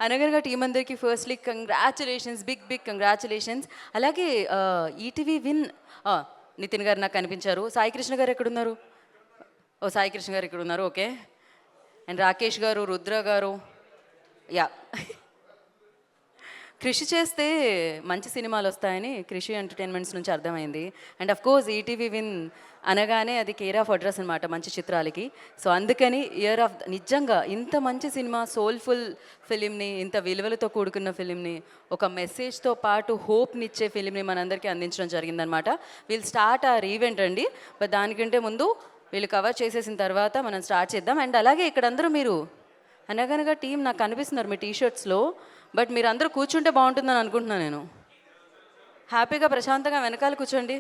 అనగనగా టీం అందరికీ firstly congratulations, big big congratulations. అలాగే ఈటీవీ విన్ నితిన్ గారు నాకు కనిపించారు. సాయి కృష్ణ గారు ఎక్కడున్నారు? ఓ సాయి కృష్ణ గారు ఇక్కడ ఉన్నారు, ఓకే. అండ్ రాకేష్ గారు, రుద్ర గారు, యా. కృషి చేస్తే మంచి సినిమాలు వస్తాయని కృషి ఎంటర్టైన్మెంట్స్ నుంచి అర్థమైంది. And of course ETV win అనగానే అది కేర్ ఆఫ్ అడ్రస్ అనమాట మంచి చిత్రాలకి. సో అందుకని ఇయర్ ఆఫ్ నిజంగా ఇంత మంచి సినిమా, సోల్ఫుల్ ఫిలింని, ఇంత విలువలతో కూడుకున్న ఫిలింని, ఒక మెసేజ్తో పాటు హోప్నిచ్చే ఫిలింని మనందరికీ అందించడం జరిగిందనమాట. వీల్ స్టార్ట్ ఆర్ ఈవెంట్ అండి. బట్ దానికంటే ముందు వీళ్ళు కవర్ చేసేసిన తర్వాత మనం స్టార్ట్ చేద్దాం. అండ్ అలాగే ఇక్కడ అందరూ మీరు అనగనగా టీం నాకు కనిపిస్తున్నారు మీ టీషర్ట్స్లో. బట్ మీరు అందరూ కూర్చుంటే బాగుంటుందని అనుకుంటున్నాను నేను. హ్యాపీగా ప్రశాంతంగా వెనకాల కూర్చోండి.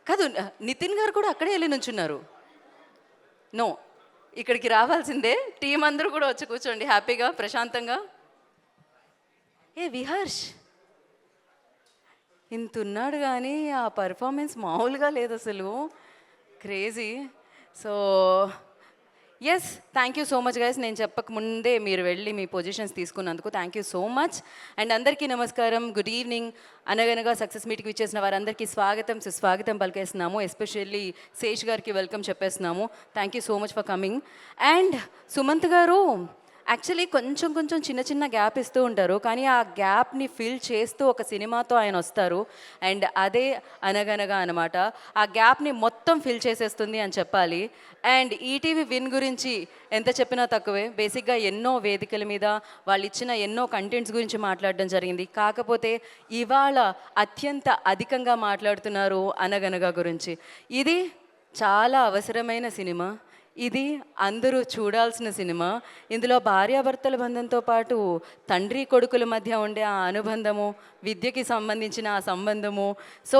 కాదు, నితిన్ గారు కూడా అక్కడే వెళ్ళి నుంచున్నారు. నో, ఇక్కడికి రావాల్సిందే. టీం అందరూ కూడా వచ్చి కూర్చోండి హ్యాపీగా ప్రశాంతంగా. ఏ విహర్ష్ ఇంతున్నాడు కానీ ఆ పర్ఫార్మెన్స్ మామూలుగా లేదు అసలు, crazy. So yes, thank you so much guys. నేను చెప్పక ముందే మీరు వెళ్ళి మీ పొజిషన్స్ తీసుకున్నందుకు thank you so much. And అందరికీ నమస్కారం, గుడ్ ఈవినింగ్. అనగనగా సక్సెస్ మీట్కి ఇచ్చేసిన వారందరికీ స్వాగతం, సుస్వాగతం పలికేస్తున్నాము. ఎస్పెషల్లీ శేష్ గారికి వెల్కమ్ చెప్పేస్తున్నాము. Thank you so much for coming. And Sumanth garu actually కొంచెం చిన్న చిన్న గ్యాప్ ఇస్తూ ఉంటారు, కానీ ఆ గ్యాప్ని ఫిల్ చేస్తూ ఒక సినిమాతో ఆయన వస్తారు. అండ్ అదే అనగనగా అనమాట. ఆ గ్యాప్ని మొత్తం ఫిల్ చేసేస్తుంది అని చెప్పాలి. అండ్ ఈటీవీ విన్ గురించి ఎంత చెప్పినా తక్కువే. బేసిక్గా ఎన్నో వేదికల మీద వాళ్ళు ఇచ్చిన ఎన్నో కంటెంట్స్ గురించి మాట్లాడడం జరిగింది. కాకపోతే ఇవాళ అత్యంత అధికంగా మాట్లాడుతున్నారు అనగనగా గురించి. ఇది చాలా అవసరమైన సినిమా, ఇది అందరూ చూడాల్సిన సినిమా. ఇందులో భార్యాభర్తల బంధంతో పాటు తండ్రి కొడుకుల మధ్య ఉండే ఆ అనుబంధము, విద్యకి సంబంధించిన ఆ సంబంధము, సో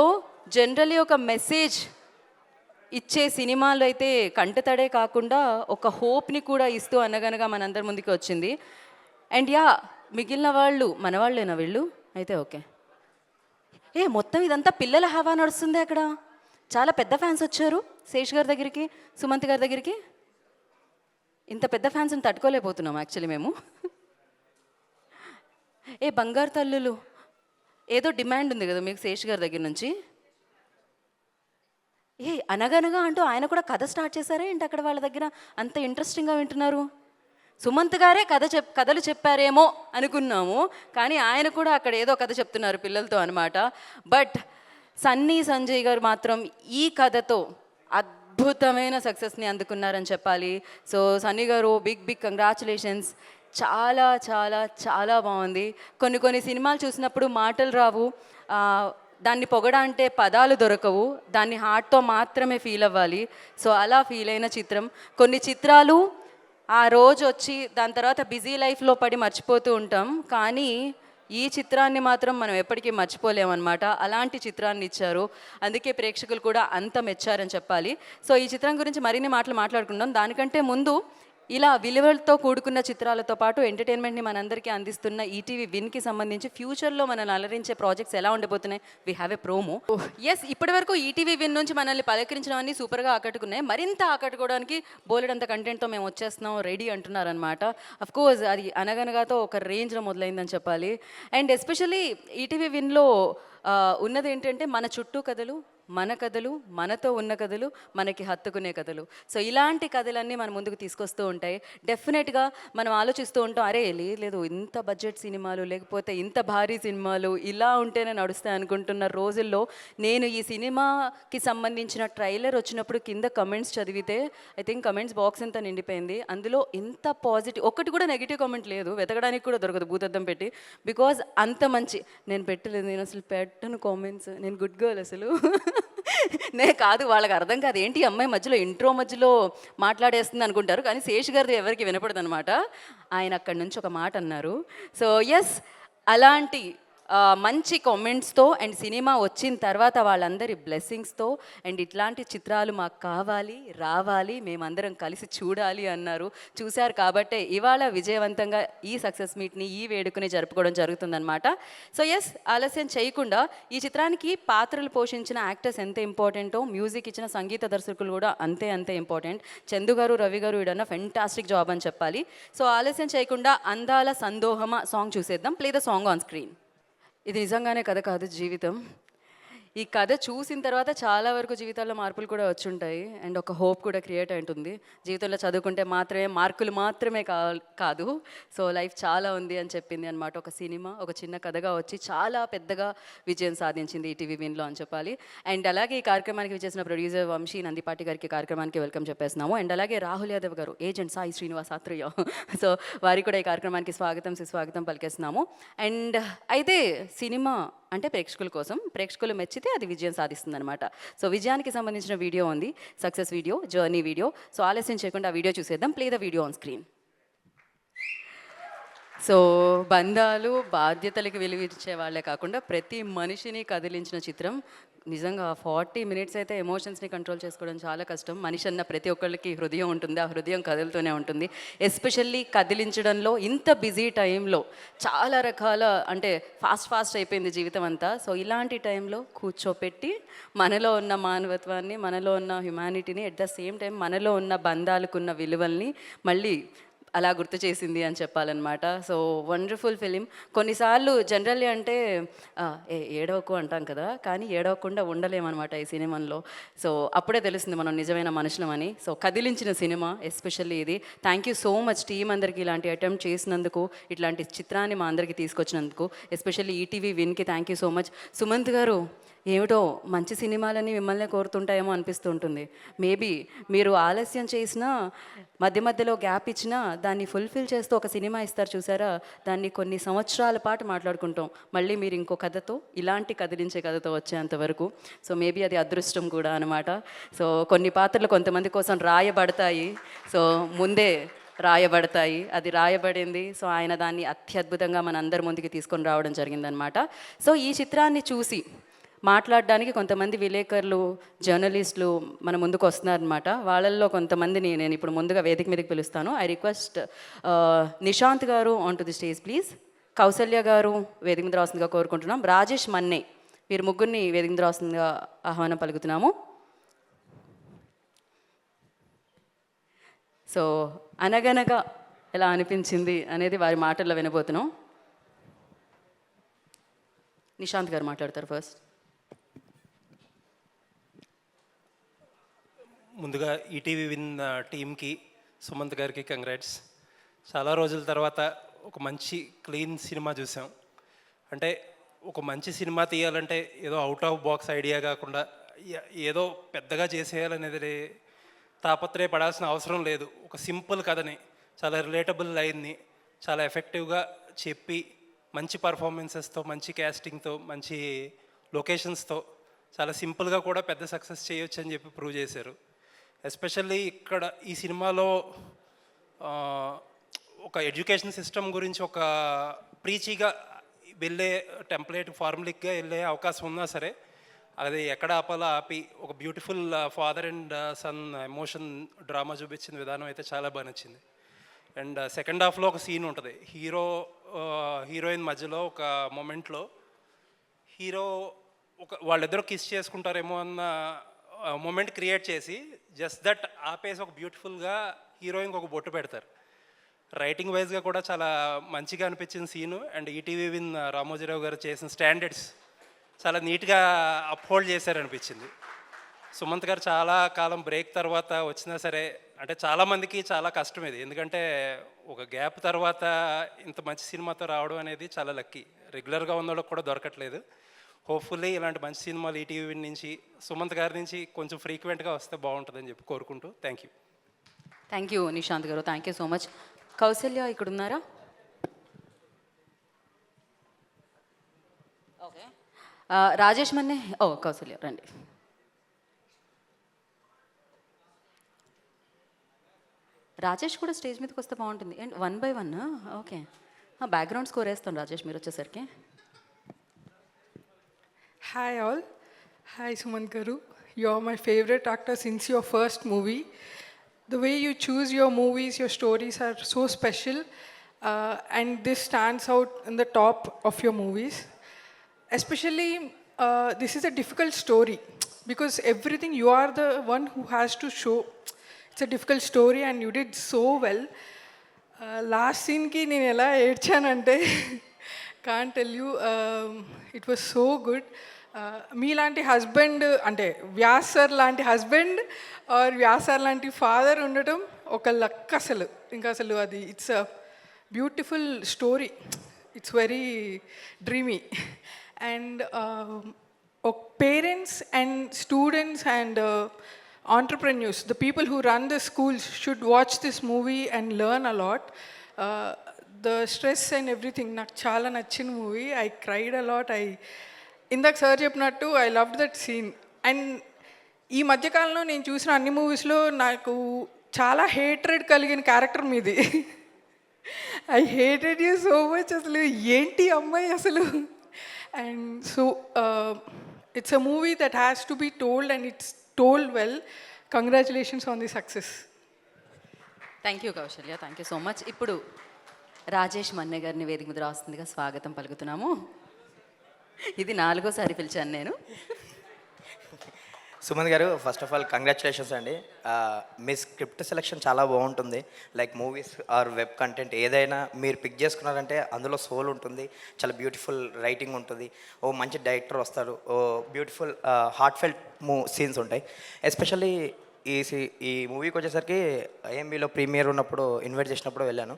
జనరలీ ఒక మెసేజ్ ఇచ్చే సినిమాలు అయితే కంటతడే కాకుండా ఒక హోప్ని కూడా ఇస్తూ అనగనగా మనందరి ముందుకు వచ్చింది. అండ్ యా, మిగిలిన వాళ్ళు మన వాళ్ళేనా వీళ్ళు? అయితే ఓకే. మొత్తం ఇదంతా పిల్లల హవా నడుస్తుంది అక్కడ. చాలా పెద్ద ఫ్యాన్స్ వచ్చారు శేష్ గారి దగ్గరికి, సుమంత్ గారి దగ్గరికి. ఇంత పెద్ద ఫ్యాన్స్ని తట్టుకోలేకపోతున్నాం యాక్చువల్లీ మేము. బంగారు తల్లులు ఏదో డిమాండ్ ఉంది కదా మీకు శేష్ గారి దగ్గర నుంచి. అనగనగా అంటూ ఆయన కూడా కథ స్టార్ట్ చేశారే ఏంటి అక్కడ వాళ్ళ దగ్గర? అంత ఇంట్రెస్టింగ్గా వింటున్నారు. సుమంత్ గారే కథలు చెప్పారేమో అనుకున్నాము, కానీ ఆయన కూడా అక్కడ ఏదో కథ చెప్తున్నారు పిల్లలతో అనమాట. బట్ సన్నీ సంజయ్ గారు మాత్రం ఈ కథతో అద్భుతమైన సక్సెస్ని అందుకున్నారని చెప్పాలి. సో సన్నీ గారు బిగ్ బిగ్ కంగ్రాచులేషన్స్. చాలా చాలా చాలా బాగుంది. కొన్ని సినిమాలు చూసినప్పుడు మాటలు రావు, దాన్ని పొగడంటే పదాలు దొరకవు, దాన్ని హార్ట్తో మాత్రమే ఫీల్ అవ్వాలి. సో అలా ఫీల్ అయిన చిత్రం. కొన్ని చిత్రాలు ఆ రోజు వచ్చి దాని తర్వాత బిజీ లైఫ్లో పడి మర్చిపోతూ ఉంటాం, కానీ ఈ చిత్రాన్ని మాత్రం మనం ఎప్పటికీ మర్చిపోలేమన్నమాట. అలాంటి చిత్రాన్ని ఇచ్చారు, అందుకే ప్రేక్షకులు కూడా అంత మెచ్చారని చెప్పాలి. సో ఈ చిత్రం గురించి మరిన్ని మాట్లాడుకుందాం. దానికంటే ముందు ఇలా విలువలతో కూడుకున్న చిత్రాలతో పాటు ఎంటర్టైన్మెంట్ని మనందరికీ అందిస్తున్న ఈటీవీ విన్కి సంబంధించి ఫ్యూచర్లో మనల్ని అలరించే ప్రాజెక్ట్స్ ఎలా ఉండబోతున్నాయి, we have a promo. Yes, ఇప్పటి వరకు ఈటీవీ విన్ నుంచి మనల్ని పలకరించడం సూపర్గా ఆకట్టుకున్నాయి. మరింత ఆకట్టుకోవడానికి బోలెడంత కంటెంట్తో మేము వచ్చేస్తున్నాం, రెడీ అంటున్నారనమాట. అఫ్కోర్స్ అది అనగనగాతో ఒక రేంజ్లో మొదలైందని చెప్పాలి. అండ్ ఎస్పెషల్లీ ఈటీవీ విన్లో ఉన్నది ఏంటంటే మన చుట్టూ కథలు, మన కథలు, మనతో ఉన్న కథలు, మనకి హత్తుకునే కథలు. సో ఇలాంటి కథలన్నీ మన ముందుకు తీసుకొస్తూ ఉంటాయి. డెఫినెట్గా మనం ఆలోచిస్తూ ఉంటాం, అరే లేదు ఇంత బడ్జెట్ సినిమాలు లేకపోతే ఇంత భారీ సినిమాలు ఇలా ఉంటేనే నడుస్తాయి అనుకుంటున్న రోజుల్లో నేను ఈ సినిమాకి సంబంధించిన ట్రైలర్ వచ్చినప్పుడు కింద కమెంట్స్ చదివితే ఐ థింక్ కమెంట్స్ బాక్స్ అంతా నిండిపోయింది. అందులో ఎంత పాజిటివ్, ఒక్కటి కూడా నెగిటివ్ కామెంట్ లేదు, వెతకడానికి కూడా దొరకదు భూతద్దం పెట్టి. బికాజ్ అంత మంచి, నేను పెట్టలేదు, నేను అసలు పెట్టను కామెంట్స్, నేను గుడ్ గర్ల్ అసలు. కాదు, వాళ్ళకి అర్థం కాదు ఏంటి అమ్మాయి మధ్యలో ఇంట్రో మధ్యలో మాట్లాడేస్తుంది అనుకుంటారు, కానీ శేష్ గారిది ఎవరికి వినపడదు అనమాట. ఆయన అక్కడి నుంచి ఒక మాట అన్నారు. సో ఎస్, అలాంటి మంచి కామెంట్స్తో అండ్ సినిమా వచ్చిన తర్వాత వాళ్ళందరి బ్లెస్సింగ్స్తో అండ్ ఇట్లాంటి చిత్రాలు మాకు కావాలి, రావాలి, మేమందరం కలిసి చూడాలి అన్నారు. చూశారు కాబట్టే ఇవాళ విజయవంతంగా ఈ సక్సెస్ మీట్ని, ఈ వేడుకని జరుపుకోవడం జరుగుతుందన్నమాట. సో ఎస్, ఆలస్యం చేయకుండా ఈ చిత్రానికి పాత్రలు పోషించిన యాక్టర్స్ ఎంత ఇంపార్టెంటో, మ్యూజిక్ ఇచ్చిన సంగీత దర్శకులు కూడా అంతే అంతే ఇంపార్టెంట్. చందు గారు, రవి గారు వీడన్న ఫెంటాస్టిక్ జాబ్ అని చెప్పాలి. సో ఆలస్యం చేయకుండా అందాల సందోహమ సాంగ్ చూసేద్దాం. Play the song on screen. ఇది నిజంగానే కథ కాదు, జీవితం. ఈ కథ చూసిన తర్వాత చాలా వరకు జీవితాల్లో మార్పులు కూడా వచ్చుంటాయి అండ్ ఒక హోప్ కూడా క్రియేట్ అయి ఉంటుంది. జీవితంలో చదువుకుంటే మాత్రమే మార్కులు మాత్రమే కాదు, సో లైఫ్ చాలా ఉంది అని చెప్పింది అనమాట. ఒక సినిమా ఒక చిన్న కథగా వచ్చి చాలా పెద్దగా విజయం సాధించింది ఈటీవీ విన్లో అని చెప్పాలి. అండ్ అలాగే ఈ కార్యక్రమానికి విచ్చేసిన ప్రొడ్యూసర్ వంశీ నందిపాటి గారికి కార్యక్రమానికి వెల్కమ్ చెప్పేస్తున్నాము. అండ్ అలాగే రాహుల్ యాదవ్ గారు, ఏజెంట్ సాయి శ్రీనివాస్ ఆత్రేయ, సో వారికి కూడా ఈ కార్యక్రమానికి స్వాగతం సుస్వాగతం పలికేస్తున్నాము. అండ్ అయితే సినిమా అంటే ప్రేక్షకుల కోసం, ప్రేక్షకులు మెచ్చితే అది విజయం సాధిస్తుంది అనమాట. సో విజయానికి సంబంధించిన వీడియో ఉంది, success video, journey video. So ఆలస్యం చేయకుండా ఆ వీడియో చూసేద్దాం. Play the video on screen. So బంధాలు బాధ్యతలకు విలువిచ్చే వాళ్ళే కాకుండా ప్రతి మనిషిని కదిలించిన చిత్రం. నిజంగా 40 మినిట్స్ అయితే ఎమోషన్స్ని కంట్రోల్ చేసుకోవడం చాలా కష్టం. మనిషి అన్న ప్రతి ఒక్కళ్ళకి హృదయం ఉంటుంది, ఆ హృదయం కదులుతూనే ఉంటుంది. ఎస్పెషల్లీ కదిలించడంలో ఇంత బిజీ టైంలో చాలా రకాల అంటే ఫాస్ట్ అయిపోయింది జీవితం అంతా. సో ఇలాంటి టైంలో కూర్చోపెట్టి మనలో ఉన్న మానవత్వాన్ని, మనలో ఉన్న హ్యుమానిటీని, ఎట్ ద సేమ్ టైం మనలో ఉన్న బంధాలకున్న విలువల్ని మళ్ళీ అలా గుర్తు చేసింది అని చెప్పాలన్నమాట. So wonderful film. కొన్నిసార్లు జనరల్లీ అంటే ఏడవకు అంటాం కదా, కానీ ఏడవకుండా ఉండలేమన్నమాట ఈ సినిమాలో. సో అప్పుడే తెలుస్తుంది మనం నిజమైన మనుషులమని. సో కదిలించిన సినిమా ఎస్పెషల్లీ ఇది. Thank you so much team అందరికీ ఇలాంటి అటెంప్ట్ చేసినందుకు, ఇట్లాంటి చిత్రాన్ని మా అందరికీ తీసుకొచ్చినందుకు. ఎస్పెషల్లీ ఈటీవీ విన్కి thank you so much. Sumanth garu, ఏమిటో మంచి సినిమాలన్నీ మిమ్మల్నే కోరుతుంటాయేమో అనిపిస్తూ ఉంటుంది. మేబీ మీరు ఆలస్యం చేసినా, మధ్య మధ్యలో గ్యాప్ ఇచ్చినా దాన్ని ఫుల్ఫిల్ చేస్తూ ఒక సినిమా ఇస్తారు చూసారా, దాన్ని కొన్ని సంవత్సరాల పాటు మాట్లాడుకుంటాం. మళ్ళీ మీరు ఇంకో కథతో, ఇలాంటి కదిలించే కథతో వచ్చేంతవరకు. సో మేబీ అది అదృష్టం కూడా అనమాట. సో కొన్ని పాత్రలు కొంతమంది కోసం రాయబడతాయి, సో ముందే రాయబడతాయి. అది రాయబడింది. సో ఆయన దాన్ని అత్యద్భుతంగా మన అందరి ముందుకి తీసుకొని రావడం జరిగిందనమాట. సో ఈ చిత్రాన్ని చూసి మాట్లాడడానికి కొంతమంది విలేకరులు, జర్నలిస్టులు మన ముందుకు వస్తున్నారనమాట. వాళ్ళల్లో కొంతమందిని నేను ఇప్పుడు ముందుగా వేదిక మీదకి పిలుస్తాను. I request Nishanth garu on to the stage please. Kausalya garu వేదిక మీద రాస్తుందిగా కోరుకుంటున్నాం. రాజేష్ మన్నే, వీరు ముగ్గురిని వేదిక మీద రాస్తుందిగా ఆహ్వానం పలుకుతున్నాము. సో అనగనగా ఎలా అనిపించింది అనేది వారి మాటల్లో వినబోతున్నాం. నిశాంత్ గారు మాట్లాడతారు ఫస్ట్. ముందుగా ఈటీవీ విన్ టీమ్కి, సుమంత్ గారికి కంగ్రాట్స్. చాలా రోజుల తర్వాత ఒక మంచి క్లీన్ సినిమా చూసాం. అంటే ఒక మంచి సినిమా తీయాలంటే ఏదో అవుట్ ఆఫ్ బాక్స్ ఐడియా కాకుండా ఏదో పెద్దగా చేసేయాలనేది తాపత్రయపడాల్సిన అవసరం లేదు. ఒక సింపుల్ కథని, చాలా రిలేటబుల్ లైన్ని చాలా ఎఫెక్టివ్గా చెప్పి, మంచి పర్ఫార్మెన్సెస్తో, మంచి క్యాస్టింగ్తో, మంచి లొకేషన్స్తో చాలా సింపుల్గా కూడా పెద్ద సక్సెస్ చేయొచ్చు అని చెప్పి ప్రూవ్ చేశారు. ఎస్పెషల్లీ ఇక్కడ ఈ సినిమాలో ఒక ఎడ్యుకేషన్ సిస్టమ్ గురించి ఒక ప్రీచీగా వెళ్ళే టెంప్లెట్ ఫార్ములిక్గా వెళ్ళే అవకాశం ఉన్నా సరే, అది ఎక్కడ ఆపాలో ఆపి ఒక beautiful father and son emotion drama చూపించిన విధానం అయితే చాలా బాగా నచ్చింది. అండ్ సెకండ్ హాఫ్లో ఒక సీన్ ఉంటుంది, హీరోయిన్ మధ్యలో ఒక మొమెంట్లో హీరో వాళ్ళిద్దరూ కిస్ చేసుకుంటారేమో అన్న మూమెంట్ క్రియేట్ చేసి జస్ట్ దట్ ఆపేసి ఒక బ్యూటిఫుల్గా హీరోయిన్కి ఒక బొట్టు పెడతారు. రైటింగ్ వైజ్గా కూడా చాలా మంచిగా అనిపించిన సీను. అండ్ ఈటీవీ విన్ రామోజీరావు గారు చేసిన స్టాండర్డ్స్ చాలా నీట్గా అప్హోల్డ్ చేశారనిపించింది. సుమంత్ గారు చాలా కాలం బ్రేక్ తర్వాత వచ్చినా సరే, అంటే చాలామందికి చాలా కష్టం ఇది, ఎందుకంటే ఒక గ్యాప్ తర్వాత ఇంత మంచి సినిమాతో రావడం అనేది చాలా లక్కీ. రెగ్యులర్గా ఉన్న వాళ్ళకి కూడా దొరకట్లేదు. హోప్ఫుల్లీ ఇలాంటి మంచి సినిమాలు ఈటీవీ నుంచి, సుమంత్ గారి నుంచి కొంచెం ఫ్రీక్వెంట్గా వస్తే బాగుంటుందని చెప్పి కోరుకుంటూ thank you. Thank you Nishanth garu, thank you so much. Kausalya ఇక్కడ ఉన్నారా? ఓకే, రాజేష్ మన్నే. కౌసల్య రండి. రాజేష్ కూడా స్టేజ్ మీదకి వస్తే బాగుంటుంది. And 1 by 1. Okay, background score వేస్తాను రాజేష్ మీరు వచ్చేసరికి. Hi all. Hi Sumant Garu. You're my favorite actor since your first movie. The way you choose your movies, your stories are so special, and this stands out in the top of your movies. Especially, this is a difficult story because everything you are the one who has to show. It's a difficult story, and you did so well. Last సీన్కి నేను ఎలా ఏడ్చానంటే can't tell you it was so good. మీలాంటి husband అంటే Vyas sir లాంటి husband or Vyas sir లాంటి father ఉండటం ఒక లక్ అసలు. ఇంకా అసలు అది it's a beautiful story, it's very dreamy. And parents and students and entrepreneurs, the people who run the schools should watch this movie and learn a lot. The stress and everything నాకు చాలా నచ్చిన movie. I cried a lot. ఇందాక sir చెప్పినట్టు I loved that scene. And ఈ మధ్యకాలంలో నేను చూసిన అన్ని మూవీస్లో నాకు చాలా హేట్రెడ్ కలిగిన క్యారెక్టర్ మీది. I hated you so much. అసలు ఏంటి అమ్మాయి అసలు. And so it's a movie that has to be told and it's told well. Congratulations on the success. Thank you Kaushalya, thank you so much. ఇప్పుడు రాజేష్ మన్నే గారిని వేదిక మీద రాస్తుందిగా స్వాగతం పలుకుతున్నాము. ఇది 4వసారి పిలిచాను నేను. సుమంత్ గారు, ఫస్ట్ ఆఫ్ ఆల్ కంగ్రాచులేషన్స్ అండి. మీ స్క్రిప్ట్ సెలెక్షన్ చాలా బాగుంటుంది. Like movies are web content ఏదైనా మీరు పిక్ చేసుకున్నారంటే అందులో సోల్ ఉంటుంది, చాలా బ్యూటిఫుల్ రైటింగ్ ఉంటుంది, ఓ మంచి డైరెక్టర్ వస్తారు, ఓ బ్యూటిఫుల్ హార్ట్ ఫెల్ట్ సీన్స్ ఉంటాయి. ఎస్పెషల్లీ ఈ మూవీకి వచ్చేసరికి ఏఎంబీలో ప్రీమియర్ ఉన్నప్పుడు ఇన్వైట్ చేసినప్పుడు వెళ్ళాను.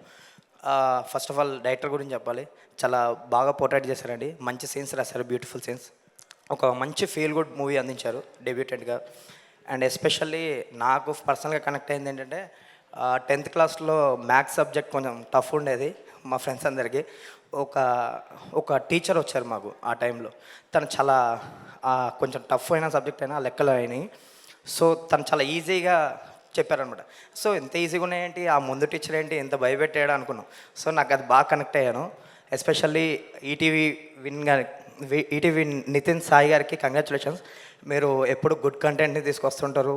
ఫస్ట్ ఆఫ్ ఆల్ డైరెక్టర్ గురించి చెప్పాలి, చాలా బాగా పోర్ట్రేట్ చేశారండి. మంచి సీన్స్ రాశారు, బ్యూటిఫుల్ సీన్స్. ఒక మంచి ఫీల్ గుడ్ మూవీ అందించారు డెబ్యూటెంట్గా. అండ్ ఎస్పెషల్లీ నాకు పర్సనల్గా కనెక్ట్ అయింది ఏంటంటే 10th క్లాస్లో మ్యాథ్స్ సబ్జెక్ట్ కొంచెం టఫ్ ఉండేది మా ఫ్రెండ్స్ అందరికీ. ఒక టీచర్ వచ్చారు మాకు ఆ టైంలో. తను చాలా కొంచెం టఫ్ అయిన సబ్జెక్ట్ అయినా లెక్కలు అయినాయి. సో తను చాలా ఈజీగా చెప్పారనమాట. సో ఎంత ఈజీగా ఉన్నాయేంటి, ఆ ముందు టీచర్ ఏంటి ఎంత భయపెట్టాడు అనుకున్నాం. సో నాకు అది బాగా కనెక్ట్ అయ్యాను. ఎస్పెషల్లీ ఈటీవీ నితిన్ సాయి గారికి కంగ్రాచులేషన్స్. మీరు ఎప్పుడు గుడ్ కంటెంట్ని తీసుకొస్తుంటారు,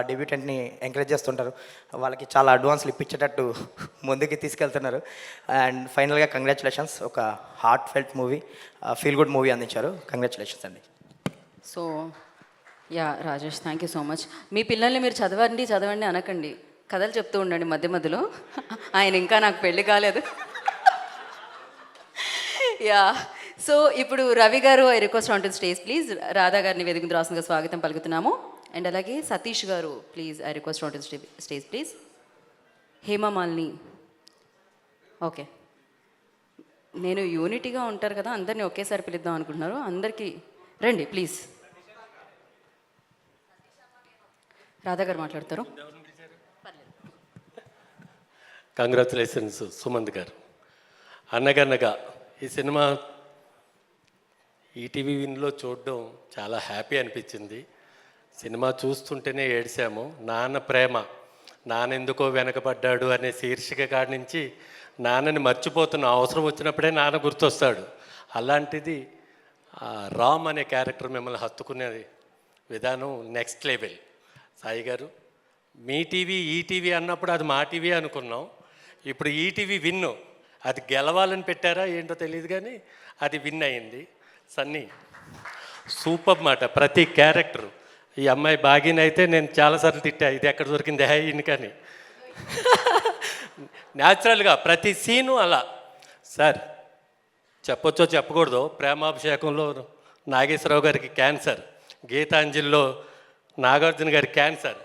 డెబ్యూటెంట్ని ఎంకరేజ్ చేస్తుంటారు, వాళ్ళకి చాలా అడ్వాన్స్లు ఇప్పించేటట్టు ముందుకి తీసుకెళ్తున్నారు. అండ్ ఫైనల్గా కంగ్రాచులేషన్స్, ఒక heart felt movie, feel good movie అందించారు. కంగ్రాచులేషన్స్ అండి. So yeah Rajesh, thank you so much. మీ పిల్లల్ని మీరు చదవండి అనకండి, కథలు చెప్తూ ఉండండి మధ్య మధ్యలో. ఆయన ఇంకా నాకు పెళ్ళి కాలేదు. యా, సో ఇప్పుడు రవి గారు, I request on to stage please. Radha గారిని వేదిక మీద రాస్తుందిగా స్వాగతం పలుకుతున్నాము. అండ్ అలాగే Satish garu please, I request on to stage please. Hemamalini, okay. నేను యూనిటీగా ఉంటారు కదా, అందరినీ ఒకేసారి పిలుద్దాం అనుకుంటున్నారు. అందరికీ రండి ప్లీజ్. రాధా గారు మాట్లాడతారు. కంగ్రాచులేషన్స్ సుమంత్ గారు. అనగనగా ఈ సినిమా ఈటీవీ విన్లో చూడడం చాలా హ్యాపీ అనిపించింది. సినిమా చూస్తుంటేనే ఏడ్చాము. నాన్న ప్రేమ, నాన్నెందుకో వెనకబడ్డాడు అనే శీర్షిక కాడి నుంచి నాన్నని మర్చిపోతున్న అవసరం వచ్చినప్పుడే నాన్న గుర్తొస్తాడు. అలాంటిది రామ్ అనే క్యారెక్టర్ మిమ్మల్ని హత్తుకునే విధానం నెక్స్ట్ లెవెల్. సాయి గారు, మీ టీవీ ఈటీవీ అన్నప్పుడు అది మా టీవీ అనుకున్నాం. ఇప్పుడు ఈటీవీ విన్ను, అది గెలవాలని పెట్టారా ఏంటో తెలియదు కానీ అది విన్ అయింది. సన్నీ సూపర్ మాట, ప్రతి క్యారెక్టరు. ఈ అమ్మాయి బాగినైతే నేను చాలాసార్లు తిట్టా, ఇది ఎక్కడ దొరికింది హైన్ కానీ. న్యాచురల్గా ప్రతి సీను అలా. సార్ చెప్పొచ్చో చెప్పకూడదో, ప్రేమాభిషేకంలో నాగేశ్వరరావు గారికి క్యాన్సర్, గీతాంజలిలో నాగార్జున గారి క్యాన్సర్,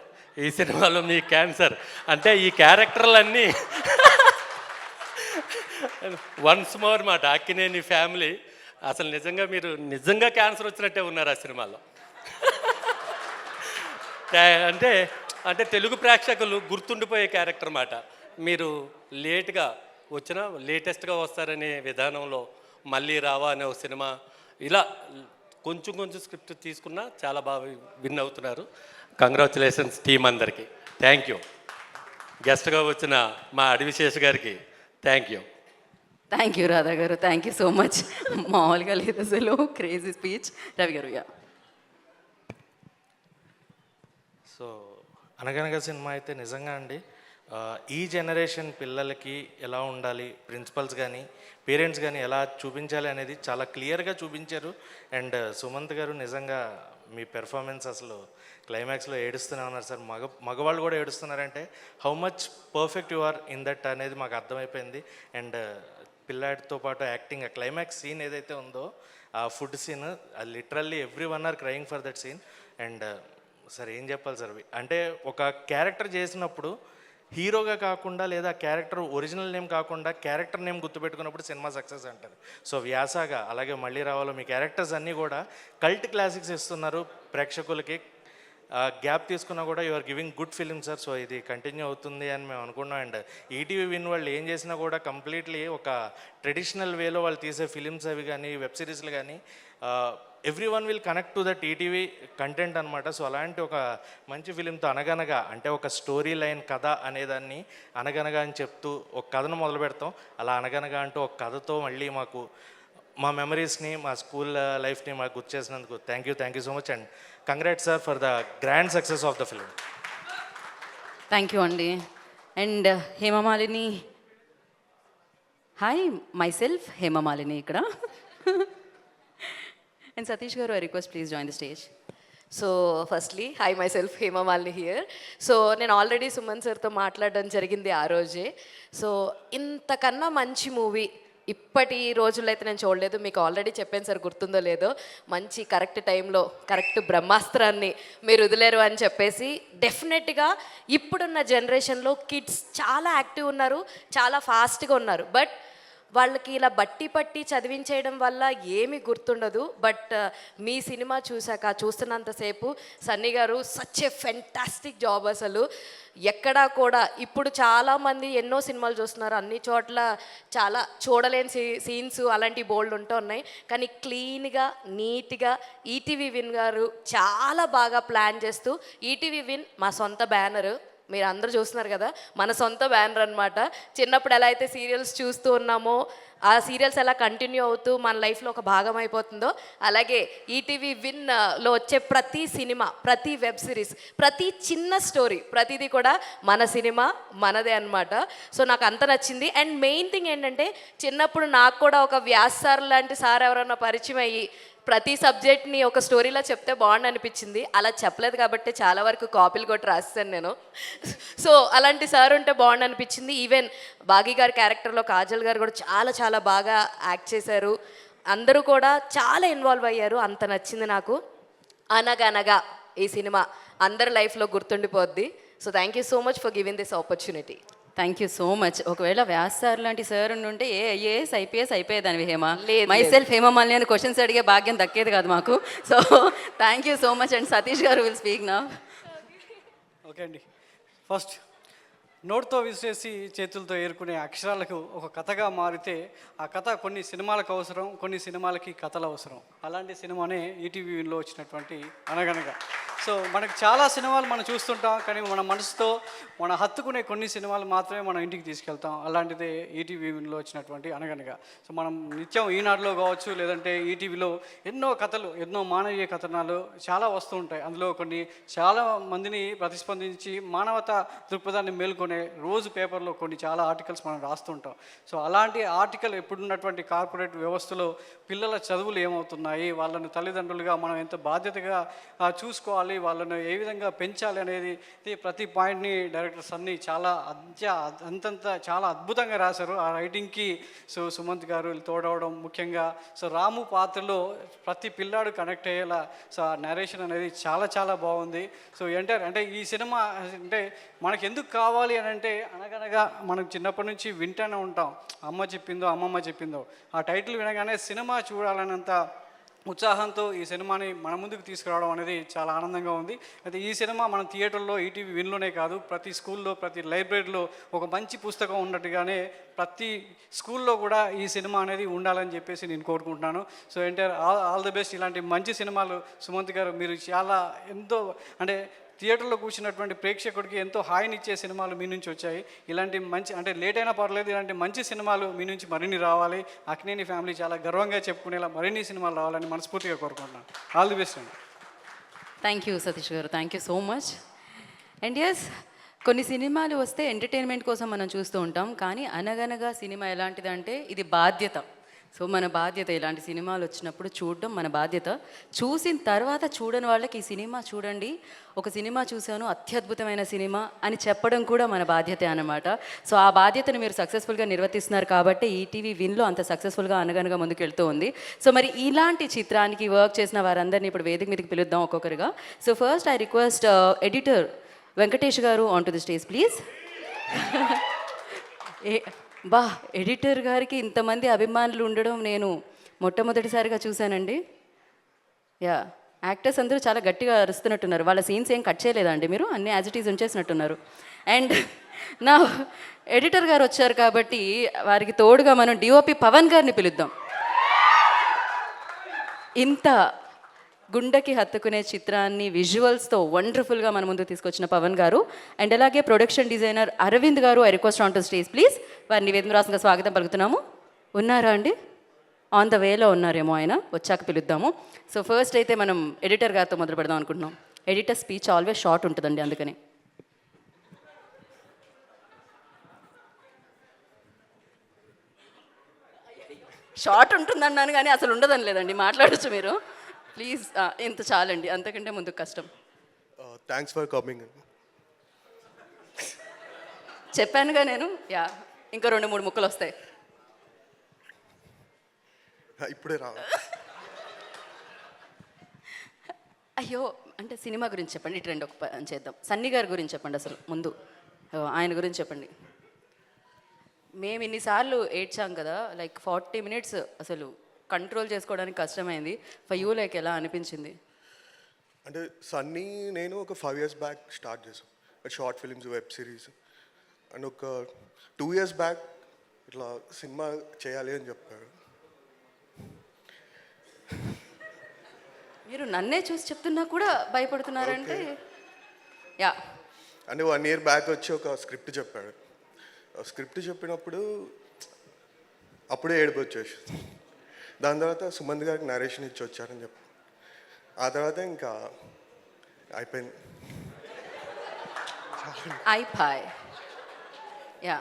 ఈ సినిమాలో మీ క్యాన్సర్. అంటే ఈ క్యారెక్టర్లన్నీ వన్స్ మోర్ మాట. అక్కినేని ఫ్యామిలీ అసలు నిజంగా మీరు నిజంగా క్యాన్సర్ వచ్చినట్టే ఉన్నారు ఆ సినిమాలో. అంటే అంటే తెలుగు ప్రేక్షకులు గుర్తుండిపోయే క్యారెక్టర్ మాట. మీరు లేట్గా వచ్చినా లేటెస్ట్గా వస్తారనే విధానంలో మళ్ళీ రావా అనే ఒక సినిమా, ఇలా కొంచెం స్క్రిప్ట్ తీసుకున్నా చాలా బాగా విన్ అవుతున్నారు. కంగ్రాచులేషన్స్ టీం అందరికీ. Thank you. గెస్ట్గా వచ్చిన మా అడివిశేష్ గారికి thank you. Thank you Radha గారు, థ్యాంక్ యూ సో మచ్. మామూలుగా లేదు అసలు, క్రేజీ స్పీచ్. రవి గారు యా. సో అనగనగా సినిమా అయితే నిజంగా అండి ఈ జనరేషన్ పిల్లలకి ఎలా ఉండాలి, ప్రిన్సిపల్స్ కానీ పేరెంట్స్ కానీ ఎలా చూపించాలి అనేది చాలా క్లియర్గా చూపించారు. అండ్ సుమంత్ గారు నిజంగా మీ పెర్ఫార్మెన్స్ అసలు క్లైమాక్స్లో ఏడుస్తూనే ఉన్నారు సార్. మగవాళ్ళు కూడా ఏడుస్తున్నారంటే how much perfect you are in that అనేది మాకు అర్థమైపోయింది. అండ్ పిల్లాడితో పాటు యాక్టింగ్, ఆ క్లైమాక్స్ సీన్ ఏదైతే ఉందో ఆ ఫుడ్ సీన్, అది literally every one are crying for that scene. And sir ఏం చెప్పాలి సార్, అంటే ఒక క్యారెక్టర్ చేసినప్పుడు హీరోగా కాకుండా లేదా క్యారెక్టర్ ఒరిజినల్ నేమ్ కాకుండా క్యారెక్టర్ నేమ్ గుర్తుపెట్టుకున్నప్పుడు సినిమా సక్సెస్ అంటారు. సో వ్యాసాగా అలాగే మళ్ళీ రావాలో మీ క్యారెక్టర్స్ అన్నీ కూడా కల్ట్ క్లాసిక్స్ ఇస్తున్నారు ప్రేక్షకులకి. గ్యాప్ తీసుకున్నా కూడా you are giving good film sir. So ఇది కంటిన్యూ అవుతుంది అని మేము అనుకున్నాం. అండ్ ఈటీవీ విన్ వాళ్ళు ఏం చేసినా కూడా కంప్లీట్లీ ఒక ట్రెడిషనల్ వేలో వాళ్ళు తీసే ఫిలిమ్స్ అవి కానీ వెబ్ సిరీస్లు కానీ every one will connect to that ETV content అనమాట. సో అలాంటి ఒక మంచి ఫిలింతో అనగనగా అంటే ఒక స్టోరీ లైన్ కథ అనేదాన్ని అనగనగా అని చెప్తూ ఒక కథను మొదలు పెడతాం. అలా అనగనగా అంటూ ఒక కథతో మళ్ళీ మాకు మా మెమరీస్ని, మా స్కూల్ లైఫ్ని మాకు గుర్తు చేసినందుకు thank you so much. And congrats sir for the grand success of the film. Thank you అండి. And Hemamalini, hi myself Hemamalini ఇక్కడ. And Satish garu, I request please join the stage. So firstly hi myself Hemamalini here. So నేను already Suman సార్తో మాట్లాడడం జరిగింది ఆ రోజే. So ఇంతకన్నా మంచి మూవీ ఇప్పటి రోజుల్లో అయితే నేను చూడలేదు. మీకు ఆల్రెడీ చెప్పాను సార్, గుర్తుందో లేదో, మంచి కరెక్ట్ టైంలో కరెక్ట్ బ్రహ్మాస్త్రాన్ని మీరు వదిలేరు అని చెప్పేసి. డెఫినెట్గా ఇప్పుడున్న జనరేషన్లో కిడ్స్ చాలా యాక్టివ్ ఉన్నారు, చాలా ఫాస్ట్గా ఉన్నారు. బట్ వాళ్ళకి ఇలా బట్టి పట్టి చదివించేయడం వల్ల ఏమీ గుర్తుండదు. బట్ మీ సినిమా చూస్తున్నంతసేపు సన్నీ గారు సచ్ ఏ ఫెంటాస్టిక్ జాబ్ అసలు. ఎక్కడా కూడా ఇప్పుడు చాలామంది ఎన్నో సినిమాలు చూస్తున్నారు, అన్ని చోట్ల చాలా చూడలేని సీన్స్ అలాంటి బోల్డ్ ఉంటూ ఉన్నాయి. కానీ క్లీన్గా నీట్గా ఈటీవీ విన్ గారు చాలా బాగా ప్లాన్ చేస్తూ, ఈటీవీ విన్ మా సొంత బ్యానరు, మీరు అందరూ చూస్తున్నారు కదా, మన సొంత బ్యానర్ అనమాట. చిన్నప్పుడు ఎలా అయితే సీరియల్స్ చూస్తూ ఉన్నామో ఆ సీరియల్స్ ఎలా కంటిన్యూ అవుతూ మన లైఫ్లో ఒక భాగం అయిపోతుందో, అలాగే ఈటీవీ విన్లో వచ్చే ప్రతి సినిమా, ప్రతి వెబ్ సిరీస్, ప్రతి చిన్న స్టోరీ, ప్రతిదీ కూడా మన సినిమా మనదే అనమాట. సో నాకు అంత నచ్చింది. అండ్ మెయిన్ థింగ్ ఏంటంటే, చిన్నప్పుడు నాకు కూడా ఒక వ్యాస్ సార్ లాంటి సార్ ఎవరైనా పరిచయం అయ్యి ప్రతి సబ్జెక్ట్ని ఒక స్టోరీలా చెప్తే బాగుండు అనిపించింది. అలా చెప్పలేదు కాబట్టి చాలా వరకు కాపీలు కొట్టి రాస్తాను నేను. సో అలాంటి సార్ ఉంటే బాగుండు అనిపించింది. ఈవెన్ బాగీ గారి క్యారెక్టర్లో కాజల్ గారు కూడా చాలా చాలా బాగా యాక్ట్ చేశారు. అందరూ కూడా చాలా ఇన్వాల్వ్ అయ్యారు. అంత నచ్చింది నాకు. అనగనగా ఈ సినిమా అందరి లైఫ్లో గుర్తుండిపోద్ది. So thank you so much for giving this opportunity. Thank you so much. ఒకవేళ వ్యాస్ సార్ లాంటి సార్ ఉంటే ఐఏఎస్ ఐపీఎస్ అయిపోయేదాన్ని హేమ. లేదు, మై సెల్ఫ్ హేమమాలిని అని క్వశ్చన్స్ అడిగే భాగ్యం దక్కేది కాదు మాకు. So thank you so much. And Satish గారు విల్ స్పీక్ నా. ఓకే అండి, ఫస్ట్ నోట్తో విసిరేసి చేతులతో ఏరుకునే అక్షరాలకు ఒక కథగా మారితే ఆ కథ కొన్ని సినిమాలకు అవసరం, కొన్ని సినిమాలకి కథలు అవసరం. అలాంటి సినిమానే ఈటీవీలో వచ్చినటువంటి అనగనగా. సో మనకు చాలా సినిమాలు మనం చూస్తుంటాం, కానీ మన మనసుతో మన హత్తుకునే కొన్ని సినిమాలు మాత్రమే మనం ఇంటికి తీసుకెళ్తాం. అలాంటిదే ఈటీవీలో వచ్చినటువంటి అనగనగా. సో మనం నిత్యం ఈనాడులో కావచ్చు, లేదంటే ఈటీవీలో ఎన్నో కథలు, ఎన్నో మానవీయ కథనాలు చాలా వస్తూ ఉంటాయి. అందులో కొన్ని చాలా మందిని ప్రతిస్పందించి మానవతా దృక్పథాన్ని మేల్కొనే రోజు పేపర్లో కొన్ని చాలా ఆర్టికల్స్ మనం రాస్తుంటాం. సో అలాంటి ఆర్టికల్ ఇప్పుడున్నటువంటి కార్పొరేట్ వ్యవస్థలో పిల్లల చదువులు ఏమవుతున్నాయి, వాళ్ళను తల్లిదండ్రులుగా మనం ఎంత బాధ్యతగా చూసుకోవాలి, వాళ్ళను ఏ విధంగా పెంచాలి అనేది ప్రతి పాయింట్ని డైరెక్టర్స్ అన్నీ చాలా చాలా అద్భుతంగా రాశారు. ఆ రైటింగ్కి సో సుమంత్ గారు తోడవడం ముఖ్యంగా. సో రాము పాత్రలో ప్రతి పిల్లాడు కనెక్ట్ అయ్యేలా సో ఆ నరేషన్ అనేది చాలా చాలా బాగుంది. సో అంటే ఈ సినిమా అంటే మనకు ఎందుకు కావాలి అని అంటే, అనగనగా మనం చిన్నప్పటి నుంచి వింటూనే ఉంటాం, అమ్మ చెప్పిందో అమ్మమ్మ చెప్పిందో. ఆ టైటిల్ వినగానే సినిమా చూడాలన్నంత ఉత్సాహంతో ఈ సినిమాని మన ముందుకు తీసుకురావడం అనేది చాలా ఆనందంగా ఉంది. అయితే ఈ సినిమా మన థియేటర్లో ఈటీవీ విన్లోనే కాదు, ప్రతి స్కూల్లో, ప్రతి లైబ్రరీలో ఒక మంచి పుస్తకం ఉన్నట్టుగానే ప్రతి స్కూల్లో కూడా ఈ సినిమా అనేది ఉండాలని చెప్పేసి నేను కోరుకుంటున్నాను. So all the best. ఇలాంటి మంచి సినిమాలు సుమంత్ గారు మీరు చాలా ఎంతో అంటే థియేటర్లో కూర్చున్నటువంటి ప్రేక్షకుడికి ఎంతో హాయినిచ్చే సినిమాలు మీ నుంచి వచ్చాయి. ఇలాంటి మంచి అంటే లేట్ అయినా పర్లేదు, ఇలాంటి మంచి సినిమాలు మీ నుంచి మరిన్ని రావాలి. అక్కినేని ఫ్యామిలీ చాలా గర్వంగా చెప్పుకునేలా మరిన్ని సినిమాలు రావాలని మనస్ఫూర్తిగా కోరుకుంటున్నాను. ఆల్ ది బెస్ట్ అండి. థ్యాంక్ యూ సతీష్ గారు, thank you so much. And yes, కొన్ని సినిమాలు వస్తే ఎంటర్టైన్మెంట్ కోసం మనం చూస్తూ ఉంటాం, కానీ అనగనగా సినిమా ఎలాంటిదంటే ఇది బాధ్యత. సో మన బాధ్యత ఇలాంటి సినిమాలు వచ్చినప్పుడు చూడడం మన బాధ్యత. చూసిన తర్వాత చూడని వాళ్ళకి ఈ సినిమా చూడండి, ఒక సినిమా చూశాను అత్యద్భుతమైన సినిమా అని చెప్పడం కూడా మన బాధ్యత అన్నమాట. సో ఆ బాధ్యతను మీరు సక్సెస్ఫుల్గా నిర్వర్తిస్తున్నారు కాబట్టి ఈటీవీ విన్లో అంత సక్సెస్ఫుల్గా అనగనగా ముందుకు వెళ్తూ ఉంది. సో మరి ఇలాంటి చిత్రానికి వర్క్ చేసిన వారందరినీ ఇప్పుడు వేదిక మీదకి పిలుద్దాం ఒక్కొక్కరుగా. So first I request editor Venkatesh garu on to the stage please. బా, ఎడిటర్ గారికి ఇంతమంది అభిమానులు ఉండడం నేను మొట్టమొదటిసారిగా చూశానండి. యా, యాక్టర్స్ అందరూ చాలా గట్టిగా అరుస్తున్నట్టున్నారు. వాళ్ళ సీన్స్ ఏం కట్ చేయలేదండి మీరు, అన్నీ యాజ్ ఇట్ ఈజ్ ఉంచేసినట్టున్నారు. అండ్ నా ఎడిటర్ గారు వచ్చారు కాబట్టి వారికి తోడుగా మనం డిఓపి పవన్ గారిని పిలుద్దాం. ఇంత గుండెకి హత్తుకునే చిత్రాన్ని విజువల్స్తో వండర్ఫుల్గా మన ముందు తీసుకొచ్చిన పవన్ గారు, అండ్ అలాగే ప్రొడక్షన్ డిజైనర్ అరవింద్ గారు, I request on to stage please. వారిని వేదనరాసంగా స్వాగతం పలుకుతున్నాము. ఉన్నారా అండి? ఆన్ ద వేలో ఉన్నారేమో, ఆయన వచ్చాక పిలుద్దాము. సో ఫస్ట్ అయితే మనం ఎడిటర్ గారితో మొదలు పెడదాం అనుకుంటున్నాం. ఎడిటర్ స్పీచ్ ఆల్వేస్ షార్ట్ ఉంటుందండి, అందుకని. షార్ట్ ఉంటుందన్నాను కానీ అసలు ఉండదని లేదండి, మాట్లాడచ్చు మీరు ప్లీజ్. ఇంత చాలండి, అంతకంటే ముందు కష్టం. Thanks for coming. చెప్పానుగా నేను. యా, ఇంకా 2-3 ముక్కలు వస్తాయి. ఇప్పుడే రా. అయ్యో, అంటే సినిమా గురించి చెప్పండి. ఇటు రెండు ఒక పని చేద్దాం. సన్నీ గారి గురించి చెప్పండి అసలు ముందు. ఆయన గురించి చెప్పండి. మేము ఇన్నిసార్లు ఏడ్చాం కదా, లైక్ 40 minutes అసలు కంట్రోల్ చేసుకోవడానికి కష్టమైంది. ఫర్ యూ లైక్ ఎలా అనిపించింది? అంటే సన్నీ నేను ఒక 5 years బ్యాక్ స్టార్ట్ చేసాం short films, web series. And ఒక 2 years బ్యాక్ ఇట్లా సినిమా చేయాలి అని చెప్పాడు. మీరు నన్నే చూసి చెప్తున్నా కూడా భయపడుతున్నారంటే. యా, అంటే 1 year బ్యాక్ వచ్చి ఒక స్క్రిప్ట్ చెప్పాడు. స్క్రిప్ట్ చెప్పినప్పుడు అప్పుడే ఏడుపు వచ్చేసి, దాని తర్వాత సుమంత్ గారికి నరేషన్ ఇచ్చి వచ్చారని చెప్పి, ఆ తర్వాత ఇంకా అయిపోయింది. అయిపోయి. యా,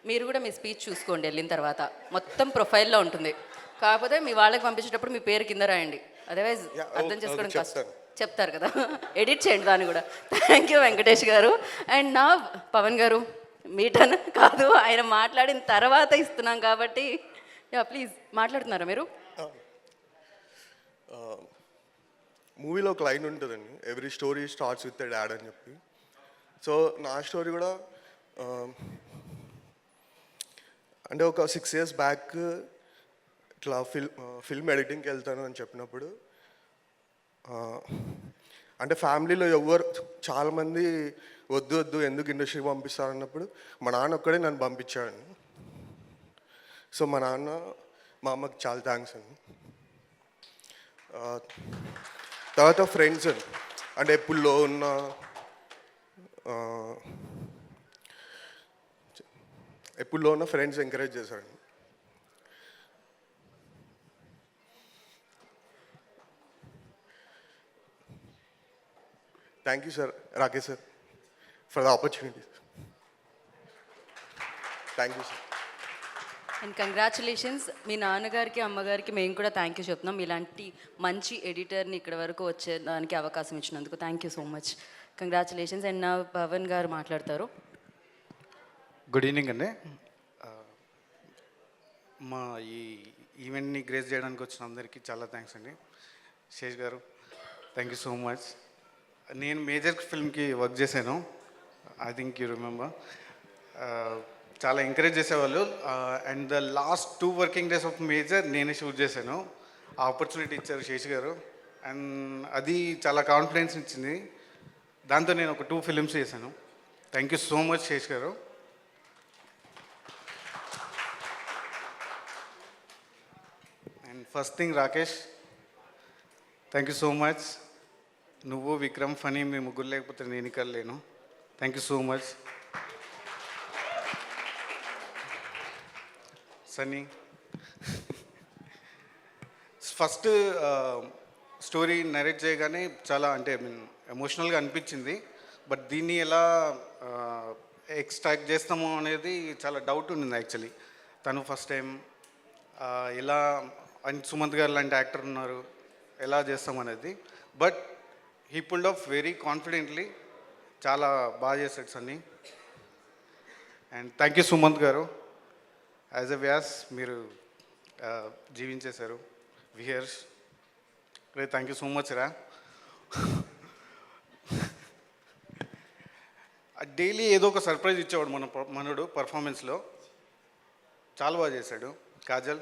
మీరు కూడా మీ స్పీచ్ చూసుకోండి వెళ్ళిన తర్వాత, మొత్తం ప్రొఫైల్లో ఉంటుంది. కాకపోతే మీ వాళ్ళకి పంపించేటప్పుడు మీ పేరు కింద రాయండి, అదర్వైజ్ అర్థం చేసుకోవడం కష్టం. చెప్తారు కదా, ఎడిట్ చేయండి దాన్ని కూడా. థ్యాంక్ యూ వెంకటేష్ గారు. అండ్ నా పవన్ గారు, మీ టర్న్ కాదు, ఆయన మాట్లాడిన తర్వాత ఇస్తున్నాం కాబట్టి. యా ప్లీజ్, మాట్లాడుతున్నారా మీరు? మూవీలో ఒక లైన్ ఉంటుందండి, every story starts with dad అని చెప్పి. సో నా స్టోరీ కూడా అంటే ఒక 6 years బ్యాక్ ఇట్లా ఫిల్మ్ ఎడిటింగ్కి వెళ్తాను అని చెప్పినప్పుడు, అంటే ఫ్యామిలీలో ఎవరు చాలామంది వద్దు వద్దు ఎందుకు ఇండస్ట్రీకి పంపిస్తారన్నప్పుడు మా నాన్న ఒక్కడే నన్ను పంపించాడు. సో మా నాన్న మా అమ్మకి చాలా థ్యాంక్స్ అండి. తర్వాత ఫ్రెండ్స్ అంటే ఎప్పుడులో ఉన్న ఫ్రెండ్స్ ఎంకరేజ్ చేశారు. Thank you sir, Rakesh sir, for the opportunity. Thank you sir. And congratulations. మీ నాన్నగారికి అమ్మగారికి మేము కూడా థ్యాంక్ యూ చెప్తున్నాం, ఇలాంటి మంచి ఎడిటర్ని ఇక్కడ వరకు వచ్చేదానికి అవకాశం ఇచ్చినందుకు thank you so much. Congratulations. And నా పవన్ గారు మాట్లాడతారు. గుడ్ ఈవినింగ్ అండి. మా ఈ ఈవెంట్ని గ్రేస్ చేయడానికి వచ్చిన అందరికీ చాలా థ్యాంక్స్ అండి. శేష్ గారు, థ్యాంక్ యూ సో మచ్. నేను మేజర్ ఫిల్మ్కి వర్క్ చేశాను, ఐ థింక్ యూ రిమెంబర్. చాలా ఎంకరేజ్ చేసేవాళ్ళు. And the last 2 working days of major నేనే షూట్ చేశాను. ఆ ఆపర్చునిటీ ఇచ్చారు శేష్ గారు, అండ్ అది చాలా కాన్ఫిడెన్స్ ఇచ్చింది. దాంతో నేను ఒక 2 films చేశాను. Thank you so much Sesh garu. And first thing Rakesh, thank you so much. నువ్వు విక్రమ్ ఫనీ మీ ముగ్గురు లేకపోతే నేను ఇక్కడ లేను. Thank you so much. Sunny, first story narrate చేయగానే చాలా అంటే ఎమోషనల్గా అనిపించింది. బట్ దీన్ని ఎలా ఎక్స్ట్రాక్ట్ చేస్తామో అనేది చాలా డౌట్ ఉండింది యాక్చువల్లీ. తను ఫస్ట్ టైం ఎలా అండ్ సుమంత్ గారు లాంటి యాక్టర్ ఉన్నారు, ఎలా చేస్తాం అనేది. But he pulled off very confidently. చాలా బాగా చేశాడు Sunny. And thank you Sumanth garu. As a Vyas మీరు జీవించేశారు. వియర్స్ రే, థ్యాంక్ యూ సో మచ్ రా. డైలీ ఏదో ఒక సర్ప్రైజ్ ఇచ్చేవాడు మనడు పర్ఫార్మెన్స్లో. చాలా బాగా చేశాడు. Kajal,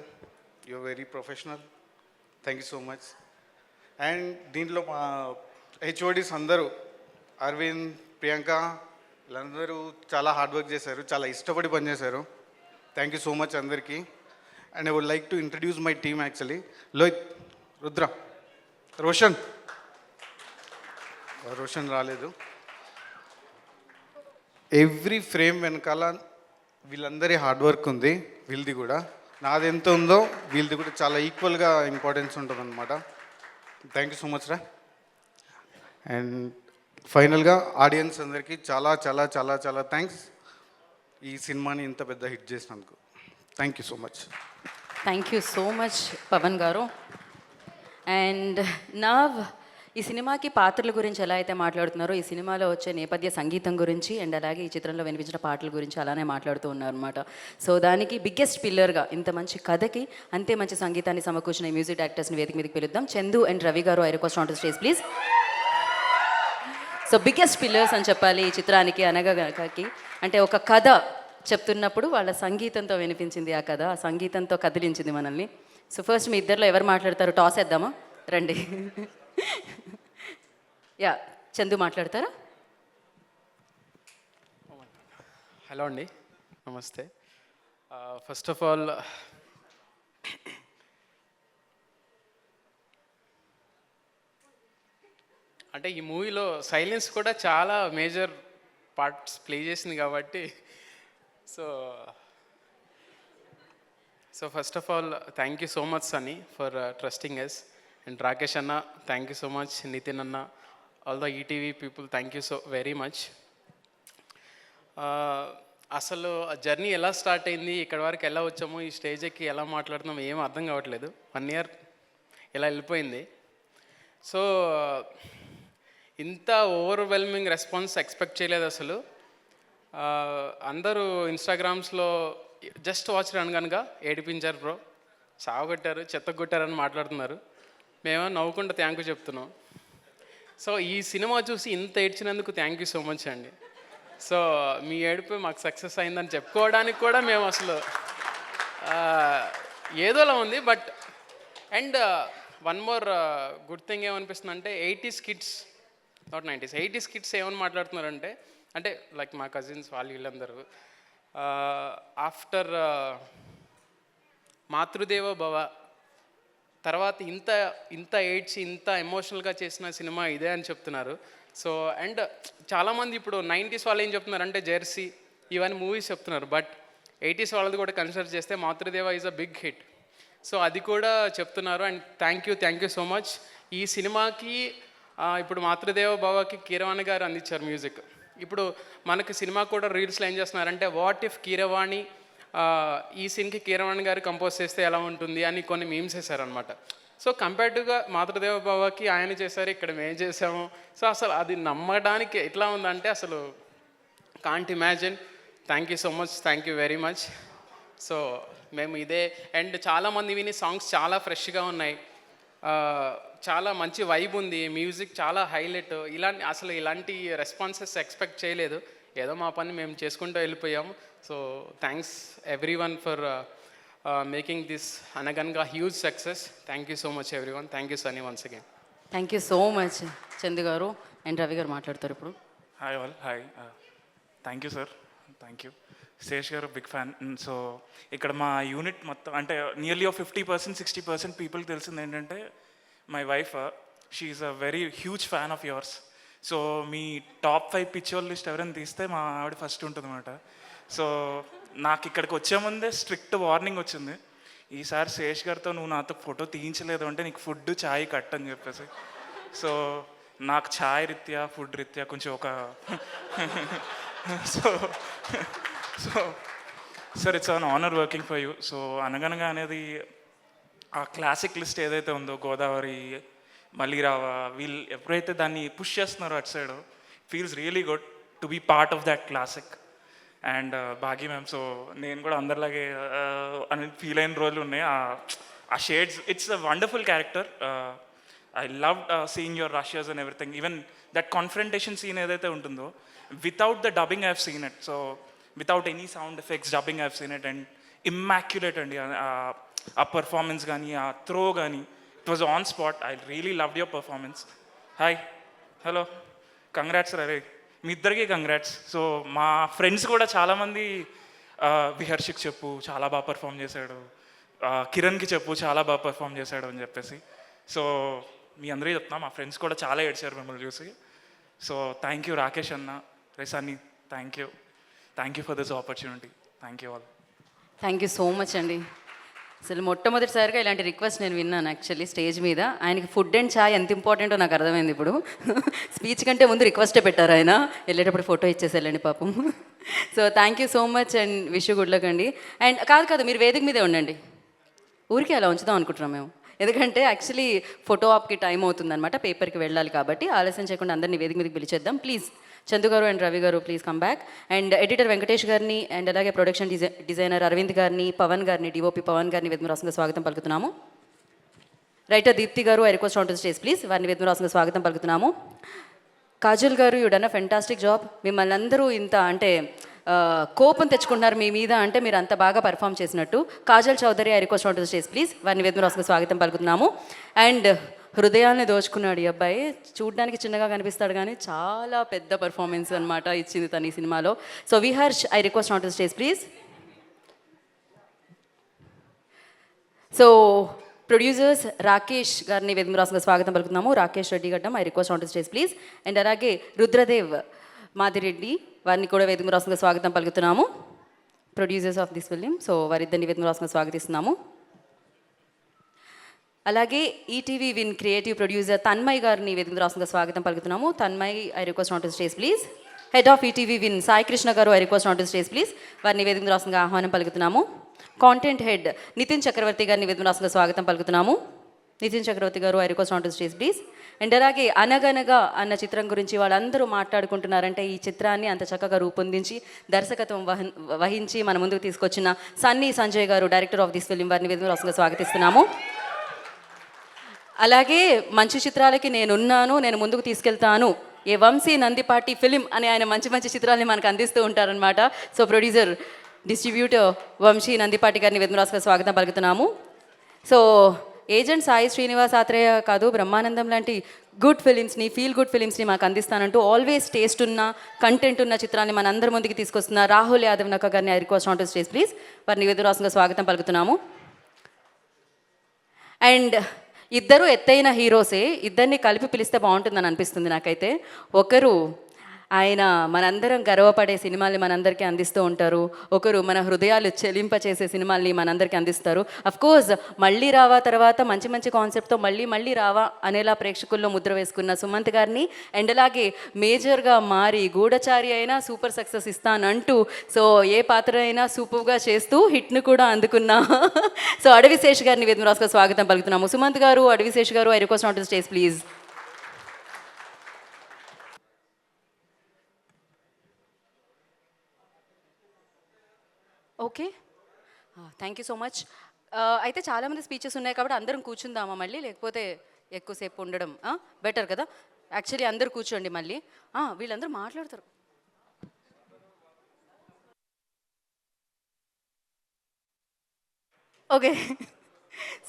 you're very professional. Thank you so much. And దీంట్లో మా హెచ్ఓడీస్ అందరూ అరవింద్, ప్రియాంక వీళ్ళందరూ చాలా హార్డ్ వర్క్ చేశారు, చాలా ఇష్టపడి పనిచేశారు. థ్యాంక్ యూ సో మచ్ అందరికీ. And I would like to introduce my team actually. Lohith, Rudra, Roshan రాలేదు. ఎవ్రీ ఫ్రేమ్ వెనకాల వీళ్ళందరి హార్డ్ వర్క్ ఉంది. వీళ్ళది కూడా నాది ఎంత ఉందో వీళ్ళది కూడా చాలా ఈక్వల్గా ఇంపార్టెన్స్ ఉంటుంది అనమాట. థ్యాంక్ యూ సో మచ్ రా. అండ్ ఫైనల్గా ఆడియన్స్ అందరికీ చాలా చాలా చాలా చాలా థ్యాంక్స్ ఈ సినిమాని ఇంత పెద్ద హిట్ చేసినందుకు. Thank you so much. Thank you so much Pavan garu. And now, ఈ సినిమాకి పాత్రల గురించి ఎలా అయితే మాట్లాడుతున్నారో, ఈ సినిమాలో వచ్చే నేపథ్య సంగీతం గురించి అండ్ అలాగే ఈ చిత్రంలో వినిపించిన పాటల గురించి అలానే మాట్లాడుతూ ఉన్నారు అనమాట. సో దానికి బిగ్గెస్ట్ పిల్లర్గా ఇంత మంచి కథకి అంతే మంచి సంగీతాన్ని సమకూర్చిన ఈ మ్యూజిక్ డైరెక్టర్స్ని వేదిక మీదకి పిలుద్దాం. చందు అండ్ రవి గారు, I request on to stage please. So biggest pillars అని చెప్పాలి ఈ చిత్రానికి. అనగాకి అంటే ఒక కథ చెప్తున్నప్పుడు వాళ్ళ సంగీతంతో వినిపించింది ఆ కథ, ఆ సంగీతంతో కదిలించింది మనల్ని. సో ఫస్ట్ మీ ఇద్దరిలో ఎవరు మాట్లాడతారు? టాస్ వేద్దామా? రండి. యా, చందు మాట్లాడతారా? హలో అండి, నమస్తే. ఫస్ట్ ఆఫ్ ఆల్ అంటే ఈ మూవీలో సైలెన్స్ కూడా చాలా మేజర్ పార్ట్స్ ప్లే చేసింది కాబట్టి so first of all thank you so much Sunny for trusting us. And Rakesh అన్న, thank you so much. Nitin అన్న, all the ETV people, thank you so very much. అసలు జర్నీ ఎలా స్టార్ట్ అయింది, ఇక్కడ వరకు ఎలా వచ్చాము, ఈ స్టేజ్ ఎక్కి ఎలా మాట్లాడుతున్నాము ఏం అర్థం కావట్లేదు. 1 year ఇలా వెళ్ళిపోయింది. సో ఇంత ఓవర్వెల్మింగ్ రెస్పాన్స్ ఎక్స్పెక్ట్ చేయలేదు అసలు. అందరూ ఇన్స్టాగ్రామ్స్లో జస్ట్ వాచ్ అనగా ఏడిపించారు బ్రో, సాగొట్టారు, చెత్తగొట్టారని మాట్లాడుతున్నారు. మేమో నవ్వుకుంటూ థ్యాంక్ యూ చెప్తున్నాం. సో ఈ సినిమా చూసి ఇంత ఏడ్చినందుకు థ్యాంక్ యూ సో మచ్ అండి. సో మీ ఏడుపు మాకు సక్సెస్ అయిందని చెప్పుకోవడానికి కూడా మేము అసలు ఏదోలా ఉంది. But and one more good thing ఏమనిపిస్తుంది అంటే 80s kids, not 90s, 80s kids ఏమని మాట్లాడుతున్నారంటే, అంటే లైక్ మా కజిన్స్ వాళ్ళు వీళ్ళందరూ ఆఫ్టర్ మాతృదేవ భవ తర్వాత ఇంత ఏడ్చి ఇంత ఎమోషనల్గా చేసిన సినిమా ఇదే అని చెప్తున్నారు. సో అండ్ చాలామంది ఇప్పుడు 90s వాళ్ళు ఏం చెప్తున్నారు అంటే జెర్సీ ఇవన్నీ మూవీస్ చెప్తున్నారు. బట్ 80s వాళ్ళది కూడా కన్సిడర్ చేస్తే Matrudeva is a big hit. So అది కూడా చెప్తున్నారు. And thank you so much. ఈ సినిమాకి ఇప్పుడు మాతృదేవ భవకి కీరవాణి గారు అందించారు మ్యూజిక్. ఇప్పుడు మనకి సినిమా కూడా రీల్స్లో ఏం చేస్తున్నారంటే వాట్ ఇఫ్ కీరవాణి ఈ సీన్కి కీరవాణి గారు కంపోజ్ చేస్తే ఎలా ఉంటుంది అని కొన్ని మీమ్స్ వేశారనమాట. సో కంపేర్డ్గా మాతృదేవ భవకి ఆయన చేశారు, ఇక్కడ మేము చేసాము. సో అసలు అది నమ్మడానికి ఎట్లా ఉందంటే అసలు can't imagine. Thank you so much, thank you very much. So మేము ఇదే అండ్ చాలామంది విని సాంగ్స్ చాలా ఫ్రెష్గా ఉన్నాయి, చాలా మంచి వైబ్ ఉంది, మ్యూజిక్ చాలా హైలైట్. ఇలాంటి రెస్పాన్సెస్ ఎక్స్పెక్ట్ చేయలేదు. ఏదో మా పని మేము చేసుకుంటూ వెళ్ళిపోయాము. So thanks everyone for making this Anaganaga huge success. Thank you so much everyone. Thank you Sunny once again. Thank you so much Chandu garu. And Ravi garu మాట్లాడతారు ఇప్పుడు. Hi all. Hi, thank you sir, thank you. Sesh garu big fan. So ఇక్కడ మా unit మొత్తం అంటే nearly 50%, 60% పీపుల్కి తెలిసింది ఏంటంటే my wife she is a very huge fan of yours. So మీ టాప్ 5 పిక్చర్ లిస్ట్ ఎవరైనా తీస్తే మా ఆవిడ ఫస్ట్ ఉంటుంది అనమాట. సో నాకు ఇక్కడికి వచ్చే ముందే స్ట్రిక్ట్ వార్నింగ్ వచ్చింది, ఈసారి శేష్ గారితో నువ్వు నాతో ఫోటో తీయించలేదు అంటే నీకు ఫుడ్ ఛాయ్ కట్ అని చెప్పేసి. సో నాకు ఛాయ్ రీత్యా ఫుడ్ రీత్యా కొంచెం ఒక so so sir it's an honour working for you. So అనగనగా అనేది ఆ క్లాసిక్ లిస్ట్ ఏదైతే ఉందో గోదావరి, మళ్ళీ రావా, వీళ్ళు ఎప్పుడైతే దాన్ని పుష్ చేస్తున్నారో అటు side feels really good to be part of that classic. And Bhagya ma'am, so నేను కూడా అందరిలాగే అని ఫీల్ అయిన రోజులు ఉన్నాయి. ఆ shades, it's a wonderful character. I love seeing your rushes and everything. Even that confrontation scene ఏదైతే ఉంటుందో without the dubbing I have seen it. So without any sound effects dubbing I have seen it and immaculate అండి. ఆ performance కానీ ఆ throw కానీ it was on spot. I really loved your performance. Hi, hello, congrats రే, మీ ఇద్దరికి congrats. So మా friends కూడా చాలామంది విహర్షిక్ చెప్పు చాలా బాగా పర్ఫామ్ చేశాడు, కిరణ్కి చెప్పు చాలా బాగా పర్ఫామ్ చేశాడు అని చెప్పేసి. సో మీ అందరికీ చెప్తున్నా, మా ఫ్రెండ్స్ కూడా చాలా ఏడ్చారు మిమ్మల్ని చూసి. సో థ్యాంక్ యూ రాకేష్ అన్న, రేసాని, thank you for this opportunity. Thank you all. Thank you so much అండి. అసలు మొట్టమొదటిసారిగా ఇలాంటి రిక్వెస్ట్ నేను విన్నాను యాక్చువల్లీ స్టేజ్ మీద. ఆయనకి ఫుడ్ అండ్ చాయ్ ఎంత ఇంపార్టెంటో నాకు అర్థమైంది ఇప్పుడు. స్పీచ్ కంటే ముందు రిక్వెస్టే పెట్టారు ఆయన, వెళ్ళేటప్పుడు ఫోటో ఇచ్చేసి వెళ్ళండి పాపం. So thank you so much and wish you good luck అండి. అండ్ కాదు మీరు వేదిక మీదే ఉండండి, ఊరికే అలా ఉంచుదాం అనుకుంటున్నాం మేము, ఎందుకంటే యాక్చువల్లీ ఫోటో ఆప్కి టైం అవుతుందన్నమాట, పేపర్కి వెళ్ళాలి కాబట్టి. ఆలస్యం చేయకుండా అందరినీ వేదిక మీదకి పిలిచేద్దాం. ప్లీజ్ చందు గారు అండ్ రవి గారు please come back. And editor Venkatesh గారిని అండ్ అలాగే ప్రొడక్షన్ డిజైనర్ అరవింద్ గారిని, పవన్ గారిని, డిఓపి పవన్ గారిని వేదికరాసంగా స్వాగతం పలుకుతున్నాము. రైటర్ దీప్తి గారు I request on to stage please, వారిని వేదికరాసంగా స్వాగతం పలుకుతున్నాము. కాజల్ గారు you done a fantastic job. మిమ్మల్ని అందరూ ఇంత అంటే కోపం తెచ్చుకుంటున్నారు మీ మీద అంటే మీరు అంత బాగా పర్ఫామ్ చేసినట్టు. Kajal Chaudhary I request on to stage please, వారిని వేదికరాసంగా స్వాగతం పలుకుతున్నాము. అండ్ హృదయాన్ని దోచుకున్నాడు ఈ అబ్బాయి, చూడడానికి చిన్నగా కనిపిస్తాడు కానీ చాలా పెద్ద పర్ఫార్మెన్స్ అనమాట ఇచ్చింది తను ఈ సినిమాలో. So Viharsh I request on to stage please. So producers Rakesh గారిని వేదికరాసంగా స్వాగతం పలుకుతున్నాము. Rakesh Reddy Gaddam I request on to stage please. And అలాగే రుద్రదేవ్ మాదిరెడ్డి వారిని కూడా వేదికరాసంగా స్వాగతం పలుకుతున్నాము, producers of this film. So వారిద్దరిని వేదికరాసంగా స్వాగతిస్తున్నాము. అలాగే ETV Win creative producer Tanmay గారిని వేదికరాసంగా స్వాగతం పలుకుతున్నాము. Tanmay I request on to stage please. Head of ETV Win Sai Krishna garu I request on to stage please, వారిని వేదికరాసంగా ఆహ్వానం పలుకుతున్నాము. కాంటెంట్ హెడ్ నితిన్ చక్రవర్తి గారిని వేదికరాసంగా స్వాగతం పలుకుతున్నాము. నితిన్ చక్రవర్తి గారు I request on to stage please. And అలాగే అనగనగా అన్న చిత్రం గురించి వాళ్ళందరూ మాట్లాడుకుంటున్నారంటే ఈ చిత్రాన్ని అంత చక్కగా రూపొందించి దర్శకత్వం వహించి మన ముందుకు తీసుకొచ్చిన సన్నీ సంజయ్ గారు డైరెక్టర్ ఆఫ్ దిస్ ఫిలిం, వారిని వేదికరాసంగా స్వాగతిస్తున్నాము. అలాగే మంచి చిత్రాలకి నేనున్నాను, నేను ముందుకు తీసుకెళ్తాను, ఏ వంశీ నందిపాటి ఫిలిం అని ఆయన మంచి మంచి చిత్రాలని మనకు అందిస్తూ ఉంటారనమాట. So producer distributor Vamsi Nandipati గారిని వేదికరాసంగా స్వాగతం పలుకుతున్నాము. సో ఏజెంట్ సాయి శ్రీనివాస్ ఆత్రేయ కాదు, బ్రహ్మానందం లాంటి గుడ్ ఫిలిమ్స్ని, ఫీల్ గుడ్ ఫిలిమ్స్ని మాకు అందిస్తానంటూ ఆల్వేస్ టేస్ట్ ఉన్న కంటెంట్ ఉన్న చిత్రాన్ని మన అందరి ముందుకు తీసుకొస్తున్న రాహుల్ యాదవ్ నక్క గారిని I request on to stage please, వారిని వేదికరాసంగా స్వాగతం పలుకుతున్నాము. అండ్ ఇద్దరు ఎత్తైన హీరోసే, ఇద్దరిని కలిపి పిలిస్తే బాగుంటుందని అనిపిస్తుంది నాకైతే. ఒకరు ఆయన మనందరం గర్వపడే సినిమాల్ని మనందరికీ అందిస్తూ ఉంటారు, ఒకరు మన హృదయాలు చెలింపచేసే సినిమాల్ని మనందరికీ అందిస్తారు. అఫ్కోర్స్ మళ్ళీ రావా తర్వాత మంచి మంచి కాన్సెప్ట్తో మళ్ళీ రావా అనేలా ప్రేక్షకుల్లో ముద్ర వేసుకున్న సుమంత్ గారిని, అండ్ అలాగే మేజర్గా మారి గూఢచారి అయినా సూపర్ సక్సెస్ ఇస్తానంటూ సో ఏ పాత్ర అయినా సూపర్గా చేస్తూ హిట్ను కూడా అందుకున్న సో అడవిశేష్ గారిని వేదికరాసంగా స్వాగతం పలుకుతున్నాము. సుమంత్ గారు, అడవిశేష్ గారు I request on to stage please. Okay, thank you so much. అయితే చాలామంది స్పీచెస్ ఉన్నాయి కాబట్టి అందరం కూర్చుందామా మళ్ళీ, లేకపోతే ఎక్కువసేపు ఉండడం బెటర్ కదా. యాక్చువల్లీ అందరూ కూర్చోండి మళ్ళీ, వీళ్ళందరూ మాట్లాడతారు. ఓకే,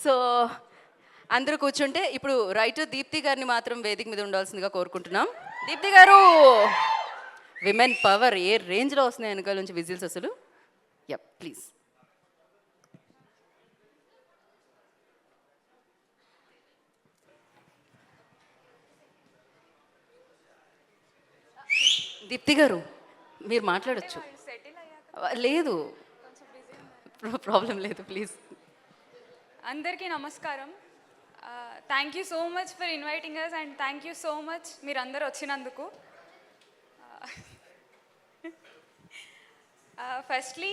సో అందరూ కూర్చుంటే ఇప్పుడు రైటర్ దీప్తి గారిని మాత్రం వేదిక మీద ఉండాల్సిందిగా కోరుకుంటున్నాం. దీప్తి గారు, విమెన్ పవర్ ఏ రేంజ్లో వస్తున్నాయి వెనకాల నుంచి విజిల్స్ అసలు. Yup please. దీప్తి గారు మీరు మాట్లాడొచ్చు. లేదు, ప్రాబ్లం లేదు, ప్లీజ్. అందరికీ నమస్కారం. Thank you so much for inviting us and thank you so much మీరందరూ వచ్చినందుకు. ఫస్ట్లీ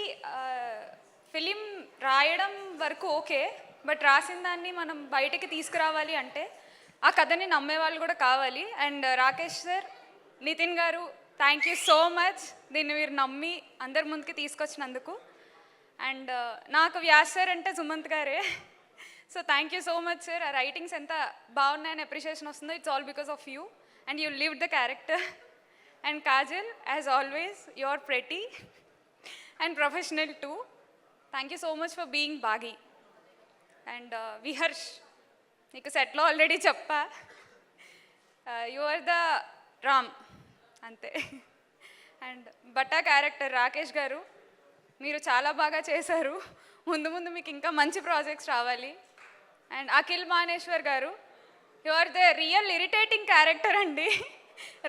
ఫిలిం రాయడం వరకు ఓకే, బట్ రాసిన దాన్ని మనం బయటకి తీసుకురావాలి అంటే ఆ కథని నమ్మే వాళ్ళు కూడా కావాలి. And Rakesh sir, Nitin garu, thank you so much దీన్ని మీరు నమ్మి అందరి ముందుకి తీసుకొచ్చినందుకు. అండ్ నాకు వ్యాస్ సార్ అంటే సుమంత్ గారే. So thank you so much sir. ఆ రైటింగ్స్ ఎంత బాగున్నాయని అప్రిషియేషన్ వస్తుందో it's all because of you and you lived the character. And Kajal, as always you are pretty and professional too. Thank you so much for being Baagi. And Viharsh, నీకు సెట్లో already చెప్పా, you are the Ram అంతే. And Batta character Rakesh గారు, మీరు చాలా బాగా చేశారు. ముందు ముందు మీకు ఇంకా మంచి ప్రాజెక్ట్స్ రావాలి. అండ్ అఖిల్ మానేశ్వర్ గారు, you are the real irritating character అండి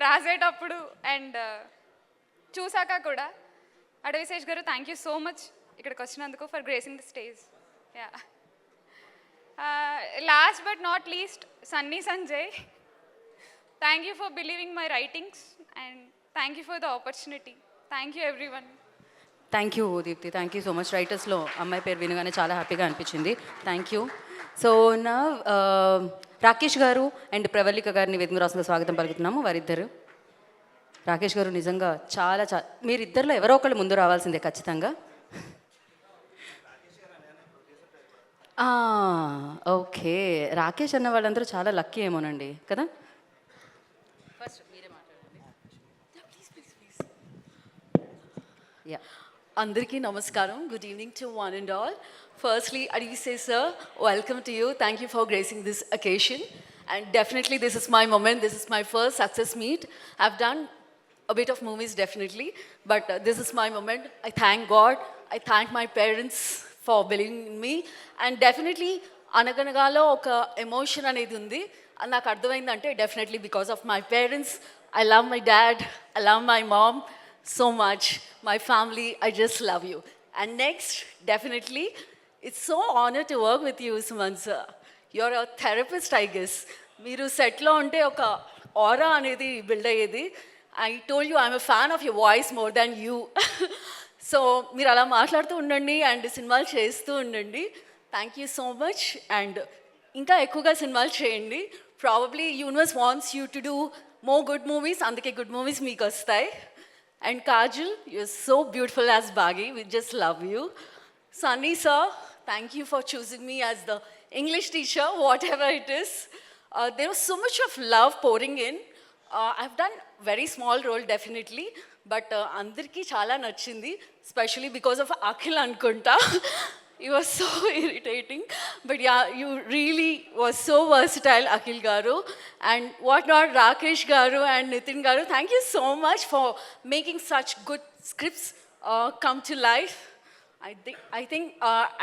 రాసేటప్పుడు అండ్ చూసాక కూడా. అడవిశేష్ గారు, థ్యాంక్ యూ సో మచ్ ఇక్కడికి వచ్చినందుకు for gracing the stage. Yeah, last but not least Sunny Sanjay, thank you for believing my writings and thank you for the opportunity. Thank you everyone. Thank you Deepthi, thank you so much. రైటర్స్లో అమ్మాయి పేరు వినగానే చాలా హ్యాపీగా అనిపించింది. Thank you. So నా రాకేష్ గారు and Pravalika గారిని వేదిక రాసుగా స్వాగతం పలుకుతున్నాము. వారిద్దరు. రాకేష్ గారు నిజంగా చాలా మీరిద్దరిలో ఎవరో ఒకళ్ళు ముందు రావాల్సిందే ఖచ్చితంగా. ఓకే, రాకేష్ అన్న వాళ్ళందరూ చాలా లక్కీ ఏమోనండి కదా. ఫస్ట్ మీరే మాట్లాడండి. యా, అందరికీ నమస్కారం. Good evening to one and all. Firstly, Adivise sir, welcome to you. Thank you for gracing this occasion. And definitely this is my moment. This is my first success meet. I've done a bit of movies definitely, but this is my moment. I thank God. I thank my parents for believing in me. And definitely అనగనగాలో ఒక emotion అనేది ఉంది. అది నాకు అర్థమైందంటే definitely because of my parents. I love my dad. I love my mom so much. My family, I just love you. And next, definitely, it's so honor to work with you, Suman sir. You're a therapist, I guess. మీరు సెట్లో ఉంటే ఒక ఆరా అనేది build అయ్యేది. I told you I'm a fan of your voice more than you. So మీరు అలా మాట్లాడుతూ ఉండండి అండ్ సినిమాలు చేస్తూ ఉండండి. Thank you so much. And ఇంకా ఎక్కువగా సినిమాలు చేయండి. Probably universe wants you to do more good movies, అందుకే గుడ్ మూవీస్ మీకు వస్తాయి. And Kajal, you're so beautiful as Baggy. We just love you. Sunny sir, thank you for choosing me as the English teacher, whatever it is. There was so much of love pouring in. I've done very small role definitely, but andarki chala nachindi, especially because of Akhil Ankunta. You were so irritating, but yeah, you really was so versatile, Akhil Garu. And what not, Rakesh Garu and Nitin Garu, thank you so much for making such good scripts come to life. I think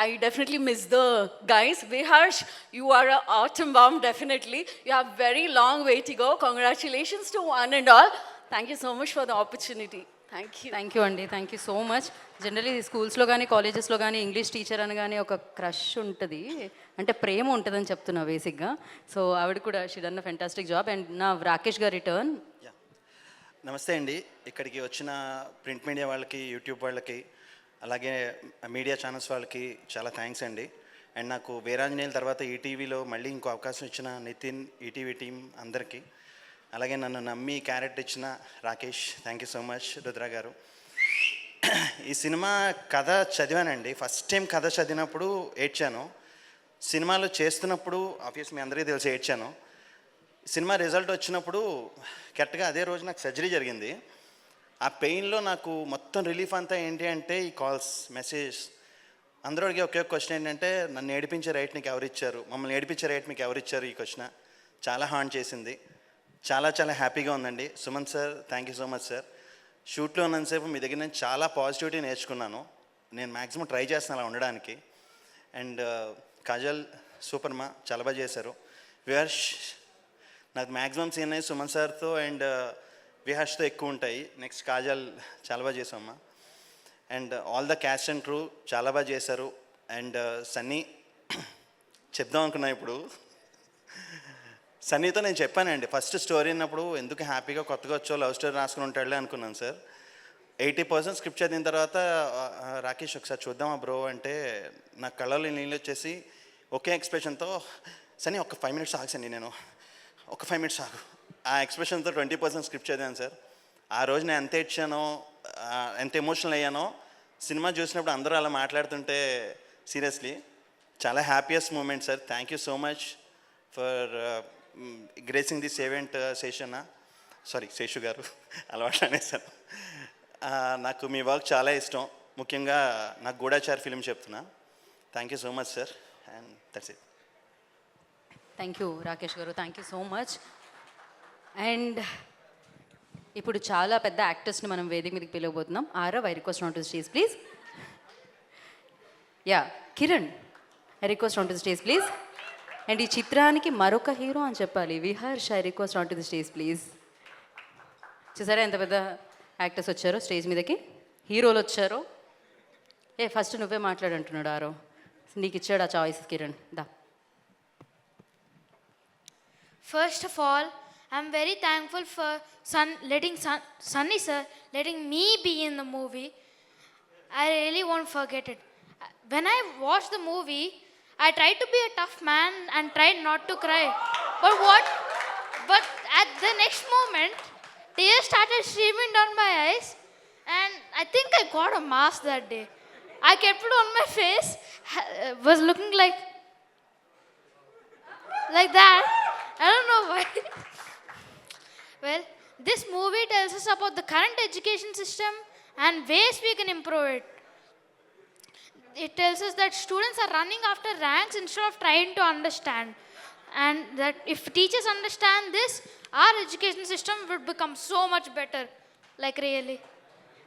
I definitely miss the guys. Viharsh, you are an autumn bomb, definitely. You have very long way to go. Congratulations to one and all. Thank you so much for the opportunity. Thank you. Thank you అండి, thank you so much. Generally స్కూల్స్లో కానీ కాలేజెస్లో కానీ English teacher అనగానే ఒక crush ఉంటుంది, అంటే ప్రేమ ఉంటుందని చెప్తున్నా బేసిక్గా. సో ఆవిడ కూడా she done a fantastic job. And నా రాకేష్ గారి రిటర్న్. నమస్తే అండి. ఇక్కడికి వచ్చిన ప్రింట్ మీడియా వాళ్ళకి, యూట్యూబ్ వాళ్ళకి, అలాగే మీడియా ఛానల్స్ వాళ్ళకి చాలా థ్యాంక్స్ అండి. అండ్ నాకు వీరాంజనేయుల తర్వాత ఈటీవీలో మళ్ళీ ఇంకో అవకాశం ఇచ్చిన నితిన్, ఈటీవీ టీం అందరికీ, అలాగే నన్ను నమ్మి క్యారెక్టర్ ఇచ్చిన Rakesh, thank you so much. Rudra గారు, ఈ సినిమా కథ చదివానండి. ఫస్ట్ టైం కథ చదివినప్పుడు ఏడ్చాను. సినిమాలో చేస్తున్నప్పుడు ఆబ్వియస్ మీ అందరికీ తెలిసి ఏడ్చాను. సినిమా రిజల్ట్ వచ్చినప్పుడు కరెక్ట్గా అదే రోజు నాకు సర్జరీ జరిగింది. ఆ పెయిన్లో నాకు మొత్తం రిలీఫ్ అంతా ఏంటి అంటే ఈ కాల్స్, మెసేజ్, అందరూ అడిగే ఒకే క్వశ్చన్ ఏంటంటే నన్ను ఏడిపించే రైట్ నీకు ఎవరిచ్చారు, మమ్మల్ని ఏడిపించే రైట్ మీకు ఎవరిచ్చారు. ఈ క్వశ్చన్ చాలా హార్ట్ చేసింది. చాలా చాలా హ్యాపీగా ఉందండి. Suman sir, thank you so much sir. షూట్లో ఉన్నంతసేపు మీ దగ్గర నేను చాలా పాజిటివిటీ నేర్చుకున్నాను. నేను మ్యాక్సిమం ట్రై చేస్తున్నాను అలా ఉండడానికి. అండ్ కాజల్ సూపర్ మా, చాలా బాగా చేశారు. విహర్ష్, నాకు మ్యాక్సిమం సీన్ అయ్యి సుమన్ సార్తో అండ్ విహాష్తో ఎక్కువ ఉంటాయి. నెక్స్ట్ కాజల్ చాలా బాగా చేసామమ్మా. And all the cast and crew చాలా బాగా చేశారు. అండ్ సన్నీ చెప్దాం అనుకున్నా ఇప్పుడు. సన్నీతో నేను చెప్పానండి ఫస్ట్ స్టోరీ విన్నప్పుడు, ఎందుకు హ్యాపీగా కొత్తగా వచ్చో లవ్ స్టోరీ రాసుకుని ఉంటాడులే అనుకున్నాను సార్. 80% స్క్రిప్ట్ చదివిన తర్వాత రాకేష్ ఒకసారి చూద్దామా బ్రో అంటే నా కళ్ళలో నీళ్ళు వచ్చేసి ఒకే ఎక్స్ప్రెషన్తో, సన్నీ ఒక 5 minutes ఆగు సన్నీ, నేను ఒక 5 minutes ఆగు, ఆ ఎక్స్ప్రెషన్తో 20% స్క్రిప్ట్ చదివాను సార్. ఆ రోజు నేను ఎంత ఇచ్చానో, ఎంత ఎమోషనల్ అయ్యానో సినిమా చూసినప్పుడు అందరూ అలా మాట్లాడుతుంటే సీరియస్లీ చాలా happiest moment sir. Thank you so much for gracing this event Seshanna, sorry Seshu గారు, అలవాటు అనేసాను. నాకు మీ వర్క్ చాలా ఇష్టం, ముఖ్యంగా నాకు గూఢాచార్ ఫిలిం చెప్తున్నా. Thank you so much sir, and that's it. Thank you Rakesh గారు, thank you so much. And ఇప్పుడు చాలా పెద్ద యాక్టర్స్ని మనం వేదిక మీదకి పిలవబోతున్నాం. Aarav, I request on to stage please. Yeah Kiran, I request on to stage please. And ఈ చిత్రానికి మరొక హీరో అని చెప్పాలి, Viharsh, I request on to the stage please. చూసారా ఎంత పెద్ద యాక్టర్స్ వచ్చారో స్టేజ్ మీదకి, హీరోలు వచ్చారో. ఫస్ట్ నువ్వే మాట్లాడంటున్నాడు ఆరవ్, నీకు ఇచ్చాడు ఆ చాయిస్ కిరణ్, దా. First of all, I'm very thankful for Sunny sir letting me be in the movie. I really won't forget it. When I watched the movie, I tried to be a tough man and tried not to cry. But at the next moment, tears started streaming down my eyes, and I think I got a mask that day. I kept it on my face, was looking like that. I don't know why. Well, this movie tells us about the current education system and ways we can improve it. It tells us that students are running after ranks instead of trying to understand. And that if teachers understand this, our education system would become so much better. Like really.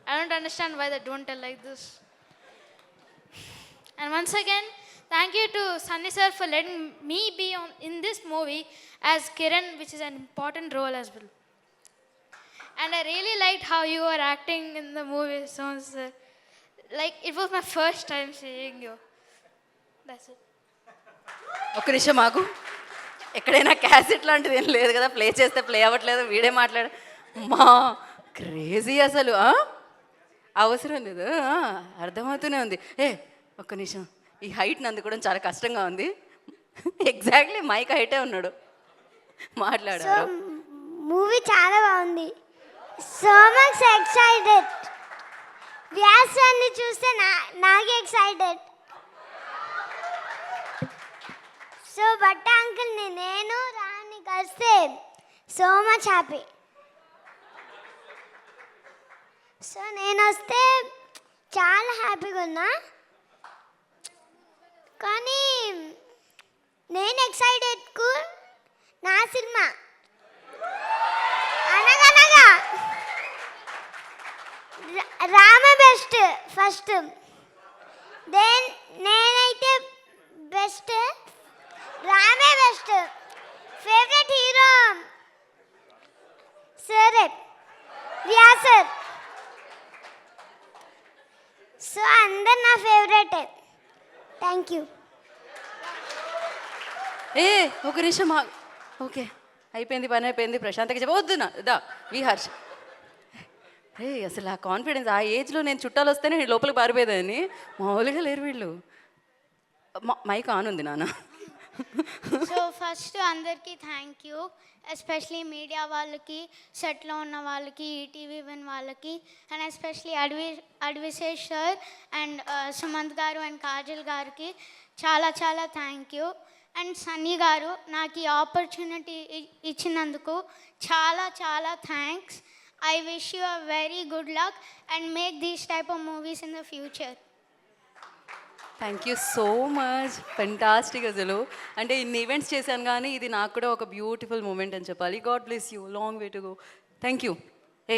I don't understand why they don't tell like this. And once again, thank you to Sunny sir for letting me be in this movie as Kiran, which is an important role as well. And I really liked how you were acting in the movie, so sir. Like, it was my first time seeing you. That's it. ఒక్క నిమిషం ఆగు. ఎక్కడైనా cassette లాంటిది ఏం లేదు కదా, play చేస్తే play అవ్వట్లేదు, వీడే మాట్లాడు. మా క్రేజీ అసలు, అవసరం లేదు, అర్థమవుతూనే ఉంది. ఒక్క నిమిషం, ఈ హైట్ని అందుకోవడం చాలా కష్టంగా ఉంది. ఎగ్జాక్ట్లీ మైక్ హైటే ఉన్నాడు, మాట్లాడారు. మూవీ చాలా బాగుంది, సో మచ్ ఎక్సైటెడ్. వ్యాసాన్ని చూస్తే నాకే ఎక్సైటెడ్. సో బట్ట అంకుల్ని నేను రాని కలిస్తే సో మచ్ హ్యాపీ. సో నేను వస్తే చాలా హ్యాపీగా ఉన్నా, కానీ నేను ఎక్సైటెడ్కు నా సినిమా అనగనగా రామ బెస్ట్ ఫస్ట్, దెన్ నేనైతే బెస్ట్, రామే బెస్ట్. ఫేవరెట్ హీరో సరే వ్యాసర్. సో అందరు నా ఫేవరెటే. Thank you. ఒక నిమిషం, ఓకే అయిపోయింది, పని అయిపోయింది, ప్రశాంతంగా చెప్పవద్దు దా విహర్ష్. అసలు ఆ కాన్ఫిడెన్స్, ఆ ఏజ్లో నేను చుట్టాలు వస్తేనే నేను లోపలికి పారిపోయేదాన్ని, మామూలుగా లేరు వీళ్ళు. మైక్ ఆన్ ఉంది నాన్న. సో ఫస్ట్ అందరికీ థ్యాంక్ యూ, ఎస్పెషలీ మీడియా వాళ్ళకి, సెట్లో ఉన్న వాళ్ళకి, ఈటీవీ విన్ వాళ్ళకి, and especially Adivi Sesh sir and Sumanth గారు అండ్ కాజల్ గారికి చాలా చాలా థ్యాంక్ యూ. అండ్ సన్నీ గారు నాకు ఈ ఆపర్చునిటీ ఇచ్చినందుకు చాలా చాలా thanks. I wish you a very good luck and make these type of movies in the future. Thank you so much, fantastic. అసలు అంటే ఇన్ని ఈవెంట్స్ చేశాను కానీ ఇది నాకు కూడా ఒక బ్యూటిఫుల్ మూమెంట్ అని చెప్పాలి. God bless you, long way to go. Thank you.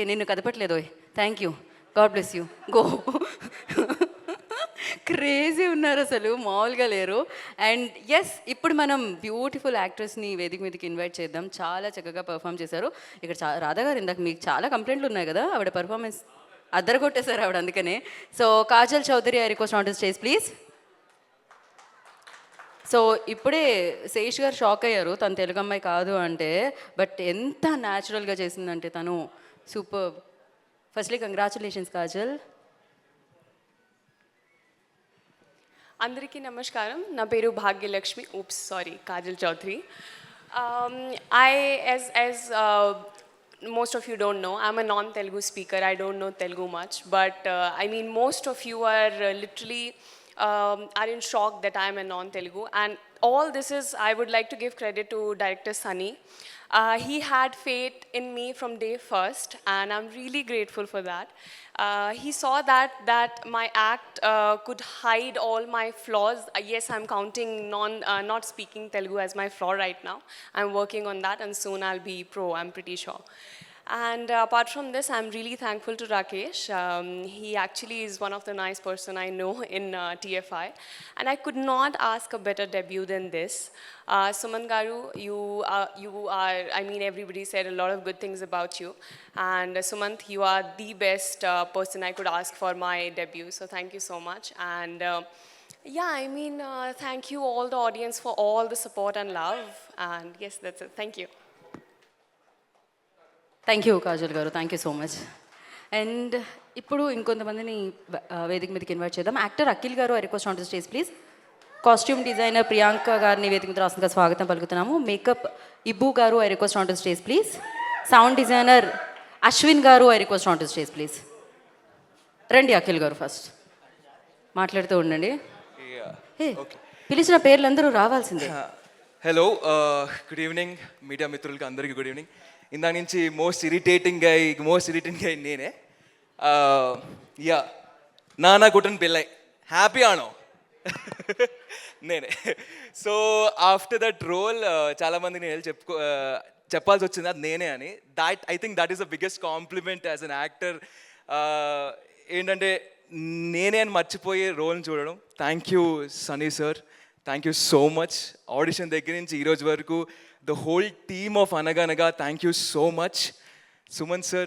నిన్ను కదపట్లేదు, thank you, god bless you, go. Crazy ఉన్నారు అసలు, మామూలుగా లేరు. అండ్ ఎస్, ఇప్పుడు మనం బ్యూటిఫుల్ యాక్ట్రెస్ని వేదిక మీదకి ఇన్వైట్ చేద్దాం. చాలా చక్కగా పర్ఫామ్ చేశారు. ఇక్కడ రాధా గారు, ఇందాక మీకు చాలా కంప్లైంట్లు ఉన్నాయి కదా, ఆవిడ పర్ఫార్మెన్స్ అద్దరగొట్టేశారు ఆవిడ, అందుకనే. So Kajal Chaudhary, I request on to stage please. So ఇప్పుడే శేష్ గారు షాక్ అయ్యారు తను తెలుగు అమ్మాయి కాదు అంటే, బట్ ఎంత న్యాచురల్గా చేసిందంటే తను, సూపర్. Firstly congratulations Kajal. అందరికీ నమస్కారం. నా పేరు Bhagyalakshmi. oops sorry, Kajal Chaudhary. As most of you don't know, I'm a non-Telugu speaker. I don't know Telugu much, but I mean most of you are literally are in shock that I'm a non-Telugu, and all this is, I would like to give credit to director Sunny. He had faith in me from day first, and I'm really grateful for that. He saw that my act could hide all my flaws. Yes, I'm counting not speaking Telugu as my flaw right now. I'm working on that, and soon I'll be pro, I'm pretty sure. And apart from this, I'm really thankful to Rakesh. He actually is one of the nice person I know in TFI, and I could not ask a better debut than this. Suman Garu, you are, I mean, everybody said a lot of good things about you, and Sumant, you are the best person I could ask for my debut, so thank you so much. And yeah, I mean, thank you all the audience for all the support and love, and yes, that's it. Thank you. Thank you Kajal garu, thank you so much. And ఇప్పుడు ఇంకొంతమందిని వేదిక మీదకి invite చేద్దాం. Actor Akhil garu, I request on to stage please. Costume designer Priyanka గారిని వేదిక మీద రాష్ట్రంగా స్వాగతం పలుకుతున్నాము. Makeup Ibbu garu, I request on to stage please. Sound designer Ashwin garu, I request on to stage please. రండి అఖిల్ గారు, ఫస్ట్ మాట్లాడుతూ ఉండండి. పిలిచిన పేర్లందరూ రావాల్సిందే. హలో, గుడ్ ఈవినింగ్ మీడియా మిత్రులకి అందరికీ గుడ్ ఈవినింగ్. ఇందా నుంచి మోస్ట్ ఇరిటేటింగ్ గై నేనే. యా, నానా గుటన్ పిల్లై హ్యాపీ ఆనో నేనే. సో ఆఫ్టర్ దట్ రోల్ చాలామందికి నేను చెప్పాల్సి వచ్చింది అది నేనే అని. I think that is the biggest compliment as an actor. ఏంటంటే నేనే అని మర్చిపోయే రోల్ని చూడడం. Thank you Sunny sir, thank you so much. Audition దగ్గర నుంచి ఈరోజు వరకు the whole team of Anaganaga, thank you so much. Suman sir,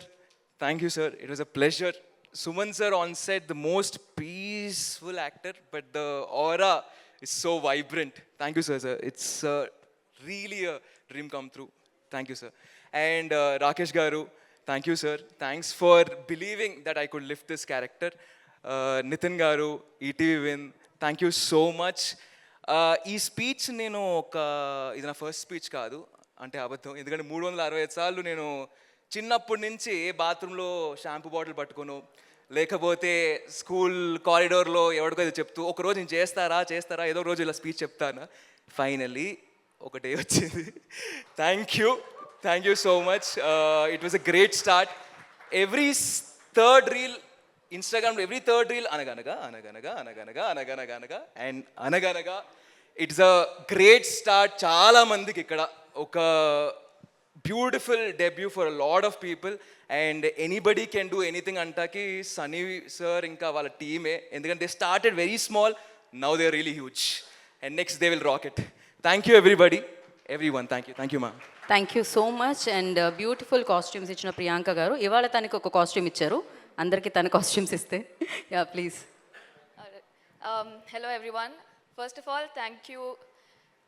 thank you sir, it was a pleasure. Suman sir on set, the most peaceful actor, but the aura is so vibrant. Thank you sir. It's really a dream come true. Thank you sir. And Rakesh garu, thank you sir. Thanks for believing that I could lift this character. Nitin garu, ETV Win, thank you so much. ఈ speech నేను ఇది నా first speech కాదు అంటే అబద్ధం, ఎందుకంటే 365 సార్లు నేను చిన్నప్పటి నుంచి బాత్రూంలో షాంపూ బాటిల్ పట్టుకోను, లేకపోతే స్కూల్ కారిడోర్లో ఎవరికో ఇది చెప్తూ ఒకరోజు నేను చేస్తారా ఏదో రోజు ఇలా స్పీచ్ చెప్తాను. ఫైనల్లీ ఒక డే వచ్చింది. Thank you so much. It was a great start. Every third reel ఇన్స్టాగ్రామ్లో, every third reel Anaganaga and Anaganaga. It's a great start చాలా మందికి. ఇక్కడ ఒక beautiful debut for a lot of people, and anybody can do anything అంటాకి Sunny sir ఇంకా వాళ్ళ టీమే. ఎందుకంటే they started very small, now they are really huge, and next they will rock it. Thank you everybody, everyone. Thank you ma'am. Thank you so much. And beautiful costumes ఇచ్చిన ప్రియాంక గారు, ఇవాళ తనకి ఒక కాస్ట్యూమ్ ఇచ్చారు, అందరికీ తన కాస్ట్యూమ్స్ ఇస్తే. Yeah please. Hello everyone. First of all,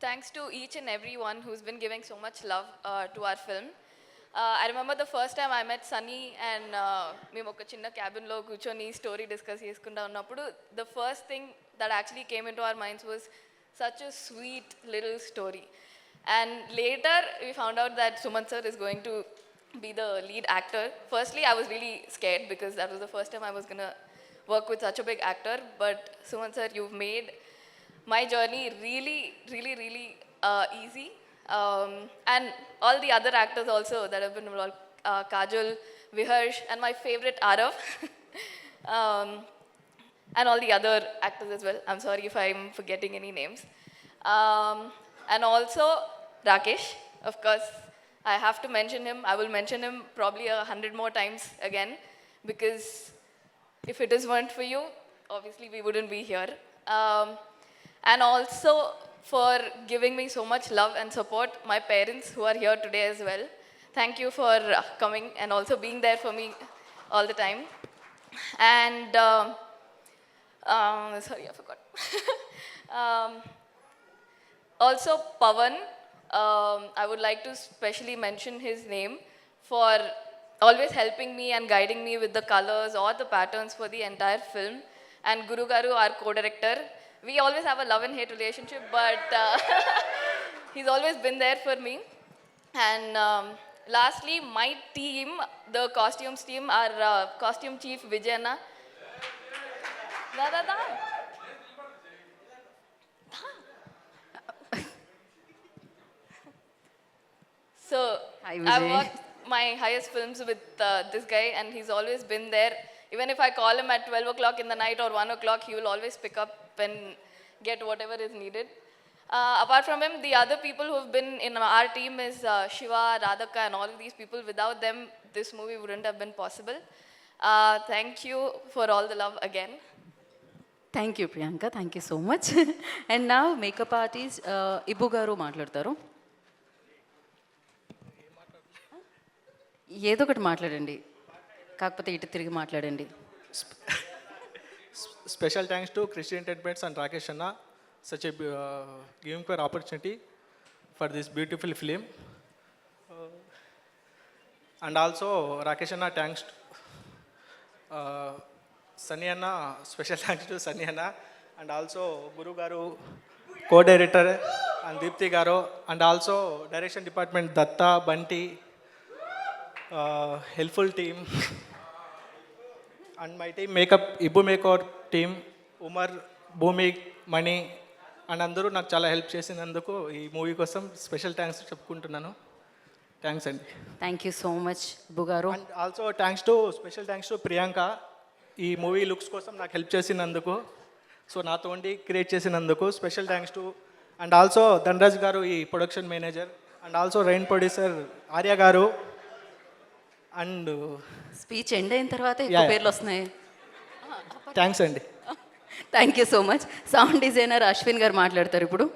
thanks to each and everyone who's been giving so much love to our film. I remember the first time I met Sunny, and మేము ఒక చిన్న క్యాబిన్లో కూర్చొని story discuss చేసుకుంటా ఉన్నప్పుడు the first thing that actually came into our minds was such a sweet little story. And later we found out that Sumant sir is going to be the lead actor. Firstly, I was really scared because that was the first time I was gonna work with such a big actor. But Sumant sir, you've made my journey really easy. And all the other actors also that have been involved, Kajal, Viharsh, and my favorite Arav, and all the other actors as well. I'm sorry if I'm forgetting any names. And also Rakesh, of course. I have to mention him. I will mention him probably 100 more times again, because if it weren't for you, obviously we wouldn't be here. And also for giving me so much love and support, my parents who are here today as well. Thank you for coming and also being there for me all the time. And sorry, I forgot. Also, Pawan, I would like to specially mention his name for always helping me and guiding me with the colors or the patterns for the entire film. And Guru Garu, our co-director, we always have a love and hate relationship, but he's always been there for me. And lastly, my team, the costumes team, our costume chief Vijayana. Da, da, da. So Hi, I've Vijay. worked my highest films with this guy, and he's always been there. Even if I call him at 12 o'clock in the night or 1 o'clock, he will always pick up and get whatever is needed. Apart from him, the other people who've been in our team is Shiva, Radhaka, and all of these people. Without them, this movie wouldn't have been possible. Thank you for all the love again. Thank you Priyanka, thank you so much. And నా makeup artist ఇబ్బు గారు మాట్లాడతారు. ఏదో ఒకటి మాట్లాడండి, కాకపోతే ఇటు తిరిగి మాట్లాడండి. Special thanks to Christian Entertainments and Rakesh Anna, such a giving for opportunity for this beautiful film. And also Rakesh Anna, thanks to Sunny Anna, special thanks to Sunny Anna, and also Guru Garu, co-director, and Deepthi Garu, and also direction department Datta, Bunty, helpful team. And my team makeup, Ibu Makeup team, Umar, Bhumi, Mani, and అందరూ నాకు చాలా help చేసినందుకు ఈ movie కోసం special thanks చెప్పుకుంటున్నాను. Thanks అండి. Thank you so much ఇబ్బు గారు. And also special thanks to Priyanka, ఈ మూవీ లుక్స్ కోసం నాకు హెల్ప్ చేసినందుకు, సో నాతో ఉండి క్రియేట్ చేసినందుకు special thanks to. And also Dhanraj garu, ఈ production manager, and also line producer Arya garu. And speech end అయిన తర్వాత ఎక్కువ పేర్లు వస్తున్నాయి. థ్యాంక్స్ అండి. Thank you so much. Sound designer Ashwin గారు మాట్లాడతారు ఇప్పుడు.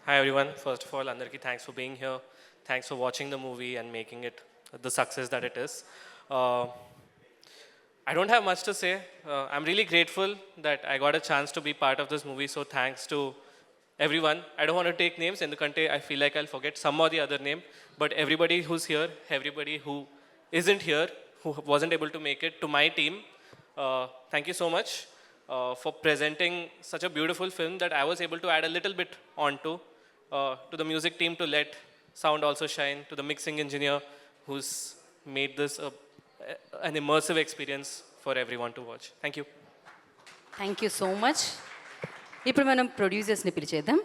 Hi everyone. First of all, Andarki, thanks for being here. Thanks for watching the movie and making it the success that it is. I don't have much to say. I'm really grateful that I got a chance to be part of this movie. So thanks to everyone. I don't want to take names endukante I feel like I'll forget some or the other name. But everybody who's here, everybody who isn't here, who wasn't able to make it, to my team, thank you so much for presenting such a beautiful film that I was able to add a little bit onto. To the music team to let sound also shine, to the mixing engineer who's made this an immersive experience for everyone to watch. Thank you. Thank you so much. ఇప్పుడు మనం ప్రొడ్యూసర్స్ని పిలిచేద్దాం.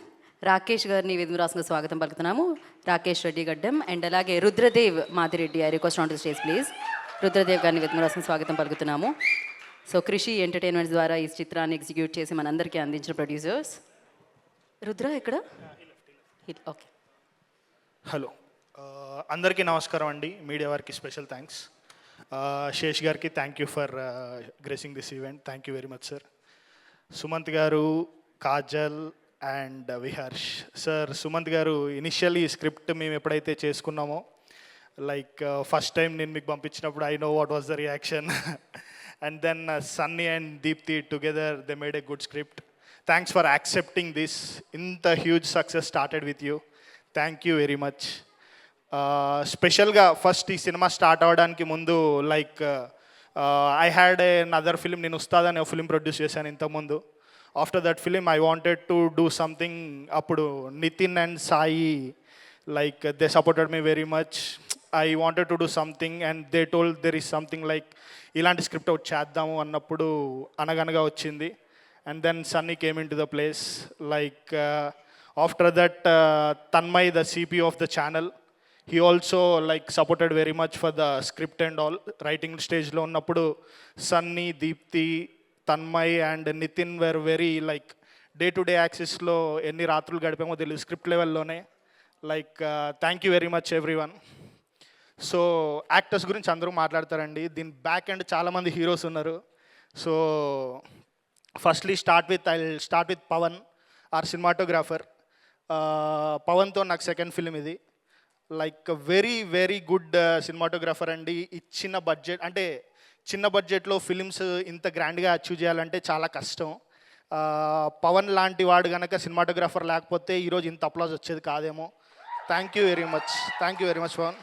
రాకేష్ గారిని వేదమురాసంగా స్వాగతం పలుకుతున్నాము. Rakesh Reddy Gaddam and అలాగే Rudradev Madireddy, I request on to stage please. Rudradev గారిని వేదమురాసంగా స్వాగతం పలుకుతున్నాము. సో కృషి ఎంటర్టైన్మెంట్స్ ద్వారా ఈ చిత్రాన్ని ఎగ్జిక్యూట్ చేసి మనందరికీ అందించిన ప్రొడ్యూసర్స్. రుద్ర ఎక్కడ? ఓకే. హలో, అందరికీ నమస్కారం అండి. మీడియా వారికి స్పెషల్ థ్యాంక్స్. శేష్ గారికి thank you for gracing this event. Thank you very much sir. Sumanth garu, Kajal and Viharsh sir. Sumanth garu, initially ఈ స్క్రిప్ట్ మేము ఎప్పుడైతే చేసుకున్నామో, లైక్ ఫస్ట్ టైం నేను మీకు పంపించినప్పుడు I know what was the reaction. And then Sunny and Deepthi together they made a good script. Thanks for accepting this. ఇంత huge success started with you. Thank you very much. స్పెషల్గా first ఈ సినిమా start అవ్వడానికి ముందు like I had another film. నేను ఉస్తాద్ అనే film produce చేశాను ఇంతకుముందు. After that film I wanted to do something. అప్పుడు Nitin and Sai like they supported me very much. I wanted to do something and they told there is something like ఇలాంటి script ఒకటి చేద్దాము అన్నప్పుడు అనగనగా వచ్చింది. And then Sunny came into the place. Like after that, Tanmay, the CPO of the channel, he also like supported very much for the script and all. Writing stage lo unnappudu Sunny, Deepthi, Tanmay and Nitin were very like day to day axis lo enni ratrulu gadipamo telu script level lone. Like thank you very much everyone. So actors గురించి అందరూ మాట్లాడతారండి. దీని back end చాలామంది heroes ఉన్నారు. So firstly I'll start with Pawan, our cinematographer. పవన్తో నాకు second film ఇది. Like very very good cinematographer అండి. ఇచ్చిన బడ్జెట్ అంటే చిన్న బడ్జెట్లో ఫిలిమ్స్ ఇంత గ్రాండ్గా అచీవ్ చేయాలంటే చాలా కష్టం. పవన్ లాంటి వాడు కనుక సినిమాటోగ్రాఫర్ లేకపోతే ఈరోజు ఇంత అప్లాజ్ వచ్చేది కాదేమో. Thank you very much Pavan.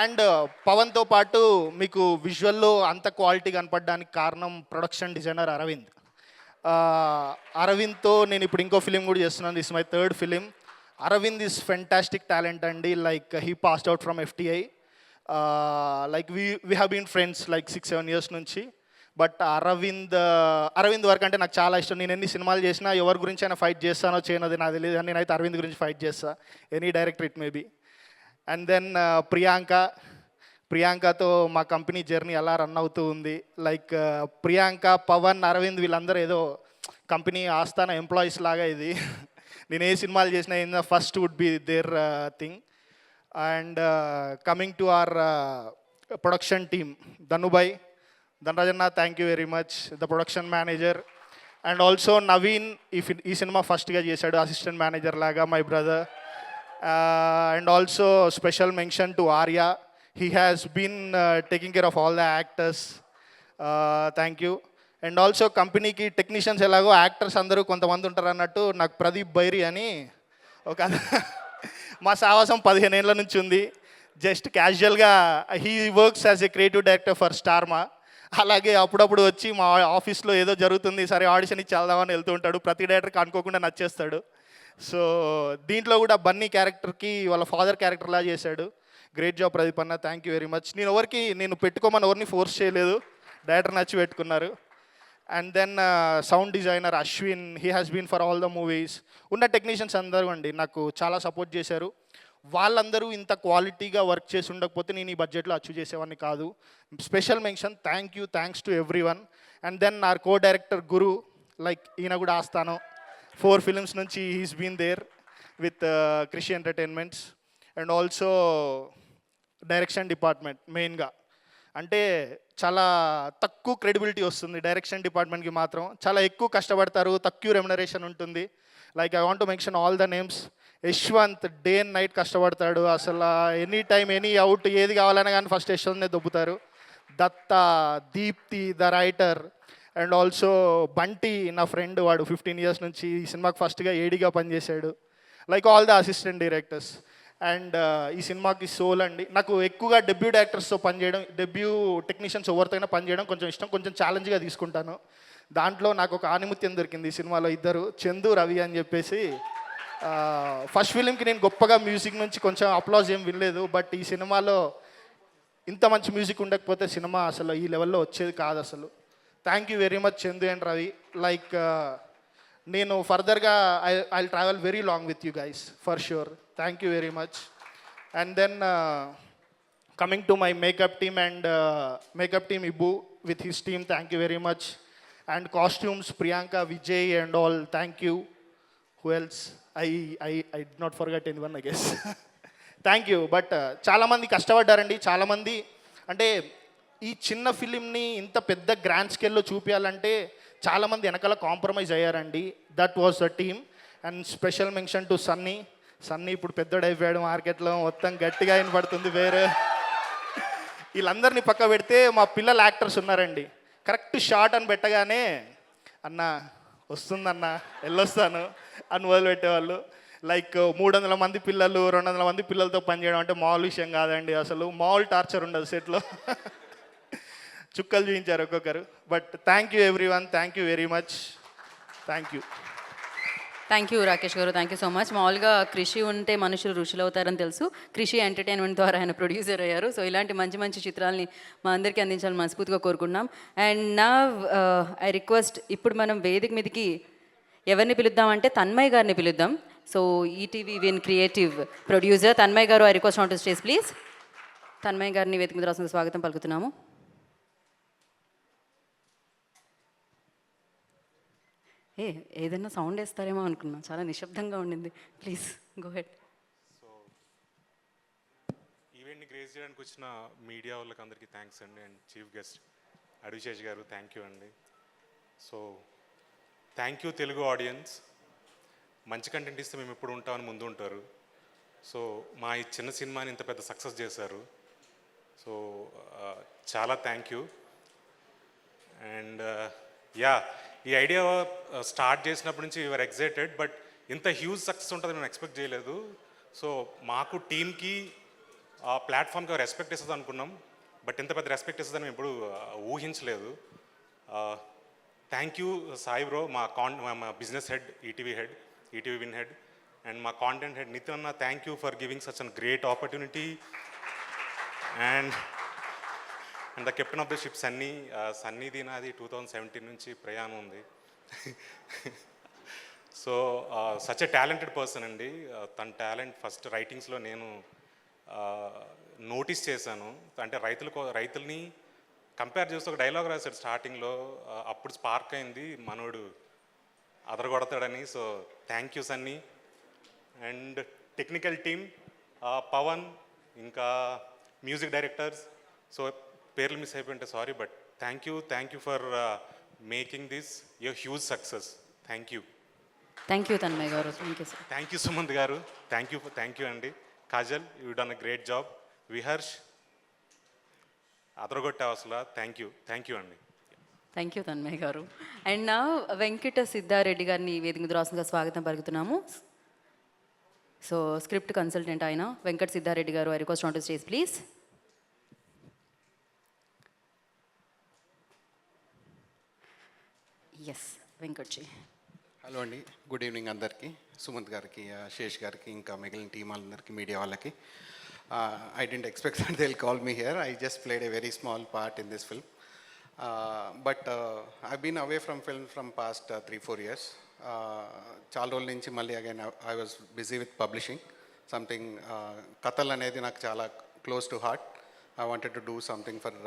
And పవన్తో పాటు మీకు విజువల్లో అంత క్వాలిటీ కనపడడానికి కారణం ప్రొడక్షన్ డిజైనర్ అరవింద్. అరవింద్తో నేను ఇప్పుడు ఇంకో ఫిలిం కూడా చేస్తున్నాను. This my third film. Aravind is fantastic talent అండి. Like he passed out from FTI. Like we have been friends like 6-7 years నుంచి. బట్ అరవింద్ వర్క్ అంటే నాకు చాలా ఇష్టం. నేను ఎన్ని సినిమాలు చేసినా ఎవరి గురించి అయినా ఫైట్ చేస్తానో చేయనది నాకు తెలియదు, కానీ నేనైతే అరవింద్ గురించి ఫైట్ చేస్తా. Any director it maybe. And then ప్రియాంకతో మా కంపెనీ జర్నీ ఎలా రన్ అవుతూ ఉంది. లైక్ ప్రియాంక, పవన్, అరవింద్ వీళ్ళందరూ ఏదో కంపెనీ ఆస్థాన ఎంప్లాయీస్ లాగా ఇది. నేను ఏ సినిమాలు చేసినా first would be their thing. And coming to our production team, ధనరాజన్న, thank you very much, the production manager. And also Naveen ఈ సినిమా ఫస్ట్గా చేశాడు అసిస్టెంట్ మేనేజర్ లాగా, my brother. And also special mention to Arya. He has been taking care of all the actors. Thank you. And also కంపెనీకి technicians ఎలాగో actors అందరూ కొంతమంది ఉంటారు అన్నట్టు నాకు ప్రదీప్ బైరి అని ఒక మా సావాసం 15 ఏళ్ళ నుంచి ఉంది. జస్ట్ క్యాజువల్గా he works as a creative director for Star Maa. అలాగే అప్పుడప్పుడు వచ్చి మా ఆఫీస్లో ఏదో జరుగుతుంది, సరే ఆడిషన్ ఇచ్చి వెళ్దామని వెళ్తూ ఉంటాడు. ప్రతి డైరెక్టర్కి అనుకోకుండా నచ్చేస్తాడు. సో దీంట్లో కూడా బన్నీ క్యారెక్టర్కి వాళ్ళ ఫాదర్ క్యారెక్టర్లా చేశాడు. గ్రేట్ జాబ్ ప్రదీప్ అన్న, థ్యాంక్ యూ వెరీ మచ్. నేను పెట్టుకోమని ఎవరిని ఫోర్స్ చేయలేదు, డైరెక్టర్ నచ్చి పెట్టుకున్నారు. And then sound designer Ashwin, he has been for all the movies. ఉన్న టెక్నీషియన్స్ అందరూ అండి నాకు చాలా సపోర్ట్ చేశారు. వాళ్ళందరూ ఇంత క్వాలిటీగా వర్క్ చేసి ఉండకపోతే నేను ఈ బడ్జెట్లో అచీవ్ చేసేవాడిని కాదు. Special mention, thanks to everyone. And then our co director Guru, like ఈయన కూడా ఆస్తాను 4 films నుంచి he's been there with Krishi entertainments. And also direction department మెయిన్గా అంటే చాలా తక్కువ క్రెడిబిలిటీ వస్తుంది డైరెక్షన్ డిపార్ట్మెంట్కి మాత్రం. చాలా ఎక్కువ కష్టపడతారు, తక్కువ రెమ్యునరేషన్ ఉంటుంది. Like I want to mention all the names. Yashwant day and night కష్టపడతాడు. అసలు ఎనీ టైం ఎనీ అవుట్ ఏది కావాలన్నా కానీ ఫస్ట్ యశ్వంత్నే దొబ్బుతారు. Datta, Deepti the writer. And also Bunty నా ఫ్రెండ్, వాడు 15 years నుంచి ఈ సినిమాకి ఫస్ట్గా ఏడీగా పనిచేశాడు. Like all the assistant directors. And ఈ సినిమాకి సోల్ అండి. నాకు ఎక్కువగా డెబ్యూ డైరెక్టర్స్తో పనిచేయడం, డెబ్యూ టెక్నీషియన్స్ ఎవరితోనైనా పనిచేయడం కొంచెం ఇష్టం, కొంచెం ఛాలెంజ్గా తీసుకుంటాను. దాంట్లో నాకు ఒక ఆనిముత్యం దొరికింది ఈ సినిమాలో. ఇద్దరు, చందు, రవి అని చెప్పేసి. ఫస్ట్ ఫిలింకి నేను గొప్పగా మ్యూజిక్ నుంచి కొంచెం అప్లాజ్ ఏం వినలేదు. బట్ ఈ సినిమాలో ఇంత మంచి మ్యూజిక్ ఉండకపోతే సినిమా అసలు ఈ లెవెల్లో వచ్చేది కాదు అసలు. Thank you very much Chandu and Ravi. Like నేను ఫర్దర్గా I travel very long with you guys for sure. Thank you very much. And then coming to my makeup team and makeup team Ibbu with his team, thank you very much. And costumes Priyanka, Vijay and all, thank you. Who else? I did not forget anyone I guess. Thank you. But చాలామంది కష్టపడ్డారండి. చాలామంది అంటే ఈ చిన్న ఫిలింని ఇంత పెద్ద grand స్కేల్లో చూపించాలంటే చాలామంది వెనకాల కాంప్రమైజ్ అయ్యారండి. That was the team. And special mention to Sunny ఇప్పుడు పెద్దోడైపోయాడు, మార్కెట్లో మొత్తం గట్టిగా వినపడుతుంది వేరే. వీళ్ళందరినీ పక్క పెడితే మా పిల్లల యాక్టర్స్ ఉన్నారండి. కరెక్ట్ షాట్ అని పెట్టగానే అన్న వస్తుందన్న వెళ్ళొస్తాను అని మొదలుపెట్టేవాళ్ళు. లైక్ 300 మంది పిల్లలు, 200 మంది పిల్లలతో పనిచేయడం అంటే మామూలు విషయం కాదండి. అసలు మామూలు టార్చర్ ఉండదు సెట్లో. చుక్కలు చూపించారు ఒక్కొక్కరు. But thank you every one, thank you very much. Thank you Rakesh గారు, థ్యాంక్ యూ సో మచ్. మామూలుగా కృషి ఉంటే మనుషులు ఋషులు అవుతారని తెలుసు. కృషి ఎంటర్టైన్మెంట్ ద్వారా ఆయన ప్రొడ్యూసర్ అయ్యారు. సో ఇలాంటి మంచి మంచి చిత్రాలని మా అందరికీ అందించాలని మనస్ఫూర్తిగా కోరుకుంటున్నాం. అండ్ నా ఐ రిక్వెస్ట్, ఇప్పుడు మనం వేదిక మీదకి ఎవరిని పిలుద్దామంటే తన్మయ్ గారిని పిలుద్దాం. So ETV Win creative producer Tanmay garu, I request on to stage please. Tanmay గారిని వేదిక మీద రాసిన స్వాగతం పలుకుతున్నాము. ఏదైనా సౌండ్ వేస్తారేమో అనుకున్నాం, చాలా నిశ్శబ్దంగా ఉండింది. Please go ahead. సో ఈవెంట్ని గ్రేస్ చేయడానికి వచ్చిన మీడియా వాళ్ళకి అందరికీ థ్యాంక్స్ అండి. అండ్ చీఫ్ గెస్ట్ అడివిశేష్ గారు థ్యాంక్ యూ అండి. So thank you Telugu audience. మంచి కంటెంట్ ఇస్తే మేము ఎప్పుడు ఉంటామని ముందు ఉంటారు. సో మా ఈ చిన్న సినిమాని ఇంత పెద్ద సక్సెస్ చేశారు. సో చాలా థ్యాంక్ యూ. అండ్ ఈ ఐడియా స్టార్ట్ చేసినప్పటి నుంచి యూఆర్ ఎక్సైటెడ్, బట్ ఇంత హ్యూజ్ సక్సెస్ ఉంటుందని నేను ఎక్స్పెక్ట్ చేయలేదు. సో మాకు టీమ్కి ఆ ప్లాట్ఫామ్కి రెస్పెక్ట్ ఇస్తుంది అనుకున్నాం, బట్ ఇంత పెద్ద రెస్పెక్ట్ ఇస్తుందని మేము ఎప్పుడు ఊహించలేదు. థ్యాంక్ యూ సాయి బ్రో, మా business head, ETV Win head, and మా కాంటెంట్ హెడ్ నితిన్ అన్న. Thank you for giving such an great opportunity. And the captain of the ship సన్నీది నాది 2017 నుంచి ప్రయాణం ఉంది. So such a talented person అండి. తన టాలెంట్ ఫస్ట్ రైటింగ్స్లో నేను నోటీస్ చేశాను. అంటే రైతుల్ని కంపేర్ చేస్తూ ఒక డైలాగ్ రాశాడు స్టార్టింగ్లో. అప్పుడు స్పార్క్ అయింది, మనోడు అదరగొడతాడని. So thank you Sunny. And technical team Pavan, ఇంకా మ్యూజిక్ డైరెక్టర్స్. సో పేర్లు మిస్ అయిపోయింటే sorry, but thank you for making this a huge success. Thank you. Thank you Tanmay garu. Thank you sir. Thank you Sumanth garu. Thank you అండి. Kajal, you done a great job. Viharsh అదరగొట్టావు అసలు. Thank you అండి. Thank you Tanmay garu. And నా వెంకట సిద్ధారెడ్డి గారిని వేదిక మీద రాసుగా స్వాగతం పలుకుతున్నాము. సో స్క్రిప్ట్ కన్సల్టెంట్ ఆయన Venkata Siddhareddy garu, I request on to stage please. Yes Venkatji. Hello అండి, గుడ్ ఈవినింగ్ అందరికీ. సుమంత్ గారికి, శేష్ గారికి, ఇంకా మిగిలిన టీం వాళ్ళందరికీ, మీడియా వాళ్ళకి. I didn't expect that they'll call me here. I just played a very small part in this film. But I've been away from film from past 3-4 years. చాలా రోజుల నుంచి మళ్ళీ again I was busy with publishing something. కథలు అనేది నాకు చాలా close to heart. I wanted to do something for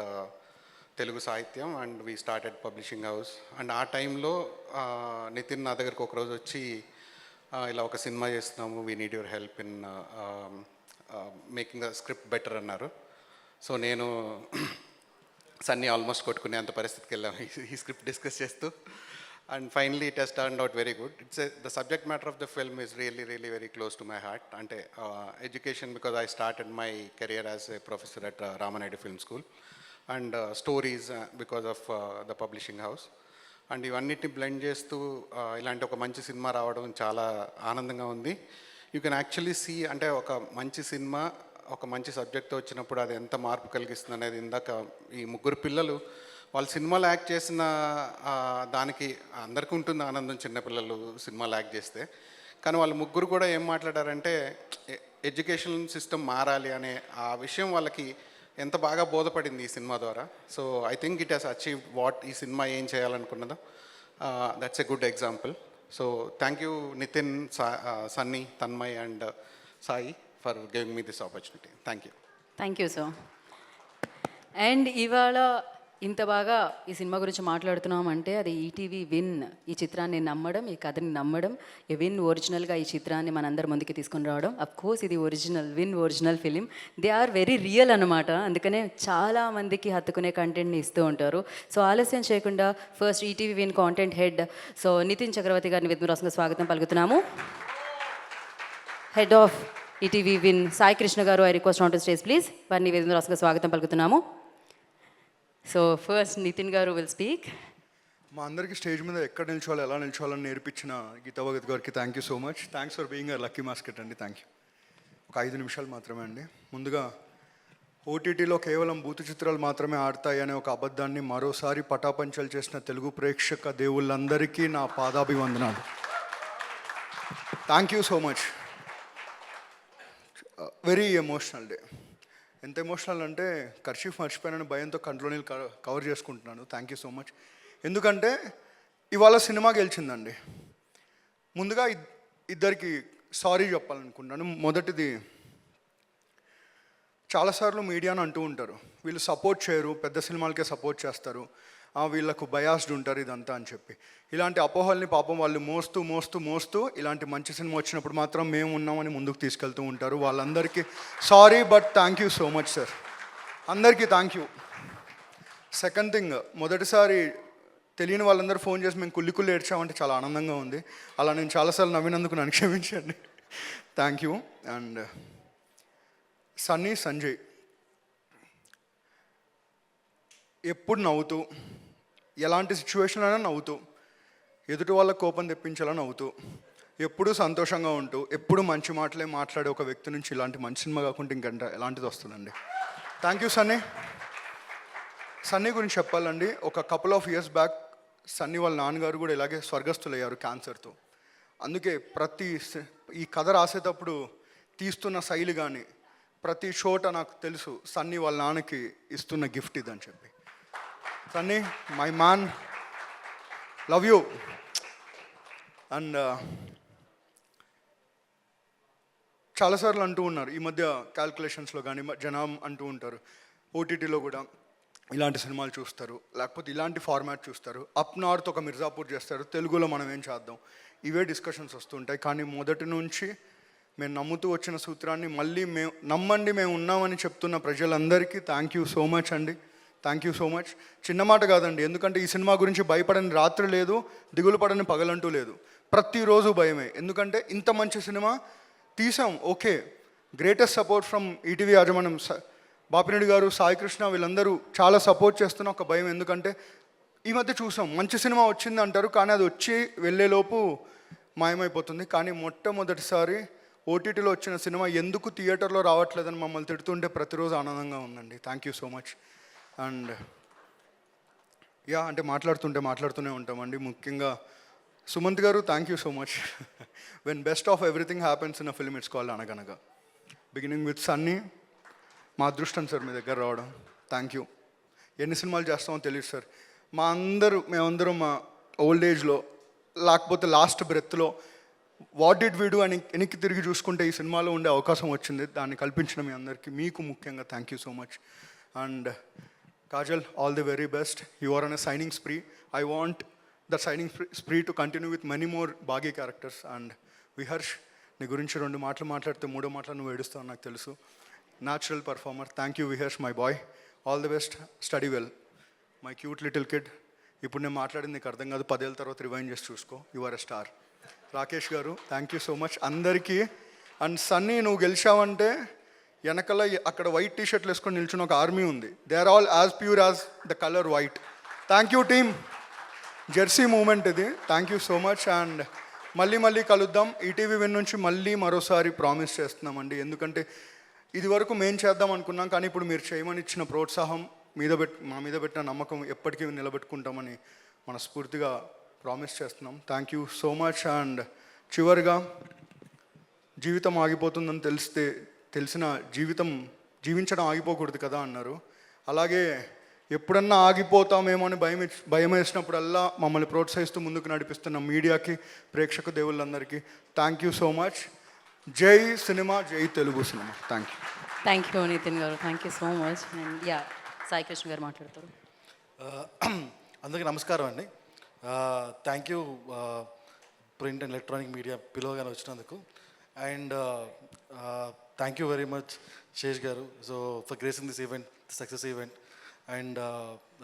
Telugu సాహిత్యం, and we started publishing house. And ఆ టైంలో నితిన్ నా దగ్గరికి ఒకరోజు వచ్చి ఇలా ఒక సినిమా చేస్తున్నాము, we need your help in making the script better అన్నారు. సో నేను సన్నీ ఆల్మోస్ట్ కొట్టుకునే అంత పరిస్థితికి వెళ్ళాము ఈ స్క్రిప్ట్ డిస్కస్ చేస్తూ. And finally it has turned out very good. The subject matter of the film is really very close to my heart. అంటే education, because I started my career as a professor at Ramanaidu film school, and stories because of the publishing house. And ఇవన్నిటిని blend చేస్తూ ఇలాంటి ఒక మంచి cinema రావడం చాలా ఆనందంగా ఉంది. యూ కెన్ యాక్చువల్లీ సీ, అంటే ఒక మంచి సినిమా ఒక మంచి సబ్జెక్ట్తో వచ్చినప్పుడు అది ఎంత మార్పు కలిగిస్తుంది అనేది. ఇందాక ఈ ముగ్గురు పిల్లలు వాళ్ళు సినిమాలో యాక్ట్ చేసిన దానికి అందరికీ ఉంటుంది ఆనందం, చిన్నపిల్లలు సినిమాలో యాక్ట్ చేస్తే. కానీ వాళ్ళు ముగ్గురు కూడా ఏం మాట్లాడారంటే ఎడ్యుకేషన్ సిస్టమ్ మారాలి అనే ఆ విషయం వాళ్ళకి ఎంత బాగా బోధపడింది ఈ సినిమా ద్వారా. So I think it has achieved what ఈ సినిమా ఏం చేయాలనుకున్నదో. That's a good example. So thank you Nitin, Sunny, Tanmay and Sai for giving me this opportunity. Thank you. Thank you sir. And ఇవాళ ఇంత బాగా ఈ సినిమా గురించి మాట్లాడుతున్నామంటే అది ఈటీవీ విన్ ఈ చిత్రాన్ని నమ్మడం, ఈ కథని నమ్మడం, ఈ విన్ ఒరిజినల్గా ఈ చిత్రాన్ని మనందరి ముందుకి తీసుకొని రావడం. అఫ్ కోర్స్ ఇది win original film. They are very real అనమాట. అందుకనే చాలా మందికి హత్తుకునే కంటెంట్ని ఇస్తూ ఉంటారు. సో ఆలస్యం చేయకుండా first ETV Win content head so Nitin Chakravarthy గారిని విద్మరాసంగా స్వాగతం పలుకుతున్నాము. Head of ETV Win Sai Krishna garu, I request on to stage please. వారిని విద్మరాసంగా స్వాగతం పలుకుతున్నాము. సో ఫస్ట్ నితిన్ గారు విల్ స్పీక్. మా అందరికీ స్టేజ్ మీద ఎక్కడ నిల్చోవాలి, ఎలా నిల్చోవాలని నేర్పించిన గీతా భగత్ గారికి thank you so much. Thanks for being a lucky mascot అండి. Thank you. ఒక 5 నిమిషాలు మాత్రమే అండి. ముందుగా ఓటీటీలో కేవలం బూతు చిత్రాలు మాత్రమే ఆడతాయి అనే ఒక అబద్ధాన్ని మరోసారి పటాపంచలు చేసిన తెలుగు ప్రేక్షక దేవుళ్ళందరికీ నా పాదాభివందనాలు. Thank you so much. Very emotional day. ఎంత ఎమోషనల్ అంటే కర్చీఫ్ మర్చిపోయానని భయంతో కంట్లో నీళ్ళు కవర్ చేసుకుంటున్నాను. Thank you so much. ఎందుకంటే ఇవాళ సినిమా గెలిచిందండి. ముందుగా ఇద్దరికి సారీ చెప్పాలనుకుంటున్నాను. మొదటిది, చాలాసార్లు మీడియాను అంటూ ఉంటారు వీళ్ళు సపోర్ట్ చేయరు, పెద్ద సినిమాలకే సపోర్ట్ చేస్తారు, వీళ్ళకు బయాస్డ్ ఉంటారు ఇదంతా అని చెప్పి. ఇలాంటి అపోహల్ని పాపం వాళ్ళు మోస్తూ ఇలాంటి మంచి సినిమా వచ్చినప్పుడు మాత్రం మేము ఉన్నామని ముందుకు తీసుకెళ్తూ ఉంటారు. వాళ్ళందరికీ sorry, but thank you so much sir. అందరికీ థ్యాంక్ యూ. సెకండ్ థింగ్, మొదటిసారి తెలియని వాళ్ళందరూ ఫోన్ చేసి మేము కుల్లి ఏడ్చామంటే చాలా ఆనందంగా ఉంది. అలా నేను చాలాసార్లు నవ్వినందుకు నన్ను క్షమించండి. Thank you. And Sunny, Sanjay ఎప్పుడు నవ్వుతూ, ఎలాంటి సిచ్యువేషన్ అయినా నవ్వుతూ, ఎదుటి వాళ్ళ కోపం తెప్పించేలా నవ్వుతూ, ఎప్పుడూ సంతోషంగా ఉంటూ, ఎప్పుడు మంచి మాటలే మాట్లాడే ఒక వ్యక్తి నుంచి ఇలాంటి మంచి సినిమా కాకుండా ఇంకంటే ఎలాంటిది వస్తుందండి. Thank you Sunny. సన్నీ గురించి చెప్పాలండి, ఒక couple of years back Sunny వాళ్ళ నాన్నగారు కూడా ఇలాగే స్వర్గస్థులయ్యారు క్యాన్సర్తో. అందుకే ఈ కథ రాసేటప్పుడు తీస్తున్న శైలి కానీ ప్రతి చోట నాకు తెలుసు సన్నీ వాళ్ళ నాన్నకి ఇస్తున్న గిఫ్ట్ ఇదని చెప్పి. Sunny, my man, love you. And చాలాసార్లు అంటూ ఉన్నారు ఈ మధ్య క్యాల్కులేషన్స్లో కానీ జనం అంటూ ఉంటారు, ఓటీటీలో కూడా ఇలాంటి సినిమాలు చూస్తారు, లేకపోతే ఇలాంటి ఫార్మాట్ చూస్తారు, అప్ నార్త్ ఒక మిర్జాపూర్ చేస్తారు, తెలుగులో మనం ఏం చేద్దాం, ఇవే డిస్కషన్స్ వస్తుంటాయి. కానీ మొదటి నుంచి మేము నమ్ముతూ వచ్చిన సూత్రాన్ని మళ్ళీ నమ్మండి మేము ఉన్నామని చెప్తున్న ప్రజలందరికీ థ్యాంక్ యూ సో మచ్ అండి. Thank you so much. చిన్న మాట కాదండి, ఎందుకంటే ఈ సినిమా గురించి భయపడని రాత్రి లేదు, దిగులు పడని పగలంటూ లేదు, ప్రతిరోజు భయమే. ఎందుకంటే ఇంత మంచి సినిమా తీసాం, okay, greatest support from ETV యాజమాన్యం, బాపిరెడ్డి గారు, సాయి కృష్ణ, వీళ్ళందరూ చాలా సపోర్ట్ చేస్తున్న ఒక భయం. ఎందుకంటే ఈ మధ్య చూసాం మంచి సినిమా వచ్చింది అంటారు, కానీ అది వచ్చి వెళ్ళేలోపు మాయమైపోతుంది. కానీ మొట్టమొదటిసారి ఓటీటీలో వచ్చిన సినిమా ఎందుకు థియేటర్లో రావట్లేదని మమ్మల్ని తిడుతుంటే ప్రతిరోజు ఆనందంగా ఉందండి. Thank you so much. And అంటే మాట్లాడుతూనే ఉంటామండి. ముఖ్యంగా Sumanth garu, thank you so much. When best of everything happens in a film it's called అనగనగా. బిగినింగ్ విత్ సన్నీ, మా అదృష్టం సార్ మీ దగ్గర రావడం. Thank you. ఎన్ని సినిమాలు చేస్తామో తెలియదు సార్. మేమందరం మా ఓల్డ్ ఏజ్లో లేకపోతే లాస్ట్ బ్రెత్లో వాట్ డిడ్ వీ డూ అని వెనక్కి తిరిగి చూసుకుంటే ఈ సినిమాలో ఉండే అవకాశం వచ్చింది. దాన్ని కల్పించిన మీ అందరికీ, మీకు ముఖ్యంగా thank you so much. And Kajal, all the very best. You are on a signing spree. I want that signing spree to continue with many more Baagi characters. And Viharsh, నీ గురించి 2 మాటలు మాట్లాడితే 3వ మాటలు నువ్వు ఏడుస్తావు నాకు తెలుసు. Natural performer. Thank you Viharsh, my boy. All the best. Study well. My cute little kid. ఇప్పుడు నేను మాట్లాడింది నీకు అర్థం కాదు, 10 ఏళ్ళ తర్వాత రివైండ్ చేసి చూసుకో. You are a star. Rakesh గారు, థ్యాంక్ యూ సో మచ్ అందరికీ. అండ్ సన్నీ, నువ్వు గెలిచావంటే వెనకల అక్కడ వైట్ టీషర్ట్లు వేసుకొని నిల్చున్న ఒక ఆర్మీ ఉంది. They are all as pure as the colour white. Thank you team. Jersey moment ఇది. Thank you so much. And మళ్ళీ కలుద్దాం. ఈటీవీ విన్ నుంచి మళ్ళీ మరోసారి ప్రామిస్ చేస్తున్నామండి. ఎందుకంటే ఇది వరకు మేము చేద్దాం అనుకున్నాం, కానీ ఇప్పుడు మీరు చేయమని ఇచ్చిన ప్రోత్సాహం మా మీద పెట్టిన నమ్మకం ఎప్పటికీ నిలబెట్టుకుంటామని మనస్ఫూర్తిగా ప్రామిస్ చేస్తున్నాం. Thank you so much. And చివరిగా, జీవితం ఆగిపోతుందని తెలిసిన జీవించడం ఆగిపోకూడదు కదా అన్నారు. అలాగే ఎప్పుడన్నా ఆగిపోతామేమో అని భయం వేసినప్పుడల్లా మమ్మల్ని ప్రోత్సహిస్తూ ముందుకు నడిపిస్తున్న మీడియాకి, ప్రేక్షక దేవుళ్ళందరికీ థ్యాంక్ యూ సో మచ్. జై సినిమా, జై తెలుగు సినిమా. Thank you. Thank you Nitin garu, thank you so much. And Sai Krishna garu మాట్లాడతారు. అందరికీ నమస్కారం అండి. Thank you print and electronic media పిలవగానే వచ్చినందుకు. And thank you very much Sesh garu for gracing this event, success event. And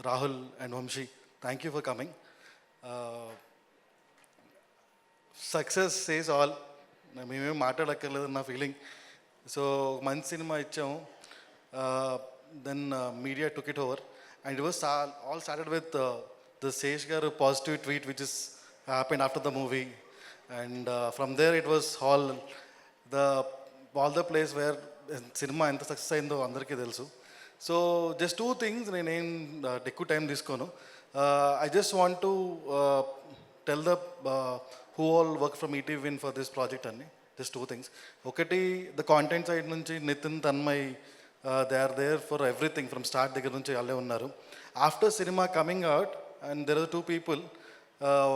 Rahul and Vamshi, thank you for coming. Success says all. మేమేం మాట్లాడక్కర్లేదు నా feeling. So మంచి సినిమా ఇచ్చాము. Then media took it over and it was all started with the Sesh Garu positive tweet which is happened after the movie, and from there it was all the place where cinema enta success ayindho andariki telusu. So just 2 things, nenen ekku time iskono. I just want to tell the who all work from ETV Win for this project anni. Just 2 things. Okati, the content side nunchi Nitin, Tanmay, they are there for everything from start దగ్గర నుంచి వాళ్ళే ఉన్నారు. After cinema coming out, and there are 2 people,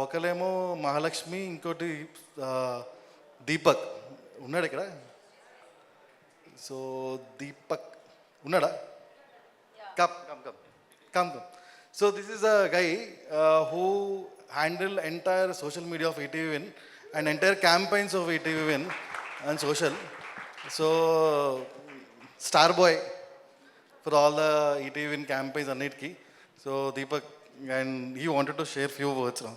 ఒకలేమో Mahalakshmi, ఇంకోటి దీపక్ ఉన్నాడు ఇక్కడ. So Deepak ఉన్నాడా? Come. So this is a guy who handle entire social media of ETV Win and entire campaigns of ETV Win and social. So star boy for all the ETV Win campaigns అన్నిటికీ. So Deepak, and he wanted to share few words నా.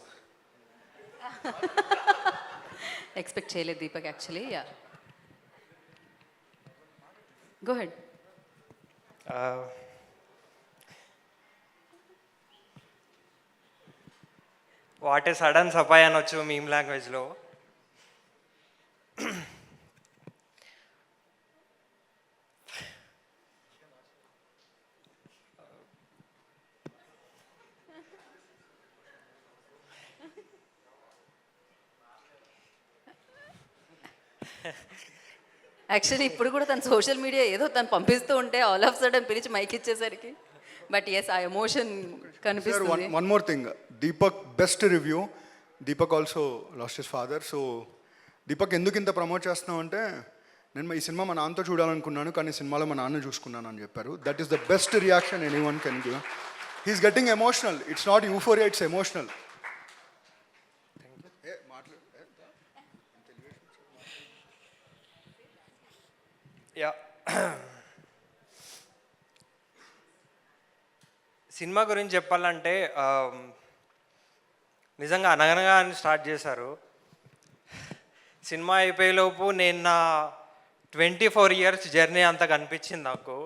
Expect చేయలేదు Deepak actually. Yeah, go ahead. What a sudden సఫాయి అనొచ్చు meme లాంగ్వేజ్లో. Actually ఇప్పుడు కూడా తను social media ఏదో తను పంపిస్తూ ఉంటే ఆల్ ఆఫ్ సడన్ పిలిచి మైక్ ఇచ్చేసరికి, బట్ ఎస్ ఆ ఎమోషన్ కనిపిస్తుంది. One more thing, Deepak best review. Deepak also lost his father. So Deepak ఎందుకు ఇంత ప్రమోట్ చేస్తున్నావు అంటే, నేను ఈ సినిమా మా నాన్నతో చూడాలనుకున్నాను కానీ సినిమాలో మా నాన్న చూసుకున్నాను అని చెప్పారు. That is the best reaction anyone can give. He's getting emotional. It's not euphoria, it's emotional. Yeah, cinema గురించి చెప్పాలంటే నిజంగా అనగనగా అని స్టార్ట్ చేశారు. సినిమా అయిపోయేలోపు నేను నా 24 years జర్నీ అంత కనిపించింది నాకు.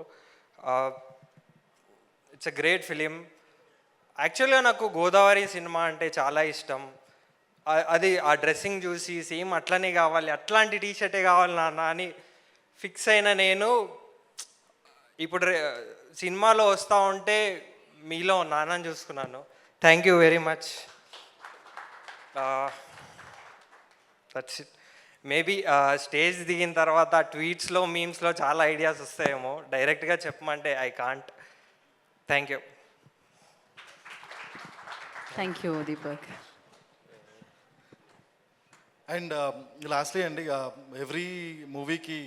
It's a great film. యాక్చువల్గా నాకు గోదావరి సినిమా అంటే చాలా ఇష్టం. అది ఆ డ్రెస్సింగ్ చూసి సేమ్ అట్లనే కావాలి, అట్లాంటి టీషర్టే కావాలి నాన్న అని ఫిక్స్ అయిన నేను ఇప్పుడు సినిమాలో వస్తూ ఉంటే మీలో నాన్నని చూసుకున్నాను. Thank you very much. That's it. Maybe stage దిగిన తర్వాత ట్వీట్స్లో మీమ్స్లో చాలా ఐడియాస్ వస్తాయేమో, డైరెక్ట్గా చెప్పమంటే I can't. Thank you. Thank you Deepak. And lastly అండి, ఎవ్రీ మూవీకి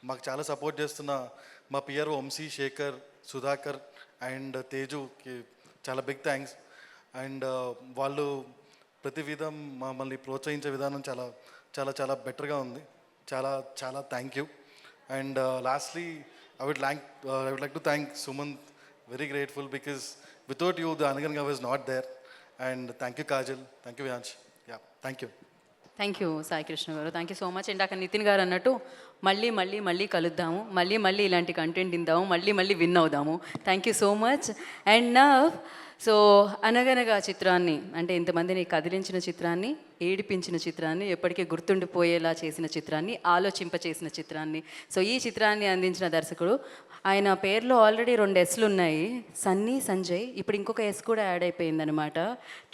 మాకు చాలా సపోర్ట్ చేస్తున్న మా పిఆర్ వంశీ, శేఖర్, సుధాకర్ అండ్ తేజుకి చాలా బిగ్ థ్యాంక్స్. అండ్ వాళ్ళు ప్రతి విధం మమ్మల్ని ప్రోత్సహించే విధానం చాలా చాలా చాలా బెటర్గా ఉంది. చాలా చాలా thank you. And lastly I would like to thank Sumanth. Very grateful because without you the Anaganaga was not there. And thank you Kajal, thank you Vyansh. Yeah, thank you. Thank you Sai Krishna garu, thank you so much. ఇందాక నితిన్ గారు అన్నట్టు మళ్ళీ మళ్ళీ మళ్ళీ కలుద్దాము, మళ్ళీ మళ్ళీ ఇలాంటి కంటెంట్ ఇందాము, మళ్ళీ మళ్ళీ విన్ అవుదాము. Thank you so much. And నా సో అనగనగా చిత్రాన్ని, అంటే ఇంతమందిని కదిలించిన చిత్రాన్ని, ఏడిపించిన చిత్రాన్ని, ఎప్పటికీ గుర్తుండిపోయేలా చేసిన చిత్రాన్ని, ఆలోచింపచేసిన చిత్రాన్ని, సో ఈ చిత్రాన్ని అందించిన దర్శకుడు, ఆయన పేరులో ఆల్రెడీ 2 S'లు ఉన్నాయి, సన్నీ సంజయ్. ఇప్పుడు ఇంకొక S కూడా యాడ్ అయిపోయిందనమాట,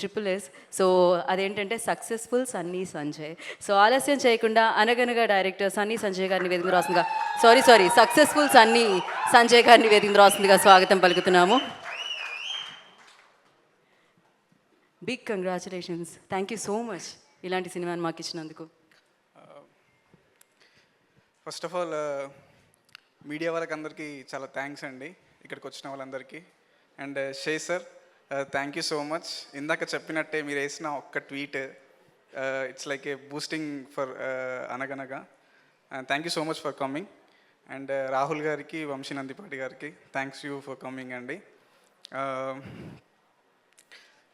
SSS. సో అదేంటంటే సక్సెస్ఫుల్ సన్నీ సంజయ్. సో ఆలస్యం చేయకుండా అనగనగా డైరెక్టర్ సన్నీ సంజయ్ గారిని వేదిక రాస్తుందిగా, సారీ సక్సెస్ఫుల్ సన్నీ సంజయ్ గారిని వేదిక రాస్తుందిగా స్వాగతం పలుకుతున్నాము. Big congratulations. Thank you so much ఇలాంటి సినిమాని మాకు ఇచ్చినందుకు. ఫస్ట్ ఆఫ్ ఆల్ మీడియా వాళ్ళకి అందరికీ చాలా థ్యాంక్స్ అండి, ఇక్కడికి వచ్చిన వాళ్ళందరికీ. And Shesh sir, thank you so much. ఇందాక చెప్పినట్టే మీరు వేసిన ఒక్క tweet it's like a boosting for Anaganaga. Thank you so much for coming. And Rahul గారికి, వంశీ నందిపాటి గారికి థ్యాంక్స్ యూ ఫర్ కమింగ్ అండి.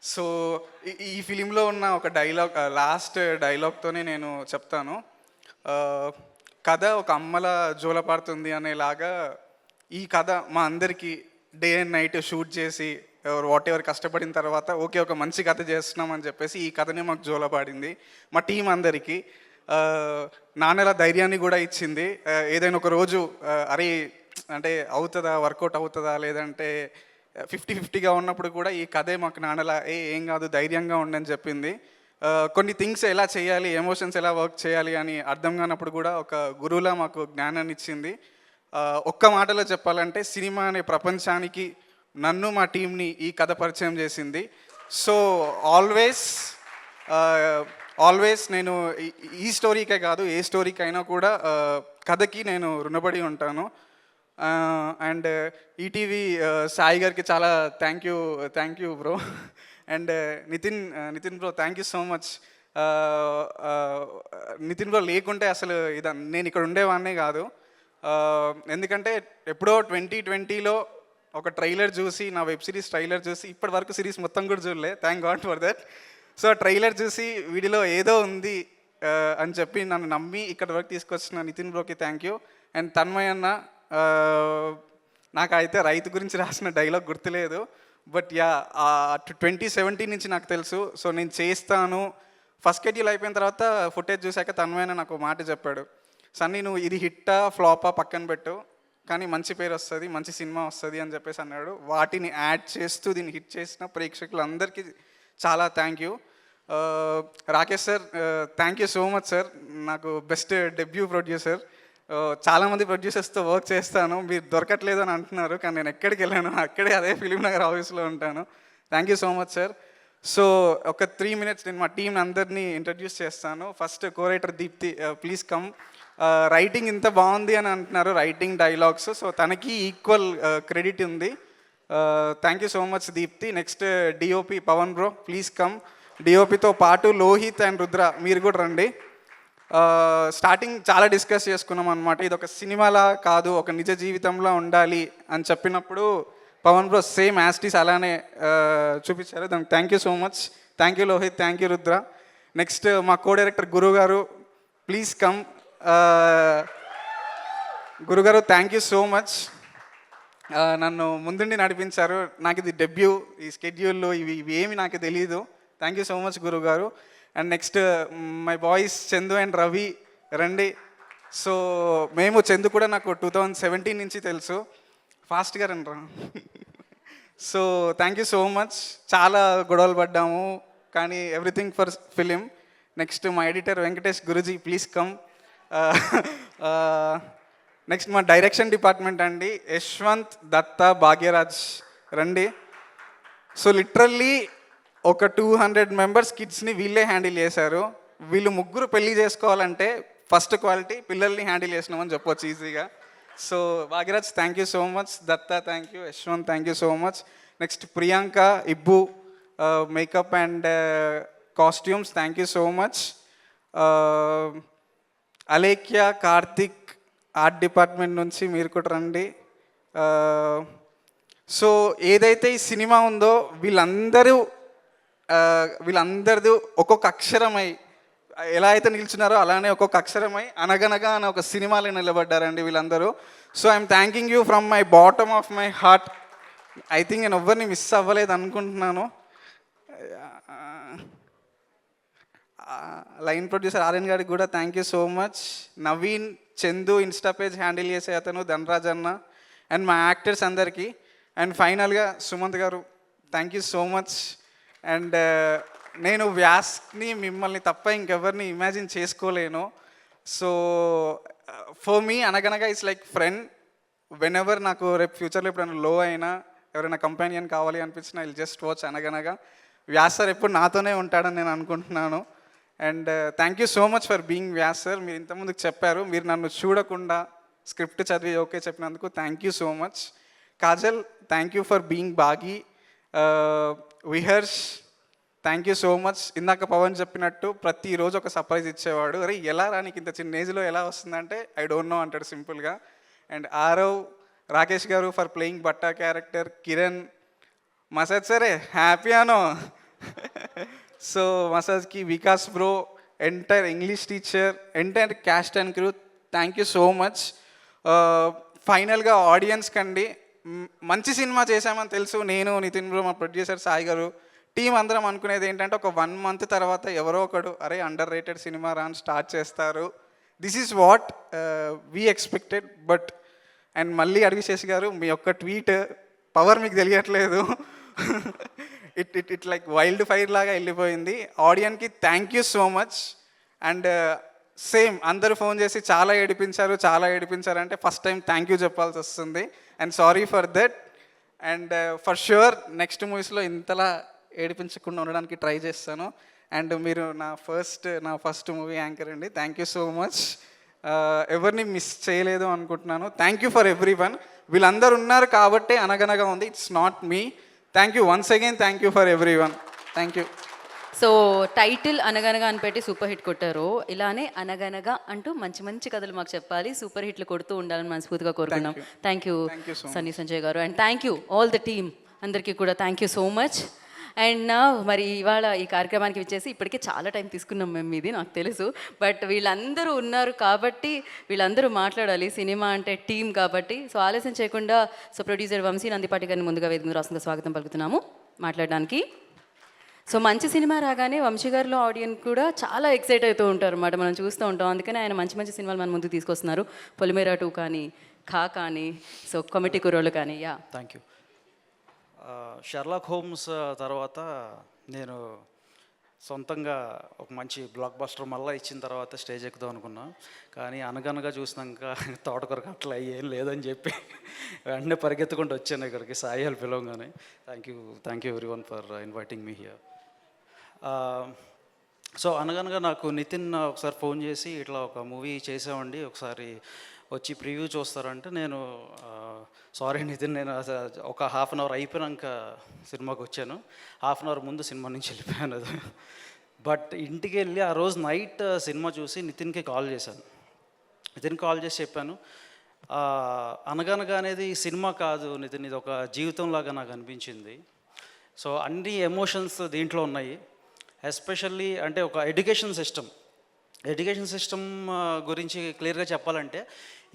సో ఈ ఫిలింలో ఉన్న ఒక డైలాగ్, లాస్ట్ డైలాగ్తోనే నేను చెప్తాను. కథ ఒక అమ్మల జోలపాడుతుంది అనేలాగా ఈ కథ మా అందరికీ డే అండ్ నైట్ షూట్ చేసి వాట్ ఎవర్ కష్టపడిన తర్వాత ఓకే ఒక మంచి కథ చేస్తున్నాం అని చెప్పేసి ఈ కథనే మాకు జోలపాడింది మా టీం అందరికీ. నాన్నల ధైర్యాన్ని కూడా ఇచ్చింది. ఏదైనా ఒక రోజు అరే అంటే అవుతుందా, వర్కౌట్ అవుతుందా, లేదంటే 50-50గా ఉన్నప్పుడు కూడా ఈ కథే మాకు నాన్నలా ఏం కాదు ధైర్యంగా ఉండని చెప్పింది. కొన్ని థింగ్స్ ఎలా చేయాలి, ఎమోషన్స్ ఎలా వర్క్ చేయాలి అని అర్థం కానప్పుడు కూడా ఒక గురువులా మాకు జ్ఞానాన్ని ఇచ్చింది. ఒక్క మాటలో చెప్పాలంటే సినిమా అనే ప్రపంచానికి నన్ను మా టీంని ఈ కథ పరిచయం చేసింది. సో ఆల్వేస్ నేను ఈ స్టోరీకే కాదు ఏ స్టోరీకైనా కూడా కథకి నేను రుణపడి ఉంటాను. అండ్ ఈటీవీ సాయి గారికి చాలా thank you bro. And Nitin bro thank you so much. Nitin bro లేకుంటే అసలు నేను ఇక్కడ ఉండేవాడినే కాదు. ఎందుకంటే ఎప్పుడో 2020లో ఒక ట్రైలర్ చూసి, నా వెబ్ సిరీస్ ట్రైలర్ చూసి, ఇప్పటి వరకు సిరీస్ మొత్తం కూడా చూడలే, thank God for that. So trailer చూసి వీడిలో ఏదో ఉంది అని చెప్పి నన్ను నమ్మి ఇక్కడ వరకు తీసుకొచ్చిన నితిన్ బ్రోకి థ్యాంక్ యూ. అండ్ తన్మయ్ అన్న, నాకైతే రైతు గురించి రాసిన డైలాగ్ గుర్తులేదు, బట్ యా 2017 నుంచి నాకు తెలుసు. సో నేను చేస్తాను. ఫస్ట్ షెడ్యూల్ అయిపోయిన తర్వాత ఫుటేజ్ చూశాక తన్మయ్ నాకు మాట చెప్పాడు, సన్నీ నువ్వు ఇది హిట్టా ఫ్లాపా పక్కన పెట్టు, కానీ మంచి పేరు వస్తుంది, మంచి సినిమా వస్తుంది అని చెప్పేసి అన్నాడు. వాటిని యాడ్ చేస్తూ దీన్ని హిట్ చేసిన ప్రేక్షకులందరికీ చాలా thank you. Rakesh sir, thank you so much sir, నాకు బెస్ట్ డెబ్యూ ప్రొడ్యూసర్. చాలామంది ప్రొడ్యూసర్స్తో వర్క్ చేస్తాను, మీరు దొరకట్లేదు అని అంటున్నారు, కానీ నేను ఎక్కడికి వెళ్ళాను, అక్కడే అదే ఫిలిం నగర్ ఆఫీస్లో ఉంటాను. Thank you so much sir. So ఒక 3 minutes నేను మా టీం అందరినీ ఇంట్రడ్యూస్ చేస్తాను. First cowriter Deepti, please come. Writing ఇంత బాగుంది అని అంటున్నారు, రైటింగ్ డైలాగ్స్, సో తనకి ఈక్వల్ క్రెడిట్ ఉంది. Thank you so much Deepti. Next DOP Pavan bro, please come. డిఓపితో పాటు లోహిత్ అండ్ రుద్ర, మీరు కూడా రండి. స్టార్టింగ్ చాలా డిస్కస్ చేసుకున్నాం అనమాట, ఇది ఒక సినిమాలా కాదు, ఒక నిజ జీవితంలో ఉండాలి అని చెప్పినప్పుడు పవన్ బ్రో సేమ్ యాస్టీస్ అలానే చూపించారు. దానికి thank you so much. Thank you Lohit, thank you Rudra. Next మా కో డైరెక్టర్ గురువు గారు, ప్లీజ్ కమ్. గురుగారు థ్యాంక్ యూ సో మచ్, నన్ను ముందుండి నడిపించారు. నాకు ఇది డెబ్యూ, ఈ స్కెడ్యూల్లో ఇవి ఏమి నాకు తెలియదు. థ్యాంక్ యూ సో మచ్ గురుగారు. And next my boys Chandu and Ravi, రండి. సో మేము చందు కూడా నాకు 2017 నుంచి తెలుసు, ఫాస్ట్గా రండి. So thank you so much. చాలా గొడవలు పడ్డాము, కానీ ఎవ్రీథింగ్ ఫర్ ఫిలిం. నెక్స్ట్ మా editor Venkatesh Guruji, please come. Next మా డైరెక్షన్ డిపార్ట్మెంట్ అండి, యశ్వంత్, దత్త, భాగ్యరాజ్, రండి. సో లిటరల్లీ ఒక 200 మెంబర్స్ కిడ్స్ని వీళ్ళే హ్యాండిల్ చేశారు. వీళ్ళు ముగ్గురు పెళ్లి చేసుకోవాలంటే ఫస్ట్ క్వాలిటీ పిల్లల్ని హ్యాండిల్ చేసినామని చెప్పొచ్చు ఈజీగా. So Bhagyaraj thank you so much, Datta thank you, Yashwant thank you so much. Next Priyanka, Ibbu, makeup and costumes, thank you so much. Alekhya, Karthik, art department నుంచి మీరు కూడా రండి. సో ఏదైతే ఈ సినిమా ఉందో వీళ్ళందరిది ఒక్కొక్క అక్షరమై ఎలా అయితే నిల్చున్నారో అలానే ఒక్కొక్క అక్షరమై అనగనగా అని ఒక సినిమాలో నిలబడ్డారండి వీళ్ళందరూ. So I'm thanking you from my bottom of my heart. I think నేను ఎవ్వరిని మిస్ అవ్వలేదు అనుకుంటున్నాను. లైన్ ప్రొడ్యూసర్ ఆర్యన్ గారికి కూడా thank you so much. Naveen, Chandu Insta page handle చేసే అతను, ధనరాజ్ అన్న, అండ్ మా యాక్టర్స్ అందరికీ. అండ్ ఫైనల్గా Sumanth garu, thank you so much. And నేను వ్యాస్ని మిమ్మల్ని తప్ప ఇంకెవరిని ఇమాజిన్ చేసుకోలేను. సో ఫర్ మీ అనగనగా it's like friend. When ever నాకు రేపు ఫ్యూచర్లో ఎప్పుడైనా లో అయినా ఎవరైనా కంపానియన్ కావాలి అనిపించినా ఐల్ జస్ట్ వాచ్ అనగనగా. వ్యాస్ సార్ ఎప్పుడు నాతోనే ఉంటాడని నేను అనుకుంటున్నాను. And thank you so much for being Vyas sir. మీరు ఇంతకుముందుకు చెప్పారు, మీరు నన్ను చూడకుండా స్క్రిప్ట్ చదివి ఓకే చెప్పినందుకు thank you so much. Kajal, thank you for being Bagi. Viharsh, thank you so much. ఇందాక పవన్ చెప్పినట్టు ప్రతిరోజు ఒక సర్ప్రైజ్ ఇచ్చేవాడు. అరే ఎలా రానికి ఇంత చిన్న ఏజ్లో ఎలా వస్తుందంటే ఐ డోంట్ నో అంటాడు సింపుల్గా. And Aarav, Rakesh garu for playing Batta character. Kiran, మసాజ్ సరే హ్యాపీ అనో. సో మసాజ్కి Vikas bro, entire English teacher, entire cast and crew, thank you so much. ఫైనల్గా ఆడియన్స్ కండి, మంచి సినిమా చేశామని తెలుసు. నేను, నితిన్ బ్రో, మా ప్రొడ్యూసర్ సాయి గారు, టీం అందరం అనుకునేది ఏంటంటే ఒక 1 month తర్వాత ఎవరో ఒకడు అరే అండర్ రేటెడ్ సినిమా రాని స్టార్ట్ చేస్తారు. This is what we expected. But and మళ్ళీ అడివిశేష్ గారు, మీ యొక్క ట్వీట్ పవర్ మీకు తెలియట్లేదు. ఇట్ లైక్ వైల్డ్ ఫైర్ లాగా వెళ్ళిపోయింది. ఆడియన్కి thank you so much. And same అందరూ ఫోన్ చేసి చాలా ఏడిపించారు అంటే ఫస్ట్ టైం థ్యాంక్ యూ చెప్పాల్సి వస్తుంది. And sorry for that. And for sure next మూవీస్లో ఇంతలా ఏడిపించకుండా ఉండడానికి ట్రై చేస్తాను. అండ్ మీరు నా ఫస్ట్ మూవీ యాంకర్ అండి. Thank you so much. ఎవరిని మిస్ చేయలేదు అనుకుంటున్నాను. Thank you for every one. వీళ్ళందరూ ఉన్నారు కాబట్టి అనగనగా ఉంది. It's not me. Thank you once again. Thank you for every one. Thank you. So title అనగనగా అని పెట్టి సూపర్ హిట్ కొట్టారు. ఇలానే అనగనగా అంటూ మంచి మంచి కథలు మాకు చెప్పాలి, సూపర్ హిట్లు కొడుతూ ఉండాలని మనస్ఫూర్తిగా కోరుకున్నాం. థ్యాంక్ యూ సన్నీ సంజయ్ గారు, and thank you all the team అందరికీ కూడా thank you so much. And మరి ఇవాళ ఈ కార్యక్రమానికి వచ్చేసి ఇప్పటికే చాలా టైం తీసుకున్నాం మేము, ఇది నాకు తెలుసు. బట్ వీళ్ళందరూ ఉన్నారు కాబట్టి వీళ్ళందరూ మాట్లాడాలి, సినిమా అంటే టీం కాబట్టి. సో ఆలస్యం చేయకుండా సో ప్రొడ్యూసర్ వంశీ నందిపాటి గారిని ముందుగా వేదిక రాష్ట్రంగా స్వాగతం పలుకుతున్నాము మాట్లాడడానికి. సో మంచి సినిమా రాగానే వంశీ గారిలో ఆడియన్స్ కూడా చాలా ఎక్సైట్ అవుతూ ఉంటారు అన్నమాట, మనం చూస్తూ ఉంటాం. అందుకని ఆయన మంచి మంచి సినిమాలు మన ముందుకు తీసుకొస్తున్నారు. పొలిమేరా 2 కానీ, ఖా కానీ, సో కమిటీ కుర్రోళ్ళు కానీ. Yeah, thank you. Sherlock Holmes తర్వాత నేను సొంతంగా ఒక మంచి బ్లాక్ బస్టర్ మళ్ళీ ఇచ్చిన తర్వాత స్టేజ్ ఎక్కుదాం అనుకున్నా. కానీ అనగనగా చూసినాక తోటకొరకు అట్లా ఏం లేదని చెప్పి వెంటనే పరిగెత్తుకుంటూ వచ్చాను ఇక్కడికి, సాయి అని పిలవగానే. Thank you every one for inviting me here. So అనగనగా నాకు నితిన్ ఒకసారి ఫోన్ చేసి ఇట్లా ఒక మూవీ చేసామండి, ఒకసారి వచ్చి ప్రివ్యూ చూస్తారంటే నేను సారీ నితిన్, నేను ఒక హాఫ్ అన్ అవర్ అయిపోయాక సినిమాకి వచ్చాను, హాఫ్ అన్ అవర్ ముందు సినిమా నుంచి వెళ్ళిపోయాను. అది బట్ ఇంటికి వెళ్ళి ఆ రోజు నైట్ సినిమా చూసి నితిన్కి కాల్ చేశాను. నితిన్కి కాల్ చేసి చెప్పాను, అనగనగా అనేది సినిమా కాదు నితిన్, ఇది ఒక జీవితంలాగా నాకు అనిపించింది. సో అన్ని ఎమోషన్స్ దీంట్లో ఉన్నాయి. ఎస్పెషల్లీ అంటే ఒక ఎడ్యుకేషన్ సిస్టమ్ గురించి క్లియర్గా చెప్పాలంటే,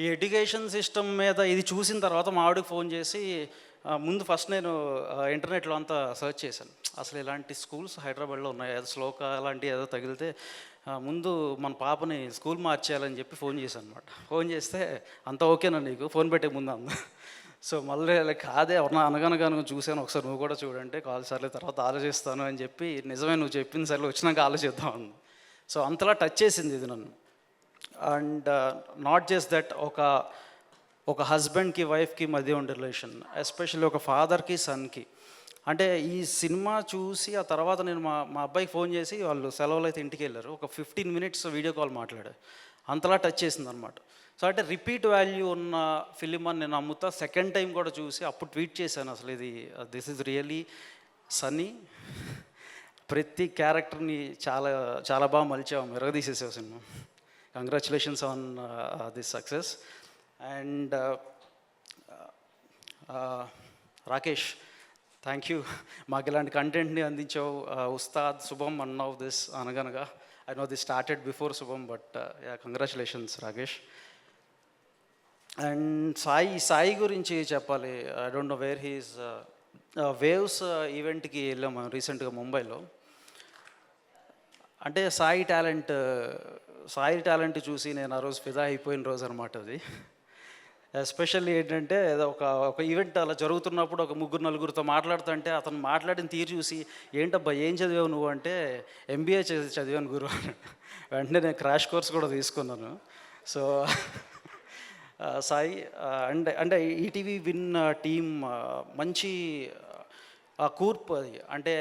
ఈ ఎడ్యుకేషన్ సిస్టమ్ మీద ఇది చూసిన తర్వాత మా ఆవిడకి ఫోన్ చేసి ముందు ఫస్ట్ నేను ఇంటర్నెట్లో అంతా సెర్చ్ చేశాను, అసలు ఇలాంటి స్కూల్స్ హైదరాబాద్లో ఉన్నాయి, ఏదో శ్లోక అలాంటి ఏదో తగిలితే ముందు మన పాపని స్కూల్ మార్చేయాలని చెప్పి ఫోన్ చేశాను అనమాట. ఫోన్ చేస్తే అంత ఓకేనా నీకు, ఫోన్ పెట్టే ముందు అంద. సో మళ్ళీ కాదే ఎవరన్నా అనగనగా చూశాను, ఒకసారి నువ్వు కూడా చూడంటే కాల్ సర్లే తర్వాత ఆలోచిస్తాను అని చెప్పి, నిజమే నువ్వు చెప్పింది సర్లే వచ్చినాక ఆలోచిద్దాం అన్న. సో అంతలా టచ్ చేసింది ఇది నన్ను. అండ్ నాట్ జస్ట్ దట్, ఒక హస్బెండ్కి వైఫ్కి మధ్య ఉండే రిలేషన్, ఎస్పెషల్లీ ఒక ఫాదర్కి సన్కి. అంటే ఈ సినిమా చూసి ఆ తర్వాత నేను మా అబ్బాయికి ఫోన్ చేసి, వాళ్ళు సెలవులు అయితే ఇంటికి వెళ్ళారు, ఒక 15 minutes వీడియో కాల్ మాట్లాడారు, అంతలా టచ్ చేసింది అనమాట. సో అంటే రిపీట్ వాల్యూ ఉన్న ఫిలిం అని నేను నమ్ముతా. సెకండ్ టైం కూడా చూసి అప్పుడు ట్వీట్ చేశాను, అసలు దిస్ ఈజ్ రియలీ సన్నీ, ప్రతి క్యారెక్టర్ని చాలా చాలా బాగా మలిచావు, మెరగదీసేసావు సినిమా. Congratulations on this success. And Rakesh, thank you, మాకు ఇలాంటి కంటెంట్ని అందించావు. ఉస్తాద్ శుభం అన్నావు this Anaganaga. I know this started before Shubham, but congratulations Rakesh. And Sai గురించి చెప్పాలి. I don't know where he's. Waves ఈవెంట్కి వెళ్ళాము రీసెంట్గా ముంబైలో. అంటే సాయి టాలెంట్ చూసి నేను ఆ రోజు ఫిదా అయిపోయిన రోజు అనమాట అది. ఎస్పెషల్లీ ఏంటంటే ఒక ఈవెంట్ అలా జరుగుతున్నప్పుడు ఒక 3-4 మాట్లాడుతుంటే అతను మాట్లాడిన తీరు చూసి, ఏంటబ్బా ఏం చదివావు నువ్వు అంటే, MBA చదివాను గురు. వెంటనే నేను క్రాష్ కోర్స్ కూడా తీసుకున్నాను. సో సాయి అంటే ఈటీవీ విన్ టీమ్ మంచి కూర్పు అది. అంటే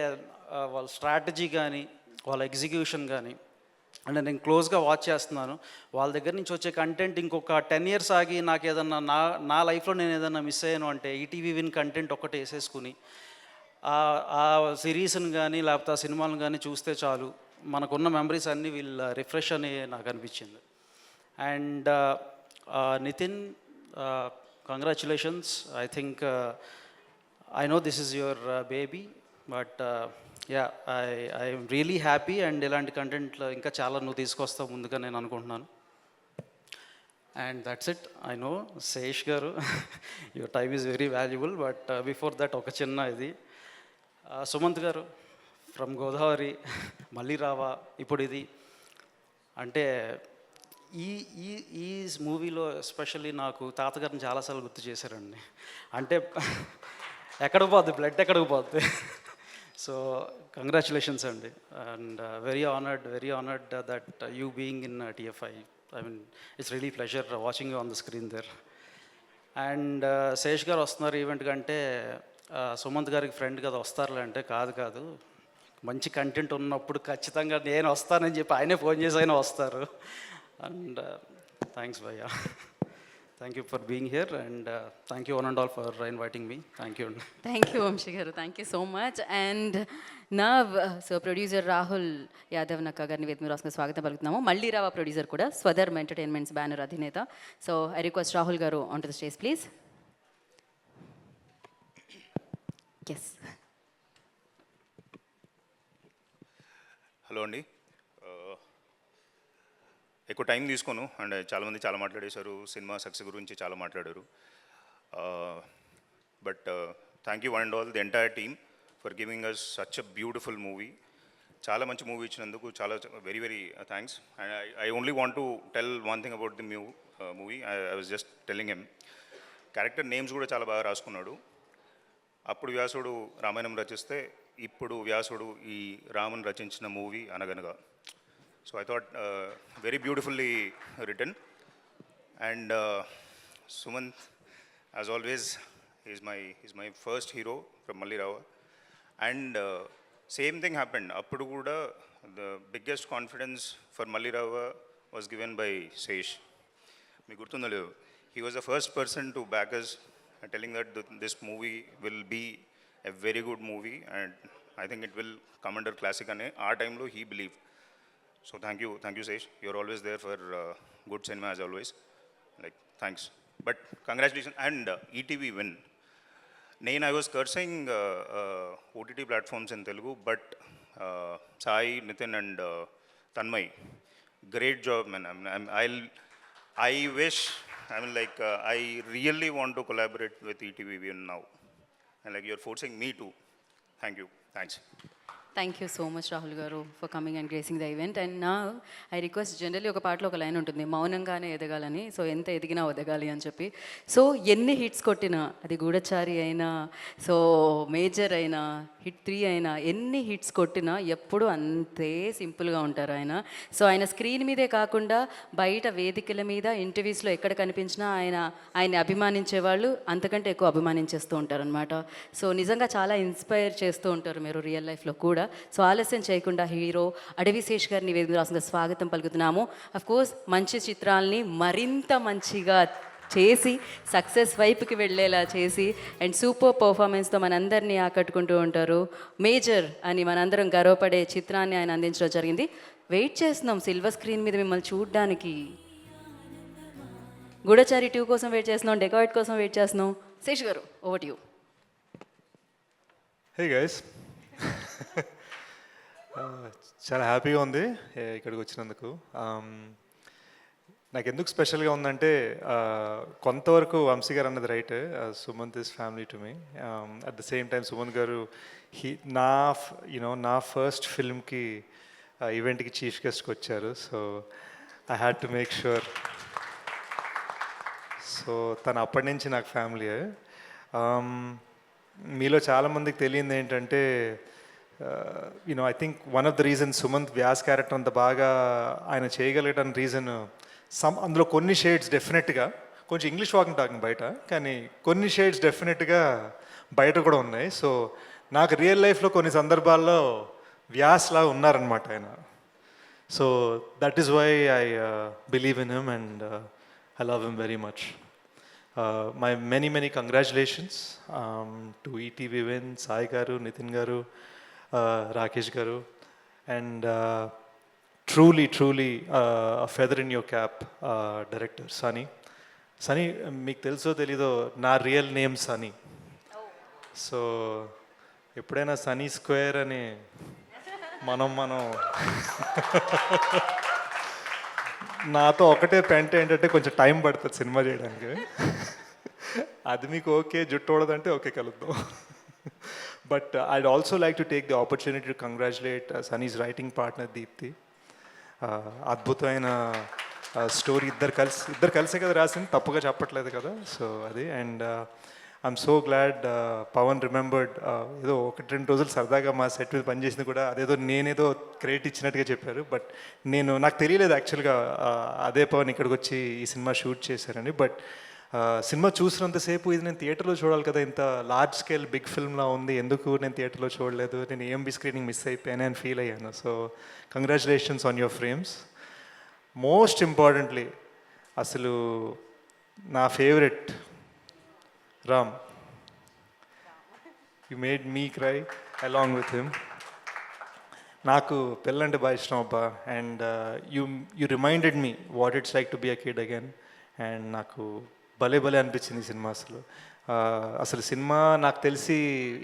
వాళ్ళ స్ట్రాటజీ కానీ వాళ్ళ ఎగ్జిక్యూషన్ కానీ, అంటే నేను క్లోజ్గా వాచ్ చేస్తున్నాను. వాళ్ళ దగ్గర నుంచి వచ్చే కంటెంట్ ఇంకొక 10 years ఆగి నాకు ఏదన్నా నా లైఫ్లో నేను ఏదన్నా మిస్ అయ్యాను అంటే ఈటీవీ విన్ కంటెంట్ ఒక్కటి వేసేసుకుని ఆ సిరీస్ని కానీ లేకపోతే ఆ సినిమాలను కానీ చూస్తే చాలు, మనకున్న మెమరీస్ అన్నీ వీళ్ళు రిఫ్రెష్ అని నాకు అనిపించింది. And Nitin, congratulations. I think I know this is your baby, but yeah I'm really happy. And ఇలాంటి కంటెంట్లో ఇంకా చాలా నువ్వు తీసుకొస్తావు ముందుగా నేను అనుకుంటున్నాను. And that's it. I know Shesh garu, your time is very valuable, but before that ఒక చిన్న ఇది, సుమంత్ గారు ఫ్రమ్ గోదావరి, మళ్ళీ రావా, ఇప్పుడు ఇది. అంటే ఈ మూవీలో ఎస్పెషల్లీ నాకు తాతగారిని చాలాసార్లు గుర్తు చేశారండి. అంటే ఎక్కడికి పోద్ది, బ్లడ్ ఎక్కడికి పోద్ది. సో కంగ్రాచులేషన్స్ అండి. And very honoured that you being in TFI. I mean, it's really pleasure watching you on the screen there. And Sesh గారు వస్తున్నారు ఈవెంట్ కంటే, సుమంత్ గారికి ఫ్రెండ్ కదా వస్తారులే అంటే, కాదు మంచి కంటెంట్ ఉన్నప్పుడు ఖచ్చితంగా నేను వస్తానని చెప్పి ఆయనే ఫోన్ చేసి అయినా వస్తారు. అండ్ థ్యాంక్స్ భయ్యా. Thank you for being here and thank you one and all for inviting me thank you అండి. థ్యాంక్ యూ వంశీ గారు, thank you so much. And నా సో ప్రొడ్యూసర్ రాహుల్ యాదవ్ నక్క గారిని వేదిక మీద రాసుకుని స్వాగతం పలుకుతున్నాము. మళ్ళీ రావా ప్రొడ్యూసర్ కూడా, స్వధర్మ్ ఎంటర్టైన్మెంట్స్ బ్యానర్ అధినేత. సో ఐ రిక్వెస్ట్ రాహుల్ గారు on to the stage please. Yes. Hello అండి, ఎక్కువ టైం తీసుకోను అండ్ చాలామంది చాలా మాట్లాడేశారు, సినిమా సక్సెస్ గురించి చాలా మాట్లాడారు. But thank you one and all the entire team for giving us such a beautiful movie. చాలా మంచి మూవీ ఇచ్చినందుకు చాలా very very thanks. And I only want to tell one thing about the movie. I was just telling him, character names కూడా చాలా బాగా రాసుకున్నాడు. అప్పుడు వ్యాసుడు రామాయణం రచిస్తే ఇప్పుడు వ్యాసుడు ఈ రాముని రచించిన మూవీ అనగనగా. So I thought very beautifully written, and Sumant, as always, he's my first hero from Malli Rava, and same thing happened. Appudu kuda the biggest confidence for Malli Rava was given by Sesh. Me gurtundo ledu, he was the first person to back us, telling that this movie will be a very good movie, and I think it will come under classic ane aa time lo he believed. So thank you, Sesh. You're always there for good cinema as always. Like, thanks. But congratulations and ETV win. I was cursing OTT platforms in Telugu, but Sai, Nitin and Tanmay, great job, man. I wish, I really want to collaborate with ETV win now. And like, you're forcing me to. Thank you. Thanks. Thank you so much Rahul garu for coming and gracing the event. And నా I request, generally ఒక పాటలో ఒక line ఉంటుంది, మౌనంగానే ఎదగాలని. So ఎంత ఎదిగినా ఎదగాలి అని చెప్పి. సో ఎన్ని హిట్స్ కొట్టినా, అది గూఢచారి అయినా, సో మేజర్ అయినా, హిట్ 3 అయినా, ఎన్ని హిట్స్ కొట్టినా ఎప్పుడు అంతే సింపుల్గా ఉంటారు ఆయన. సో ఆయన స్క్రీన్ మీదే కాకుండా బయట వేదికల మీద, ఇంటర్వ్యూస్లో ఎక్కడ కనిపించినా ఆయన్ని అభిమానించేవాళ్ళు అంతకంటే ఎక్కువ అభిమానించేస్తూ ఉంటారనమాట. సో నిజంగా చాలా ఇన్స్పైర్ చేస్తూ ఉంటారు మీరు రియల్ లైఫ్లో కూడా. సో ఆలస్యం చేయకుండా హీరో అడవిశేష్ గారిని వేదిక రాసిన స్వాగతం పలుకుతున్నాము. అఫ్కోర్స్ మంచి చిత్రాల్ని మరింత మంచిగా చేసి సక్సెస్ వైపుకి వెళ్ళేలా చేసి అండ్ సూపర్ పర్ఫార్మెన్స్తో మనందరినీ ఆకట్టుకుంటూ ఉంటారు. మేజర్ అని మనందరం గర్వపడే చిత్రాన్ని ఆయన అందించడం జరిగింది. వెయిట్ చేస్తున్నాం సిల్వర్ స్క్రీన్ మీద మిమ్మల్ని చూడడానికి. గూఢచారి 2 కోసం వెయిట్ చేస్తున్నాం, డెకాయిట్ కోసం వెయిట్ చేస్తున్నాం. శేష్ గారు, over to you. Hey guys, చాలా హ్యాపీగా ఉంది ఇక్కడికి వచ్చినందుకు. నాకు ఎందుకు స్పెషల్గా ఉందంటే, కొంతవరకు వంశీ గారు అన్నది right, Sumanth is family to me. At the same time Sumanth గారు నా ఫస్ట్ ఫిల్మ్కి ఈవెంట్కి చీఫ్ గెస్ట్కి వచ్చారు. So I had to make sure. So తను అప్పటి నుంచి నాకు ఫ్యామిలీ. మీలో చాలామందికి తెలియంది ఏంటంటే, I think one of the reason Sumanth Vyas character అంత బాగా ఆయన చేయగలిగడానికి రీజన్ అందులో కొన్ని షేడ్స్ డెఫినెట్గా, కొంచెం ఇంగ్లీష్ వాకింగ్ టాకింగ్ బయట, కానీ కొన్ని షేడ్స్ డెఫినెట్గా బయట కూడా ఉన్నాయి. సో నాకు రియల్ లైఫ్లో కొన్ని సందర్భాల్లో వ్యాస్లా ఉన్నారనమాట ఆయన. So that is why I believe in him and I love him very much. My many congratulations to ETV Win, Sai garu, Nitin garu, Rakesh garu, and truly a feather in your cap, director Sunny. Sunny, meeku teluso telido na real name Sunny. So eppudaina Sunny Square ani మనం నాతో ఒకటే పెంట ఏంటంటే కొంచెం time పడుతుంది cinema చేయడానికి. అది మీకు ఓకే, జుట్టు ఓడదంటే ఓకే, కలుద్దాం. But I'd also like to take the opportunity to congratulate Sunny's writing partner Deepti. అద్భుతమైన స్టోరీ, ఇద్దరు కలిసే కదా రాసింది, తప్పుగా చెప్పట్లేదు కదా. సో అది, and I'm so glad Pawan remembered. ఏదో 1-2 రోజులు సరదాగా మా సెట్ మీద పనిచేసింది కూడా అదేదో నేనేదో క్రెడిట్ ఇచ్చినట్టుగా చెప్పారు. బట్ నాకు తెలియలేదు యాక్చువల్గా అదే పవన్ ఇక్కడికి వచ్చి ఈ సినిమా షూట్ చేశారని. బట్ సినిమా చూసినంతసేపు ఇది నేను థియేటర్లో చూడాలి కదా, ఇంత లార్జ్ స్కేల్ బిగ్ ఫిల్మ్లా ఉంది, ఎందుకు నేను థియేటర్లో చూడలేదు, నేను ఏఎంబీ స్క్రీనింగ్ మిస్ అయిపోయాను అని ఫీల్ అయ్యాను. So congratulations on your frames. Most importantly, అసలు నా favourite Ram, you made me cry along with him. నాకు పిల్లంటే బాగా ఇష్టం అబ్బా. And you reminded me what it's like to be a kid again. And నాకు భలే భలే అనిపించింది ఈ సినిమా. అసలు సినిమా నాకు తెలిసి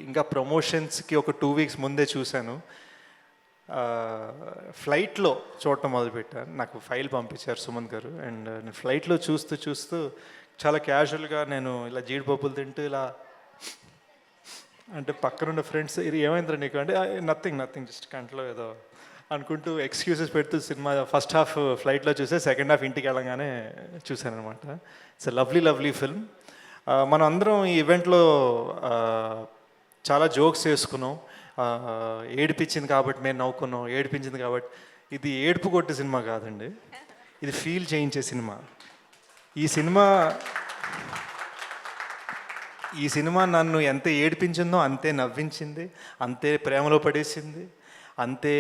ఇంకా ప్రమోషన్స్కి ఒక 2 weeks ముందే చూశాను. ఫ్లైట్లో చూడటం మొదలుపెట్టాను. నాకు ఫైల్ పంపించారు సుమంత్ గారు. అండ్ నేను ఫ్లైట్లో చూస్తూ చాలా క్యాజువల్గా నేను ఇలా జీడిపప్పులు తింటూ ఇలా అంటే పక్కనున్న ఫ్రెండ్స్ ఇది ఏమైందిరా నీకు అంటే నథింగ్ జస్ట్ కంట్లో ఏదో అనుకుంటూ ఎక్స్క్యూజెస్ పెడుతూ సినిమా ఫస్ట్ హాఫ్ ఫ్లైట్లో చూసే సెకండ్ హాఫ్ ఇంటికి వెళ్ళగానే చూశాను అనమాట. It's lovely film. మనం అందరం ఈ ఈవెంట్లో చాలా జోక్స్ చేసుకున్నాం. ఏడిపించింది కాబట్టి మేము నవ్వుకున్నాం, ఏడిపించింది కాబట్టి. ఇది ఏడుపు కొట్టే సినిమా కాదండి, ఇది ఫీల్ చేయించే సినిమా. ఈ సినిమా నన్ను ఎంత ఏడిపించిందో అంతే నవ్వించింది, అంతే ప్రేమలో పడేసింది, అంతే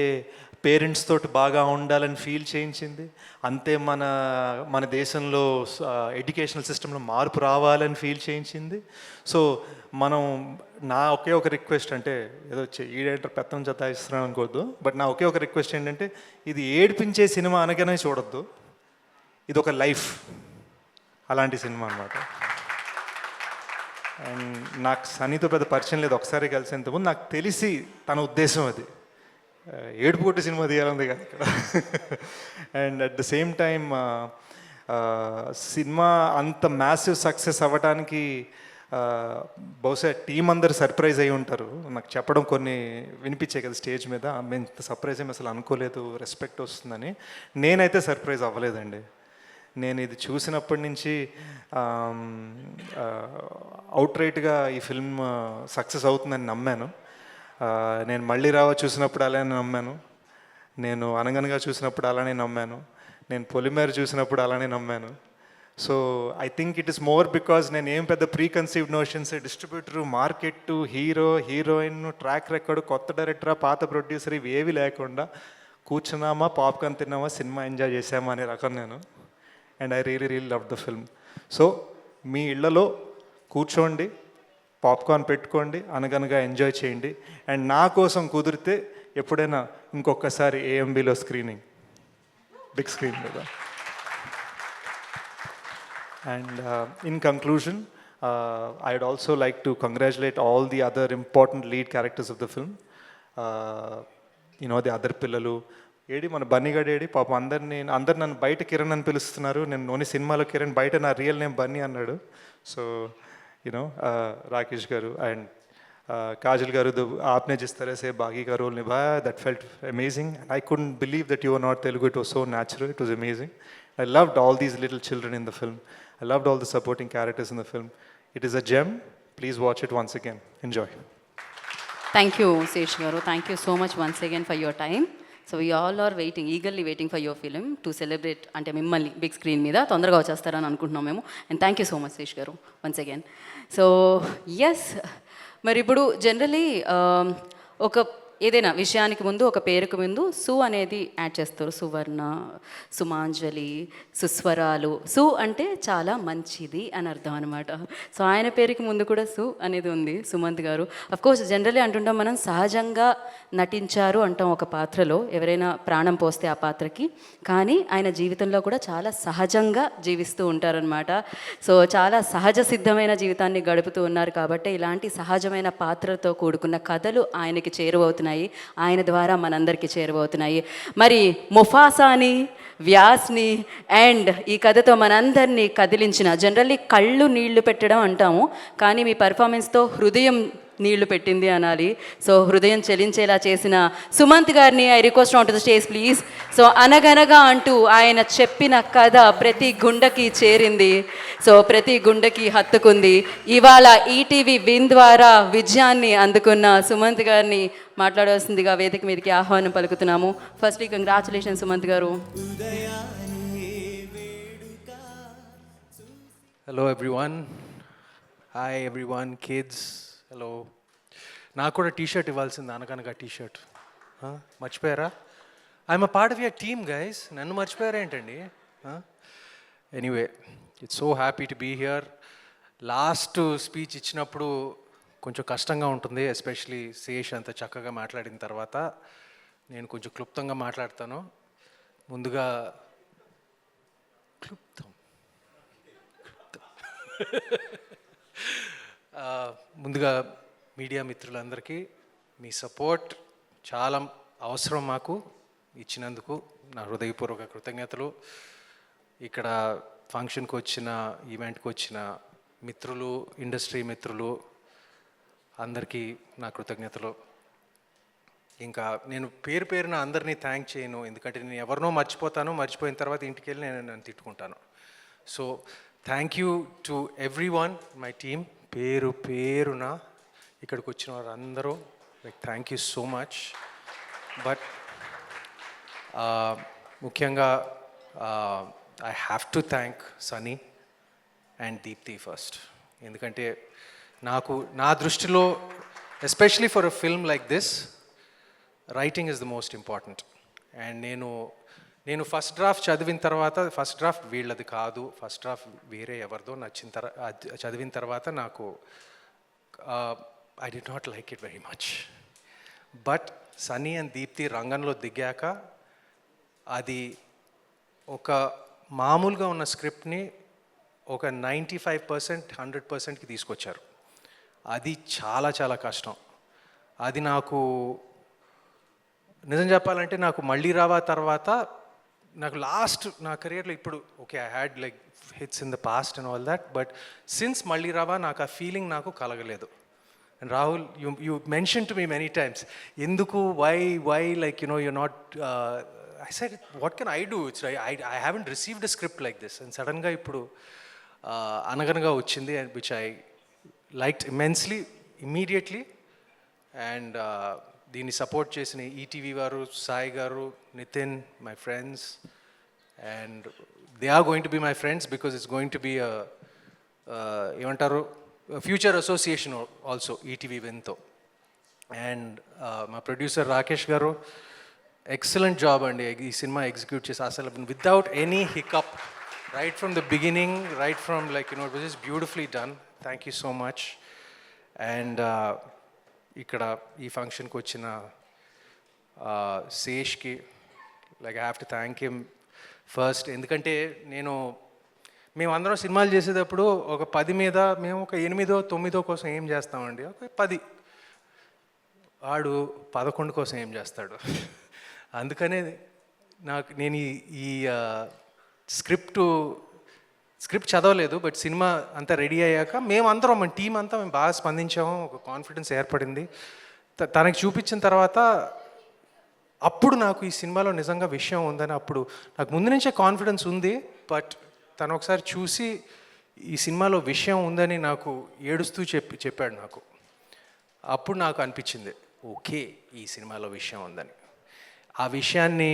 పేరెంట్స్ తోటి బాగా ఉండాలని ఫీల్ చేయించింది, అంతే మన దేశంలో ఎడ్యుకేషనల్ సిస్టంలో మార్పు రావాలని ఫీల్ చేయించింది. సో నా ఒకే ఒక రిక్వెస్ట్, అంటే ఏదో ఈడేంటర్ పెత్తం జతాయిస్తున్నాను అనుకోవద్దు, బట్ నా ఒకే ఒక రిక్వెస్ట్ ఏంటంటే ఇది ఏడిపించే సినిమా అనగానే చూడొద్దు, ఇది ఒక లైఫ్ అలాంటి సినిమా అన్నమాట. అండ్ నాకు సనీతో పెద్ద పరిచయం లేదు, ఒకసారి కలిసేంతకుముందు నాకు తెలిసి తన ఉద్దేశం అది ఏడుపు కొట్టి సినిమా తీయాలంది కాదు ఇక్కడ. And at the same time cinema అంత మ్యాసివ్ సక్సెస్ అవ్వడానికి బహుశా టీం అందరు సర్ప్రైజ్ అయి ఉంటారు. నాకు చెప్పడం కొన్ని వినిపించాయి కదా స్టేజ్ మీద, మేము ఇంత సర్ప్రైజ్ ఏమి అసలు అనుకోలేదు, రెస్పెక్ట్ వస్తుందని. నేనైతే సర్ప్రైజ్ అవ్వలేదండి. నేను ఇది చూసినప్పటి నుంచి అవుట్రైట్గా ఈ ఫిల్మ్ సక్సెస్ అవుతుందని నమ్మాను. నేను మళ్ళీ రావ చూసినప్పుడు అలానే నమ్మాను, నేను అనగనగా చూసినప్పుడు అలానే నమ్మాను, నేను పొలిమేర చూసినప్పుడు అలానే నమ్మాను. So I think it is more because నేను ఏం పెద్ద preconceived notions, distributor, market, heroine, track record, కొత్త డైరెక్టరా, పాత ప్రొడ్యూసర్ ఇవి ఏవి లేకుండా కూర్చున్నామా, పాప్కార్న్ తిన్నామా, సినిమా ఎంజాయ్ చేసామా అనే రకం నేను. And I really love the film. So మీ ఇళ్లలో కూర్చోండి, పాప్కార్న్ పెట్టుకోండి, అనగనగా ఎంజాయ్ చేయండి. అండ్ నా కోసం కుదిరితే ఎప్పుడైనా ఇంకొకసారి ఏఎంబీలో స్క్రీనింగ్, బిగ్ స్క్రీన్ మీద. And in conclusion, I'd also like to congratulate all the other important lead characters of the film. The other పిల్లలు ఏడి, మన బన్నీగాడు ఏడి, పాపం అందరు నన్ను బయట కిరణ్ అని పిలుస్తున్నారు. నేను సినిమాలో కిరణ్, బయట నా రియల్ నేమ్ బన్నీ అన్నాడు. సో రాకేష్ గారు అండ్ కాజల్ గారు, आपने जिस तरह से बागी का रोल निभाया, that felt amazing. I couldn't believe that you were not Telugu. It was so natural. It was amazing. I loved all these little children in the film. I loved all the supporting characters in the film. It is a gem. Please watch it once again. Enjoy. Thank you, Sesh Garu. Thank you so much once again for your time. So we all are eagerly waiting for your film to celebrate అంటే మిమ్మల్ని big screen మీద తొందరగా వచ్చేస్తారని అనుకుంటున్నాం మేము. And thank you so much Sesh గారు once again. So yes, మరి ఇప్పుడు జనరలీ ఒక ఏదైనా విషయానికి ముందు, ఒక పేరుకు ముందు సు అనేది యాడ్ చేస్తారు. సువర్ణ, సుమాంజలి, సుస్వరాలు. సు అంటే చాలా మంచిది అని అర్థం అనమాట. సో ఆయన పేరుకి ముందు కూడా సు అనేది ఉంది, సుమంత్ గారు. అఫ్కోర్స్ జనరలీ అంటుంటాం మనం, సహజంగా నటించారు అంటాం ఒక పాత్రలో, ఎవరైనా ప్రాణం పోస్తే ఆ పాత్రకి. కానీ ఆయన జీవితంలో కూడా చాలా సహజంగా జీవిస్తూ ఉంటారనమాట. సో చాలా సహజ సిద్ధమైన జీవితాన్ని గడుపుతూ ఉన్నారు కాబట్టి ఇలాంటి సహజమైన పాత్రతో కూడుకున్న కథలు ఆయనకి చేరువవుతున్నాయి, ఆయన ద్వారా మనందరికీ చేరువవుతున్నాయి. మరి ముఫాసాని, వ్యాస్ని అండ్ ఈ కథతో మనందరినీ కదిలించిన, జనరల్లీ కళ్ళు నీళ్లు పెట్టడం అంటాము, కానీ మీ పర్ఫార్మెన్స్తో హృదయం నీళ్లు పెట్టింది అనాలి. సో హృదయం చెలించేలా చేసిన సుమంత్ గారిని I request on to the stage please. So అనగనగా అంటూ ఆయన చెప్పిన కథ ప్రతి గుండెకి చేరింది, సో ప్రతి గుండెకి హత్తుకుంది. ఇవాళ ఈటీవీ విన్ ద్వారా విజయాన్ని అందుకున్న సుమంత్ గారిని మాట్లాడవలసిందిగా వేదిక మీదకి ఆహ్వానం పలుకుతున్నాము. ఫస్ట్లీ కంగ్రాచులేషన్ సుమంత్ గారు. Hello everyone, hi everyone, kids hello. నాకు కూడా టీషర్ట్ ఇవ్వాల్సింది, అనకనగా టీషర్ట్ మర్చిపోయారా? I'm a part of your team guys, నన్ను మర్చిపోయారా ఏంటండి? Anyway, it's so happy to be here. Last speech ఇచ్చినప్పుడు కొంచెం కష్టంగా ఉంటుంది, ఎస్పెషలీ శేష్ అంత చక్కగా మాట్లాడిన తర్వాత. నేను కొంచెం క్లుప్తంగా మాట్లాడతాను. ముందుగా ముందుగా మీడియా మిత్రులందరికీ మీ సపోర్ట్ చాలా అవసరం మాకు ఇచ్చినందుకు నా హృదయపూర్వక కృతజ్ఞతలు. ఇక్కడ ఫంక్షన్కి వచ్చిన, ఈవెంట్కి వచ్చిన మిత్రులు, ఇండస్ట్రీ మిత్రులు అందరికీ నా కృతజ్ఞతలు. ఇంకా నేను పేరు పేరున అందరినీ థ్యాంక్ చేయను, ఎందుకంటే నేను ఎవరినో మర్చిపోయిన తర్వాత ఇంటికి వెళ్ళి నన్ను తిట్టుకుంటాను. So thank you to everyone, my team, పేరు పేరున ఇక్కడికి వచ్చిన వారందరూ, like thank you so much. But ముఖ్యంగా I have to thank Sunny and Deepti first. ఎందుకంటే నా దృష్టిలో, especially for a film like this, writing is the most important. And నేను ఫస్ట్ డ్రాఫ్ట్ చదివిన తర్వాత, ఫస్ట్ డ్రాఫ్ట్ వీళ్ళది కాదు, ఫస్ట్ డ్రాఫ్ట్ వేరే ఎవరిదో చదివిన తర్వాత నాకు I did not like it very much. But Sunny and Deepthi రంగంలో దిగాక అది ఒక మామూలుగా ఉన్న స్క్రిప్ట్ని ఒక 95%, 100%కి తీసుకొచ్చారు. అది చాలా చాలా కష్టం. అది నాకు నిజం చెప్పాలంటే, నాకు మళ్ళీ రావా తర్వాత నాకు లాస్ట్ నా కెరియర్లో ఇప్పుడు okay, I had like hits in the past and all that, but since మళ్ళీ రావా నాకు ఆ ఫీలింగ్ నాకు కలగలేదు. And Rahul, you mention to me many times, ఎందుకు, why like you're not, I said, what can I do? It's I haven't received a script like this. And సడన్గా ఇప్పుడు అనగనగా వచ్చింది, and which I liked immensely, immediately. And దీన్ని support చేసిన ETV వారు, Sai garu, Nitin, my friends, and they are going to be my friends because it's going to be ఏమంటారు, future association also ETV విన్తో. And మా producer Rakesh garu, excellent job అండి ఈ cinema execute చేసి, అసలు without any hiccup, right from the beginning, right from like it was just beautifully done. Thank you so much. And ఇక్కడ ఈ ఫంక్షన్కి వచ్చిన శేష్కి, like I have to thank him first. ఎందుకంటే మేమందరం సినిమాలు చేసేటప్పుడు ఒక 10 మీద మేము ఒక 8, 9 కోసం ఏం చేస్తామండి, ఒక 10, వాడు 11 కోసం ఏం చేస్తాడు. అందుకనే నేను ఈ స్క్రిప్ట్ చదవలేదు, బట్ సినిమా అంతా రెడీ అయ్యాక మేమందరం, మన టీం అంతా మేము బాగా స్పందించాము, ఒక కాన్ఫిడెన్స్ ఏర్పడింది. తనకి చూపించిన తర్వాత అప్పుడు నాకు ఈ సినిమాలో నిజంగా విషయం ఉందని, అప్పుడు నాకు ముందు నుంచే కాన్ఫిడెన్స్ ఉంది, బట్ తను ఒకసారి చూసి ఈ సినిమాలో విషయం ఉందని నాకు ఏడుస్తూ చెప్పాడు నాకు. అప్పుడు నాకు అనిపించింది, ఓకే, ఈ సినిమాలో విషయం ఉందని. ఆ విషయాన్ని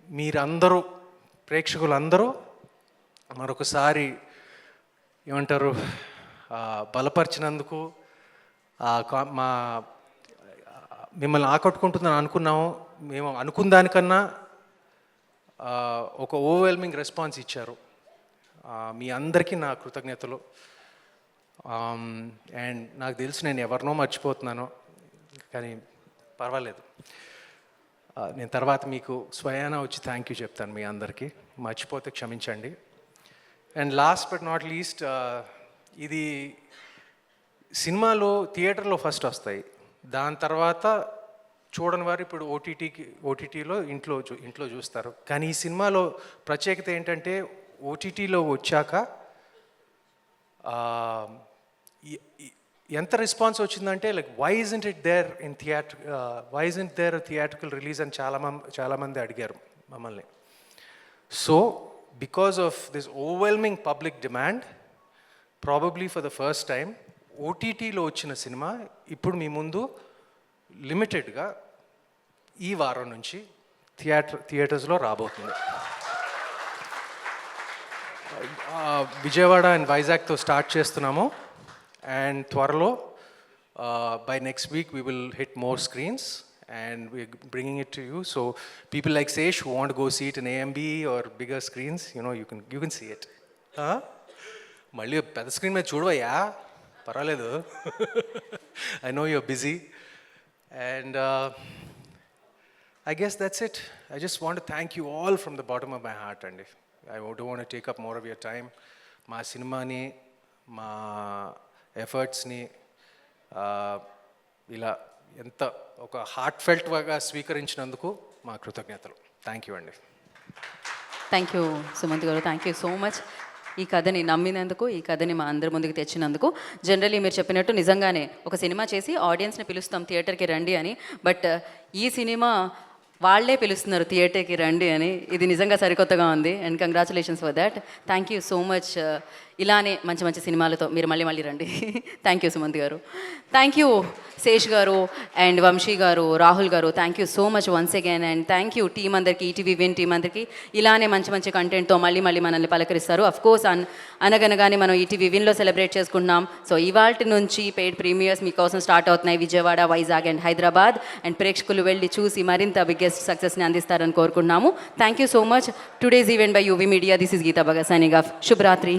మీరందరూ, ప్రేక్షకులందరూ మరొకసారి ఏమంటారు, బలపరిచినందుకు, మా మిమ్మల్ని ఆకట్టుకుంటుందని అనుకున్నాము, మేము అనుకున్న దానికన్నా ఒక ఓవర్వెల్మింగ్ రెస్పాన్స్ ఇచ్చారు. మీ అందరికీ నా కృతజ్ఞతలు. అండ్ నాకు తెలుసు నేను ఎవరినో మర్చిపోతున్నాను, కానీ పర్వాలేదు, నేను తర్వాత మీకు స్వయానా వచ్చి థ్యాంక్ యూ చెప్తాను మీ అందరికీ, మర్చిపోతే క్షమించండి. And last but not least, ఇది సినిమాలో థియేటర్లో ఫస్ట్ వస్తాయి, దాని తర్వాత చూడని వారు ఇప్పుడు ఓటీటీలో ఇంట్లో చూస్తారు. కానీ ఈ సినిమాలో ప్రత్యేకత ఏంటంటే, ఓటీటీలో వచ్చాక ఎంత రెస్పాన్స్ వచ్చిందంటే, like why isn't it there in why isn't there theatrical release అని చాలామంది అడిగారు మమ్మల్ని. So because of this overwhelming public demand, probably for the first time ఓటీటీలో వచ్చిన సినిమా ఇప్పుడు మీ ముందు లిమిటెడ్గా ఈ వారం నుంచి థియేటర్స్లో రాబోతుంది. విజయవాడ అండ్ వైజాగ్తో స్టార్ట్ చేస్తున్నాము, అండ్ త్వరలో by next week we will hit more screens and we're bringing it to you. So people like Sesh who want to go see it in AMB or bigger screens, you can see it. మళ్ళీ పెద్ద screen మీద చూడవయ్యా, పర్వాలేదు. I know you're busy. And I guess that's it. I just want to thank you all from the bottom of my heart, Andy. I don't want to take up more of your time. మా సినిమాని, మా ఎఫర్ట్స్ని ఇలా ఎంత ఒక heart ఫెల్ట్గా స్వీకరించినందుకు మా కృతజ్ఞతలు. Thank you అండి. Thank you Sumanth garu, thank you so much. ఈ కథని నమ్మినందుకు, ఈ కథని మా అందరి ముందుకు తెచ్చినందుకు. జనరల్లీ మీరు చెప్పినట్టు నిజంగానే ఒక సినిమా చేసి ఆడియన్స్ని పిలుస్తాం థియేటర్కి రండి అని, బట్ ఈ సినిమా వాళ్ళే పిలుస్తున్నారు థియేటర్కి రండి అని. ఇది నిజంగా సరికొత్తగా ఉంది and congratulations for that. Thank you so much. ఇలానే మంచి మంచి సినిమాలతో మీరు మళ్ళీ మళ్ళీ రండి. Thank you Sumanth garu. Thank you Sesh garu and Vamsi గారు, రాహుల్ గారు. Thank you so much once again. And thank you team అందరికీ, ఈటీవీ విన్ టీం అందరికీ. ఇలానే మంచి మంచి కంటెంట్తో మళ్ళీ మళ్ళీ మనల్ని పలకరిస్తారు. అఫ్ కోర్స్ అనగనగానే మనం ఈటీవీ విన్లో సెలబ్రేట్ చేసుకుంటున్నాం. సో ఇవాల్టి నుంచి పెయిడ్ ప్రీమియర్స్ మీకోసం స్టార్ట్ అవుతున్నాయి విజయవాడ, వైజాగ్ అండ్ హైదరాబాద్. అండ్ ప్రేక్షకులు వెళ్ళి చూసి మరింత బిగ్గెస్ట్ సక్సెస్ని అందిస్తారని కోరుకుంటున్నాము. Thank you so much. Today's event by UV media. This is Geeta Bhagat signing off. శుభరాత్రి.